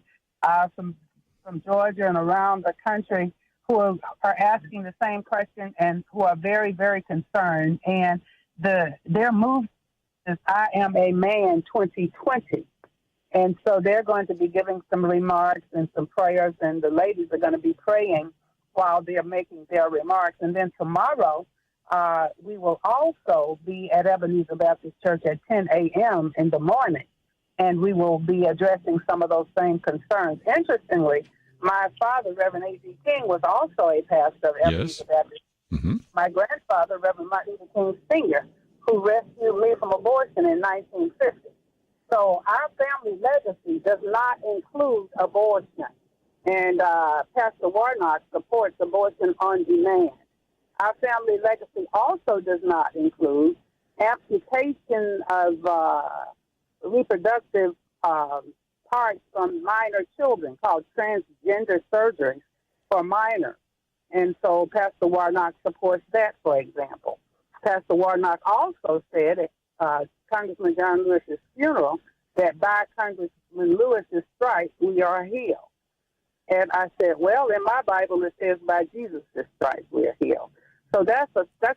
from Georgia and around the country who are asking the same question and who are very, very concerned. And their move is I Am a Man 2020. And so they're going to be giving some remarks and some prayers, and the ladies are going to be praying while they're making their remarks. And then tomorrow, we will also be at Ebenezer Baptist Church at 10 a.m. in the morning, and we will be addressing some of those same concerns. Interestingly, my father, Reverend A.D. King, was also a pastor of Ebenezer Baptist. Mm-hmm. My grandfather, Reverend Martin Luther King Sr., who rescued me from abortion in 1950. So our family legacy does not include abortion. And Pastor Warnock supports abortion on demand. Our family legacy also does not include amputation of reproductive parts from minor children called transgender surgery for minors. And so Pastor Warnock supports that, for example. Pastor Warnock also said at Congressman John Lewis's funeral that by Congressman Lewis's stripes we are healed. And I said, well, in my Bible it says by Jesus' stripes we are healed. So that's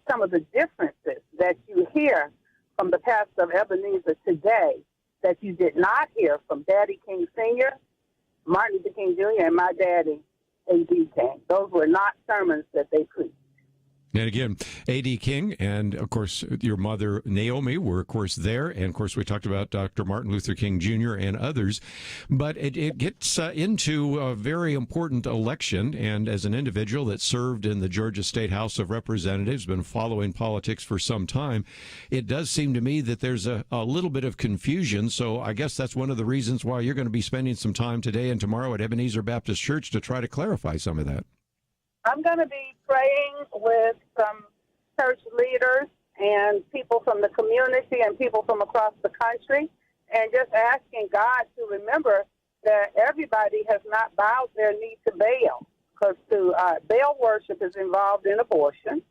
some of the differences that you hear from the pastor of Ebenezer today that you did not hear from Daddy King Sr., Martin Luther King Jr., and my daddy, A.D. King. Those were not sermons that they preached. And again, A.D. King and, of course, your mother, Naomi, were, of course, there. And, of course, we talked about Dr. Martin Luther King Jr. and others. But it gets into a very important election. And as an individual that served in the Georgia State House of Representatives, been following politics for some time, it does seem to me that there's a little bit of confusion. So I guess that's one of the reasons why you're going to be spending some time today and tomorrow at Ebenezer Baptist Church to try to clarify some of that. I'm going to be praying with some church leaders and people from the community and people from across the country, and just asking God to remember that everybody has not bowed their knee to Baal, because Baal worship is involved in abortion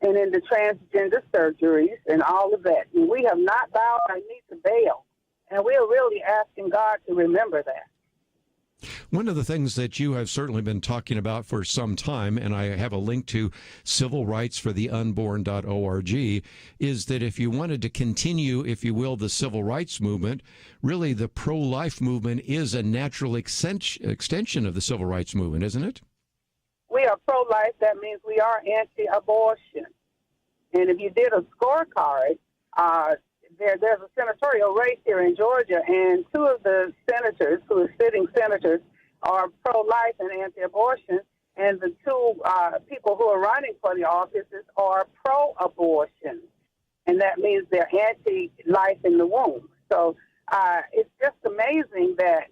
and in the transgender surgeries and all of that. And we have not bowed our knee to Baal, and we are really asking God to remember that. One of the things that you have certainly been talking about for some time, and I have a link to civilrightsfortheunborn.org, is that if you wanted to continue, if you will, the civil rights movement, really the pro-life movement is a natural extension of the civil rights movement, isn't it? We are pro-life. That means we are anti-abortion. And if you did a scorecard, there's a senatorial race here in Georgia, and two of the senators, who are sitting senators, are pro-life and anti-abortion, and the two people who are running for the offices are pro-abortion, and that means they're anti-life in the womb. So it's just amazing that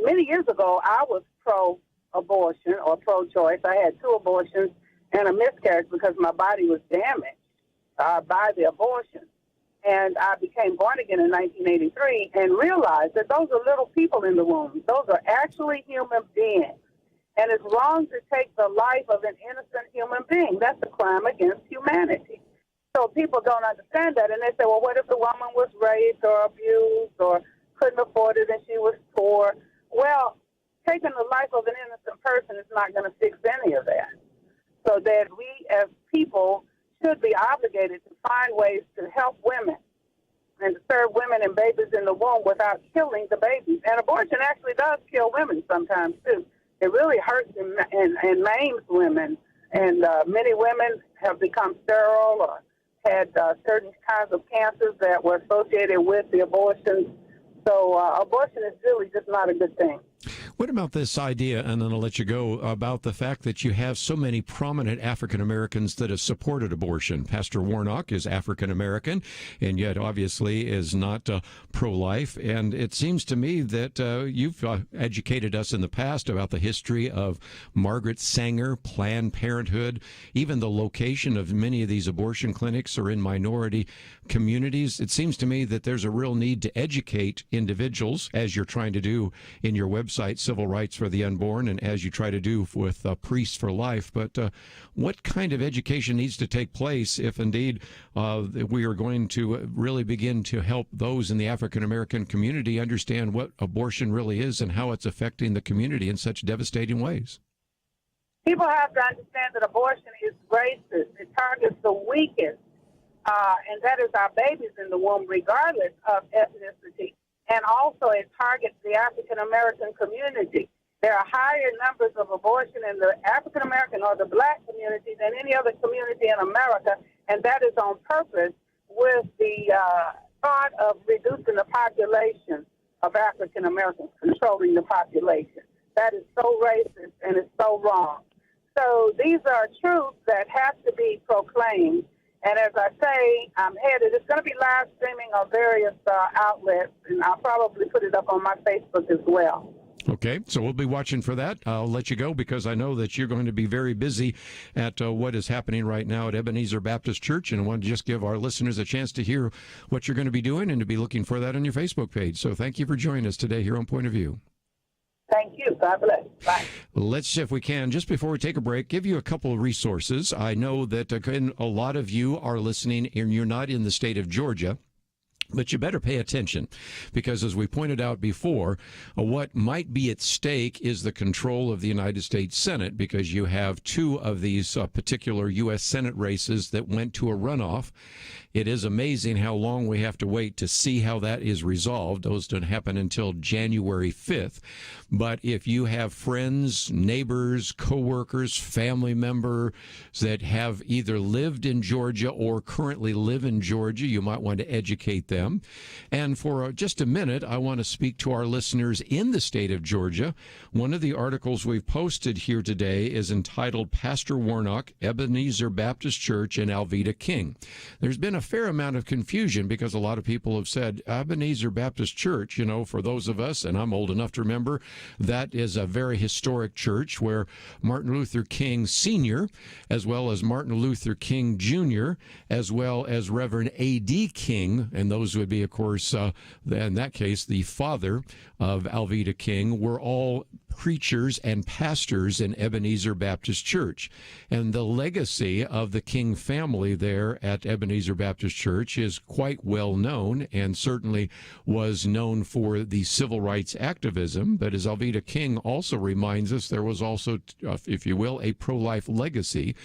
many years ago I was pro-abortion or pro-choice. I had 2 abortions and a miscarriage because my body was damaged by the abortion. And I became born again in 1983 and realized that those are little people in the womb. Those are actually human beings. And it's wrong to take the life of an innocent human being. That's a crime against humanity. So people don't understand that. And they say, well, what if the woman was raped or abused or couldn't afford it and she was poor? Well, taking the life of an innocent person is not going to fix any of that. So that we as people should be obligated to find ways to help women and to serve women and babies in the womb without killing the babies. And abortion actually does kill women sometimes, too. it really hurts and maims women. And many women have become sterile or had certain kinds of cancers that were associated with the abortions. So abortion is really just not a good thing. What about this idea, and then I'll let you go, about the fact that you have so many prominent African Americans that have supported abortion? Pastor Warnock is African American, and yet obviously is not pro-life. And it seems to me that you've educated us in the past about the history of Margaret Sanger, Planned Parenthood, even the location of many of these abortion clinics are in minority communities. It seems to me that there's a real need to educate individuals, as you're trying to do in your website, Civil Rights for the Unborn, and as you try to do with Priests for Life. But what kind of education needs to take place if indeed we are going to really begin to help those in the African American community understand what abortion really is and how it's affecting the community in such devastating ways? People have to understand that abortion is racist. It targets the weakest, and that is our babies in the womb, regardless of ethnicity. And also it targets the African-American community. There are higher numbers of abortion in the African-American or the black community than any other community in America, and that is on purpose with the thought of reducing the population of African-Americans, controlling the population. That is so racist and it's so wrong. So these are truths that have to be proclaimed. And as I say, I'm headed. It's going to be live streaming on various outlets, and I'll probably put it up on my Facebook as well. Okay, so we'll be watching for that. I'll let you go because I know that you're going to be very busy at what is happening right now at Ebenezer Baptist Church, and I want to just give our listeners a chance to hear what you're going to be doing and to be looking for that on your Facebook page. So thank you for joining us today here on Point of View. Thank you. God bless. Bye. Let's, if we can, just before we take a break, give you a couple of resources. I know that a lot of you are listening and you're not in the state of Georgia. But you better pay attention because, as we pointed out before, what might be at stake is the control of the United States Senate, because you have two of these particular U.S. Senate races that went to a runoff. It is amazing how long we have to wait to see how that is resolved. Those don't happen until January 5th. But if you have friends, neighbors, coworkers, family members that have either lived in Georgia or currently live in Georgia, you might want to educate them. And for just a minute, I want to speak to our listeners in the state of Georgia. One of the articles we've posted here today is entitled Pastor Warnock, Ebenezer Baptist Church, and Alveda King. There's been a fair amount of confusion because a lot of people have said Ebenezer Baptist Church, you know, for those of us, and I'm old enough to remember, that is a very historic church where Martin Luther King Sr., as well as Martin Luther King Jr., as well as Reverend A.D. King, and those would be, of course, in that case, the father of Alveda King, were all preachers and pastors in Ebenezer Baptist Church. And the legacy of the King family there at Ebenezer Baptist Church is quite well known and certainly was known for the civil rights activism. But as Alveda King also reminds us, there was also, if you will, a pro-life legacy.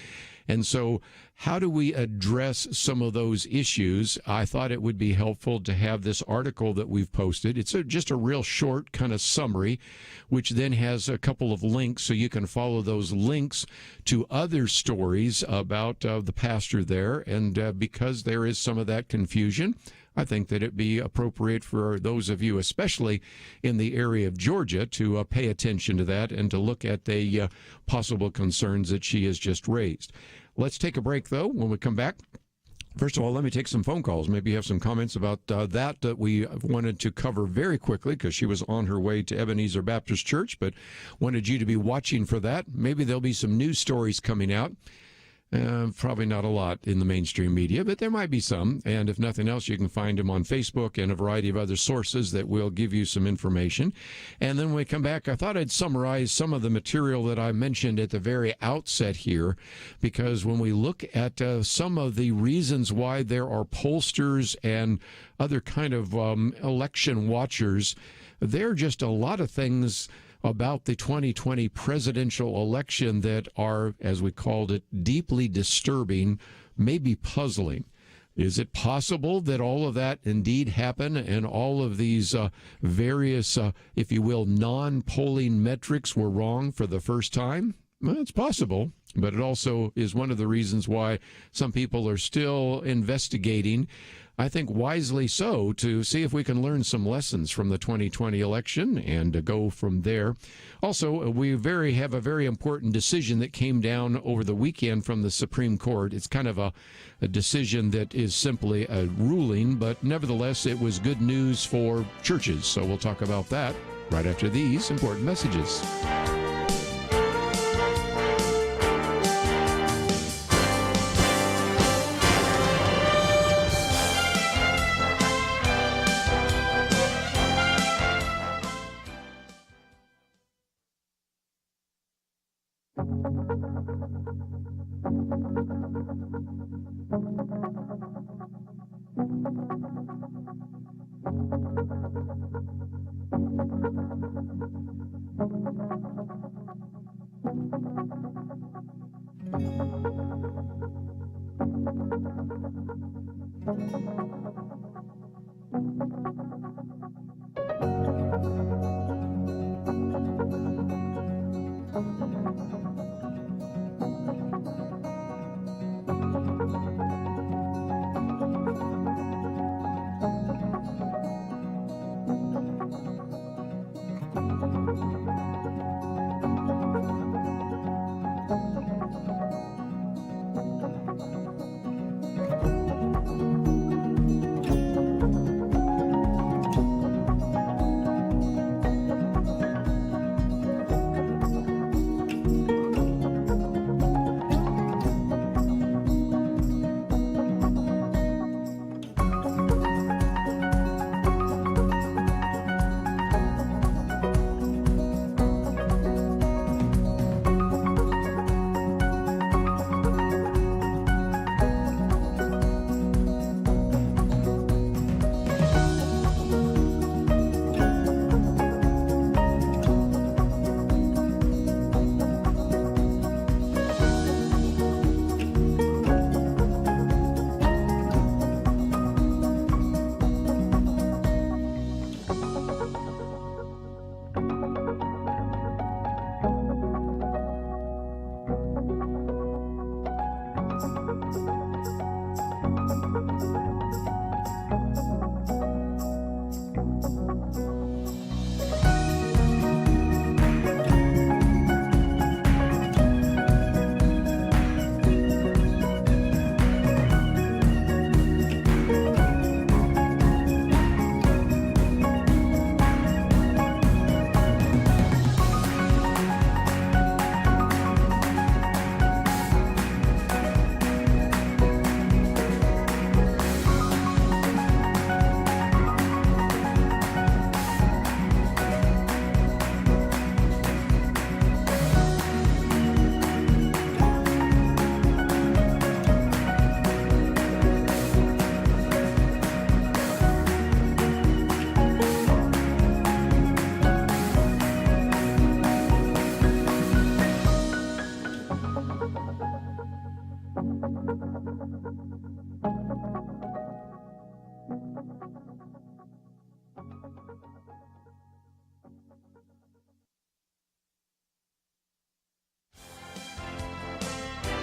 And so how do we address some of those issues? I thought it would be helpful to have this article that we've posted. It's just a real short kind of summary, which then has a couple of links so you can follow those links to other stories about the pastor there. And because there is some of that confusion, I think that it'd be appropriate for those of you, especially in the area of Georgia, to pay attention to that and to look at the possible concerns that she has just raised. Let's take a break, though. When we come back, first of all, let me take some phone calls. Maybe you have some comments about that we wanted to cover very quickly because she was on her way to Ebenezer Baptist Church, but wanted you to be watching for that. Maybe there'll be some news stories coming out. Probably not a lot in the mainstream media, but there might be some. And if nothing else, you can find them on Facebook and a variety of other sources that will give you some information. And then when we come back, I thought I'd summarize some of the material that I mentioned at the very outset here, because when we look at some of the reasons why there are pollsters and other kind of election watchers, there are just a lot of things about the 2020 presidential election that are, as we called it, deeply disturbing, maybe puzzling. Is it possible that all of that indeed happened and all of these various, if you will, non-polling metrics were wrong for the first time? Well, it's possible, but it also is one of the reasons why some people are still investigating, I think wisely so, to see if we can learn some lessons from the 2020 election and go from there. Also, we have a very important decision that came down over the weekend from the Supreme Court. It's kind of a decision that is simply a ruling, but nevertheless, it was good news for churches. So we'll talk about that right after these important messages.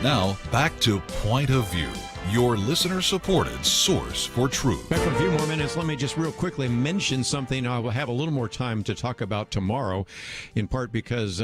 Now, back to Point of View, your listener-supported source for truth. Back for a few more minutes, let me just real quickly mention something I will have a little more time to talk about tomorrow, in part because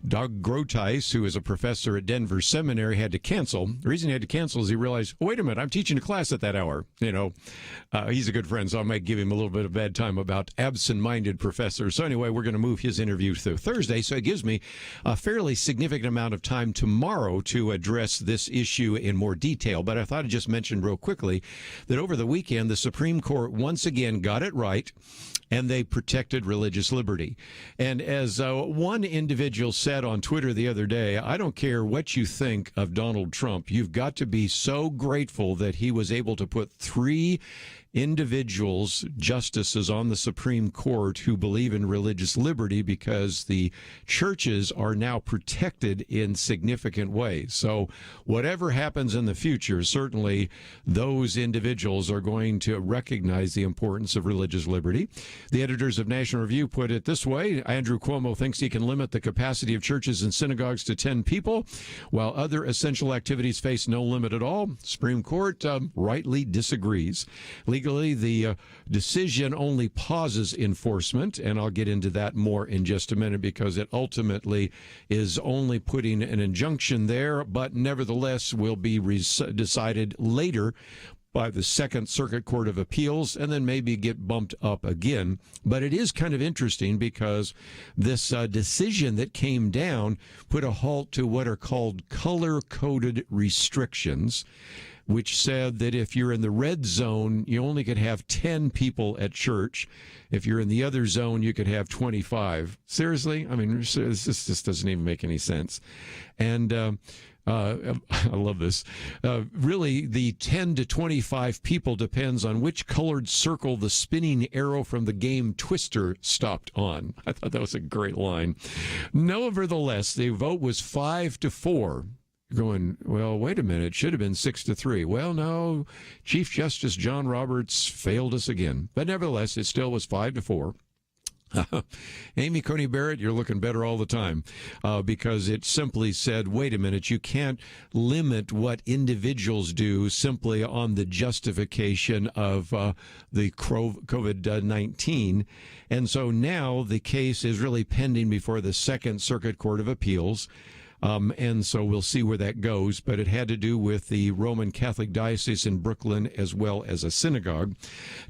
Doug Groteis, who is a professor at Denver Seminary, had to cancel. The reason he had to cancel is he realized, oh, wait a minute, I'm teaching a class at that hour. He's a good friend, so I might give him a little bit of bad time about absent-minded professors. So anyway, we're going to move his interview to Thursday, so it gives me a fairly significant amount of time tomorrow to address this issue in more detail. But I thought I'd just mention real quickly that over the weekend, the Supreme Court once again got it right, and they protected religious liberty. And as one individual said on Twitter the other day, I don't care what you think of Donald Trump, you've got to be so grateful that he was able to put 3 individuals, justices on the Supreme Court who believe in religious liberty because the churches are now protected in significant ways. So whatever happens in the future, certainly those individuals are going to recognize the importance of religious liberty. The editors of National Review put it this way: Andrew Cuomo thinks he can limit the capacity of churches and synagogues to 10 people, while other essential activities face no limit at all. Supreme Court rightly disagrees. Legally, the decision only pauses enforcement, and I'll get into that more in just a minute, because it ultimately is only putting an injunction there, but nevertheless will be decided later by the Second Circuit Court of Appeals, and then maybe get bumped up again. But it is kind of interesting because this decision that came down put a halt to what are called color-coded restrictions, which said that if you're in the red zone, you only could have 10 people at church. If you're in the other zone, you could have 25. Seriously? I mean, this just doesn't even make any sense. And I love this. Really, the 10 to 25 people depends on which colored circle the spinning arrow from the game Twister stopped on. I thought that was a great line. Nevertheless, the vote was 5-4. Going, well, wait a minute, it should have been 6-3. Well, no, Chief Justice John Roberts failed us again. But nevertheless, it still was 5-4. Amy Coney Barrett, you're looking better all the time, because it simply said, wait a minute, you can't limit what individuals do simply on the justification of the COVID-19. And so now the case is really pending before the Second Circuit Court of Appeals. And so we'll see where that goes. But it had to do with the Roman Catholic Diocese in Brooklyn as well as a synagogue.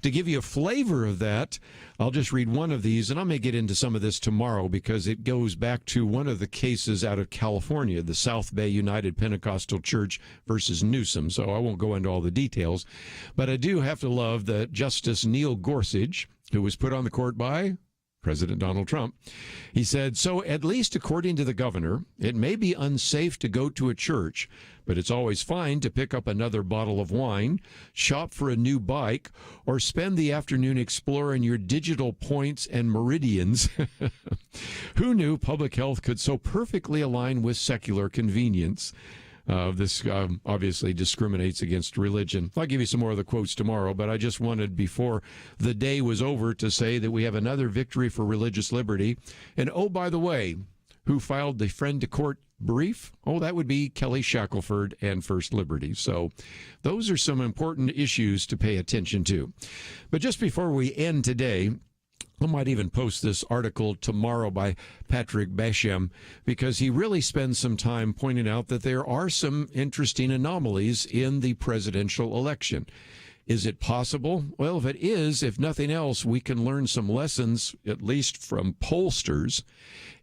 To give you a flavor of that, I'll just read one of these, and I may get into some of this tomorrow because it goes back to one of the cases out of California, the South Bay United Pentecostal Church versus Newsom. So I won't go into all the details. But I do have to love that Justice Neil Gorsuch, who was put on the court by President Donald Trump, he said, so at least according to the governor, it may be unsafe to go to a church, but it's always fine to pick up another bottle of wine, shop for a new bike, or spend the afternoon exploring your digital points and meridians. Who knew public health could so perfectly align with secular convenience? This obviously discriminates against religion. I'll give you some more of the quotes tomorrow, but I just wanted, before the day was over, to say that we have another victory for religious liberty. And, oh, by the way, who filed the friend to court brief? Oh, that would be Kelly Shackelford and First Liberty. So those are some important issues to pay attention to. But just before we end today, I might even post this article tomorrow by Patrick Basham, because he really spends some time pointing out that there are some interesting anomalies in the presidential election. Is it possible? Well, if it is, if nothing else, we can learn some lessons, at least from pollsters,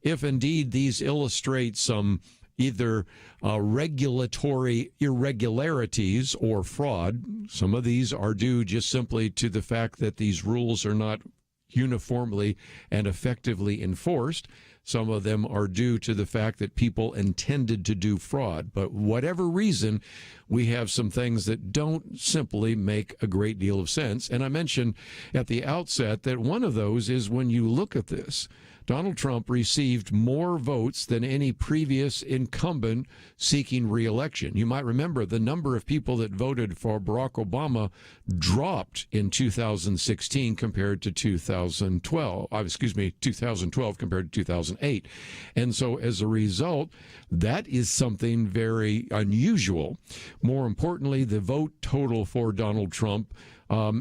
if indeed these illustrate some either regulatory irregularities or fraud. Some of these are due just simply to the fact that these rules are not uniformly and effectively enforced. Some of them are due to the fact that people intended to do fraud. But whatever reason, we have some things that don't simply make a great deal of sense. And I mentioned at the outset that one of those is, when you look at this, Donald Trump received more votes than any previous incumbent seeking re-election. You might remember the number of people that voted for Barack Obama dropped in 2016 compared to 2012 compared to 2008. And so as a result, that is something very unusual. More importantly, the vote total for Donald Trump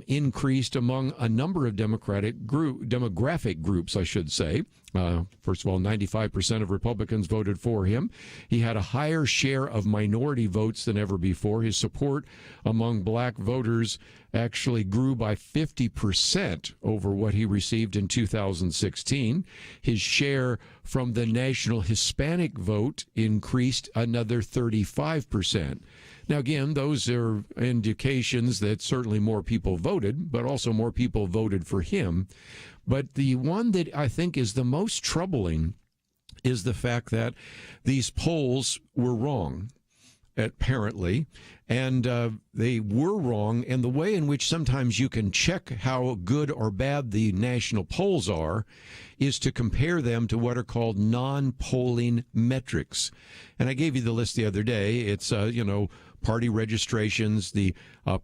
increased among a number of demographic groups, I should say. First of all, 95% of Republicans voted for him. He had a higher share of minority votes than ever before. His support among black voters actually grew by 50% over what he received in 2016. His share from the national Hispanic vote increased another 35%. Now, again, those are indications that certainly more people voted, but also more people voted for him. But the one that I think is the most troubling is the fact that these polls were wrong. apparently, and they were wrong. And the way in which sometimes you can check how good or bad the national polls are is to compare them to what are called non-polling metrics. And I gave you the list the other day. It's, party registrations, the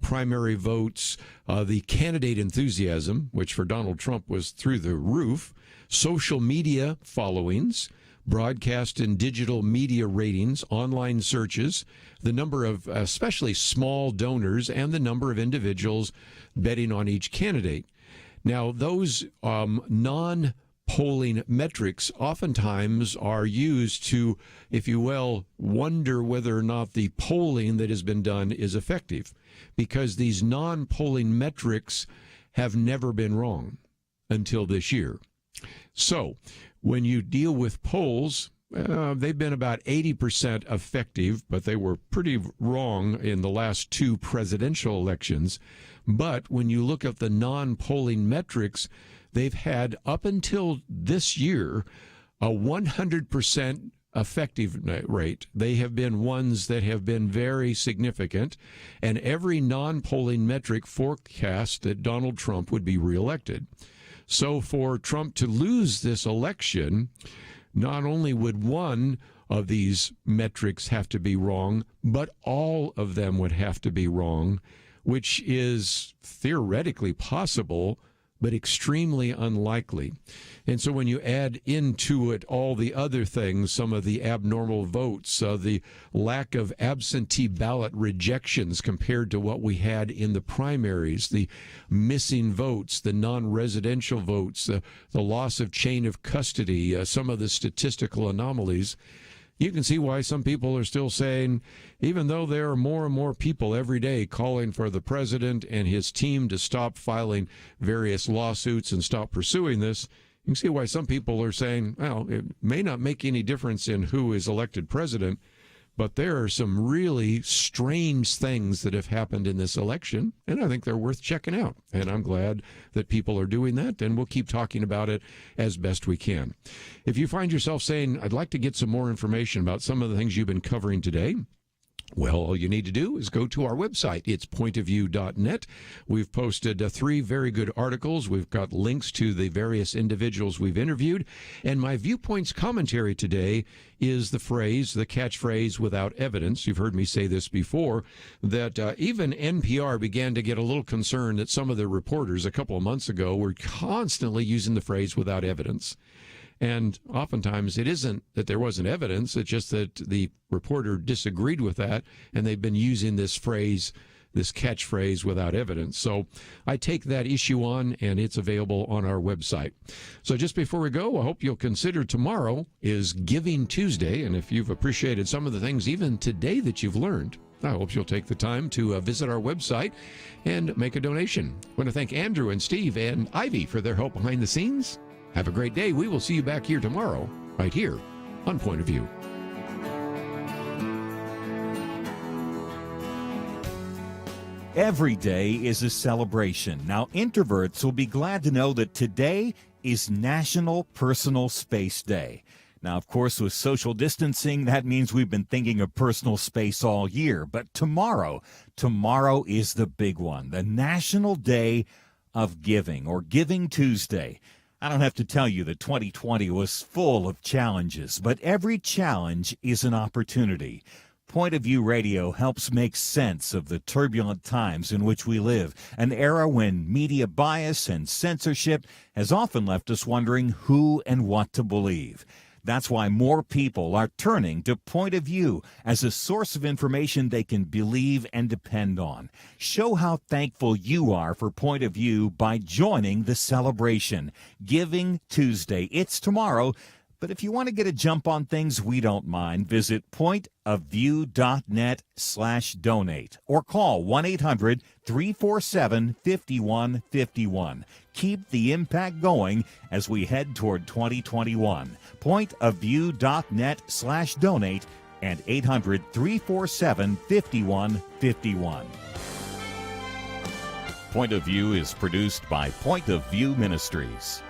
primary votes, the candidate enthusiasm, which for Donald Trump was through the roof, social media followings, broadcast and digital media ratings, online searches, the number of especially small donors, and the number of individuals betting on each candidate. Now, those non-polling metrics oftentimes are used to, if you will, wonder whether or not the polling that has been done is effective, because these non-polling metrics have never been wrong until this year. So when you deal with polls, they've been about 80% effective, but they were pretty wrong in the last two presidential elections. But when you look at the non-polling metrics, they've had up until this year a 100% effective rate. They have been ones that have been very significant, and every non-polling metric forecast that Donald Trump would be reelected. So for Trump to lose this election, not only would one of these metrics have to be wrong, but all of them would have to be wrong, which is theoretically possible, but extremely unlikely. And so when you add into it all the other things, some of the abnormal votes, the lack of absentee ballot rejections compared to what we had in the primaries, the missing votes, the non-residential votes, the loss of chain of custody, some of the statistical anomalies, you can see why some people are still saying, even though there are more and more people every day calling for the president and his team to stop filing various lawsuits and stop pursuing this, you can see why some people are saying, well, it may not make any difference in who is elected president, but there are some really strange things that have happened in this election, and I think they're worth checking out. And I'm glad that people are doing that, and we'll keep talking about it as best we can. If you find yourself saying, I'd like to get some more information about some of the things you've been covering today, well, all you need to do is go to our website. It's pointofview.net. We've posted 3 very good articles. We've got links to the various individuals we've interviewed. And my Viewpoints commentary today is the catchphrase, without evidence. You've heard me say this before, that even NPR began to get a little concerned that some of the reporters a couple of months ago were constantly using the phrase without evidence. And oftentimes it isn't that there wasn't evidence, it's just that the reporter disagreed with that, and they've been using this phrase, this catchphrase, without evidence. So I take that issue on, and it's available on our website. So just before we go, I hope you'll consider tomorrow is Giving Tuesday, and if you've appreciated some of the things even today that you've learned, I hope you'll take the time to visit our website and make a donation. I want to thank Andrew and Steve and Ivy for their help behind the scenes. Have a great day. We will see you back here tomorrow, right here on Point of View. Every day is a celebration. Now, introverts will be glad to know that today is National Personal Space Day. Now, of course, with social distancing, that means we've been thinking of personal space all year. But tomorrow is the big one, the National Day of Giving, or Giving Tuesday. I don't have to tell you that 2020 was full of challenges, but every challenge is an opportunity. Point of View Radio helps make sense of the turbulent times in which we live, an era when media bias and censorship has often left us wondering who and what to believe. That's why more people are turning to Point of View as a source of information they can believe and depend on. Show how thankful you are for Point of View by joining the celebration. Giving Tuesday. It's tomorrow. But if you want to get a jump on things, we don't mind. Visit pointofview.net/donate or call 1-800-347-5151. Keep the impact going as we head toward 2021. Pointofview.net/donate and 800-347-5151. Point of View is produced by Point of View Ministries.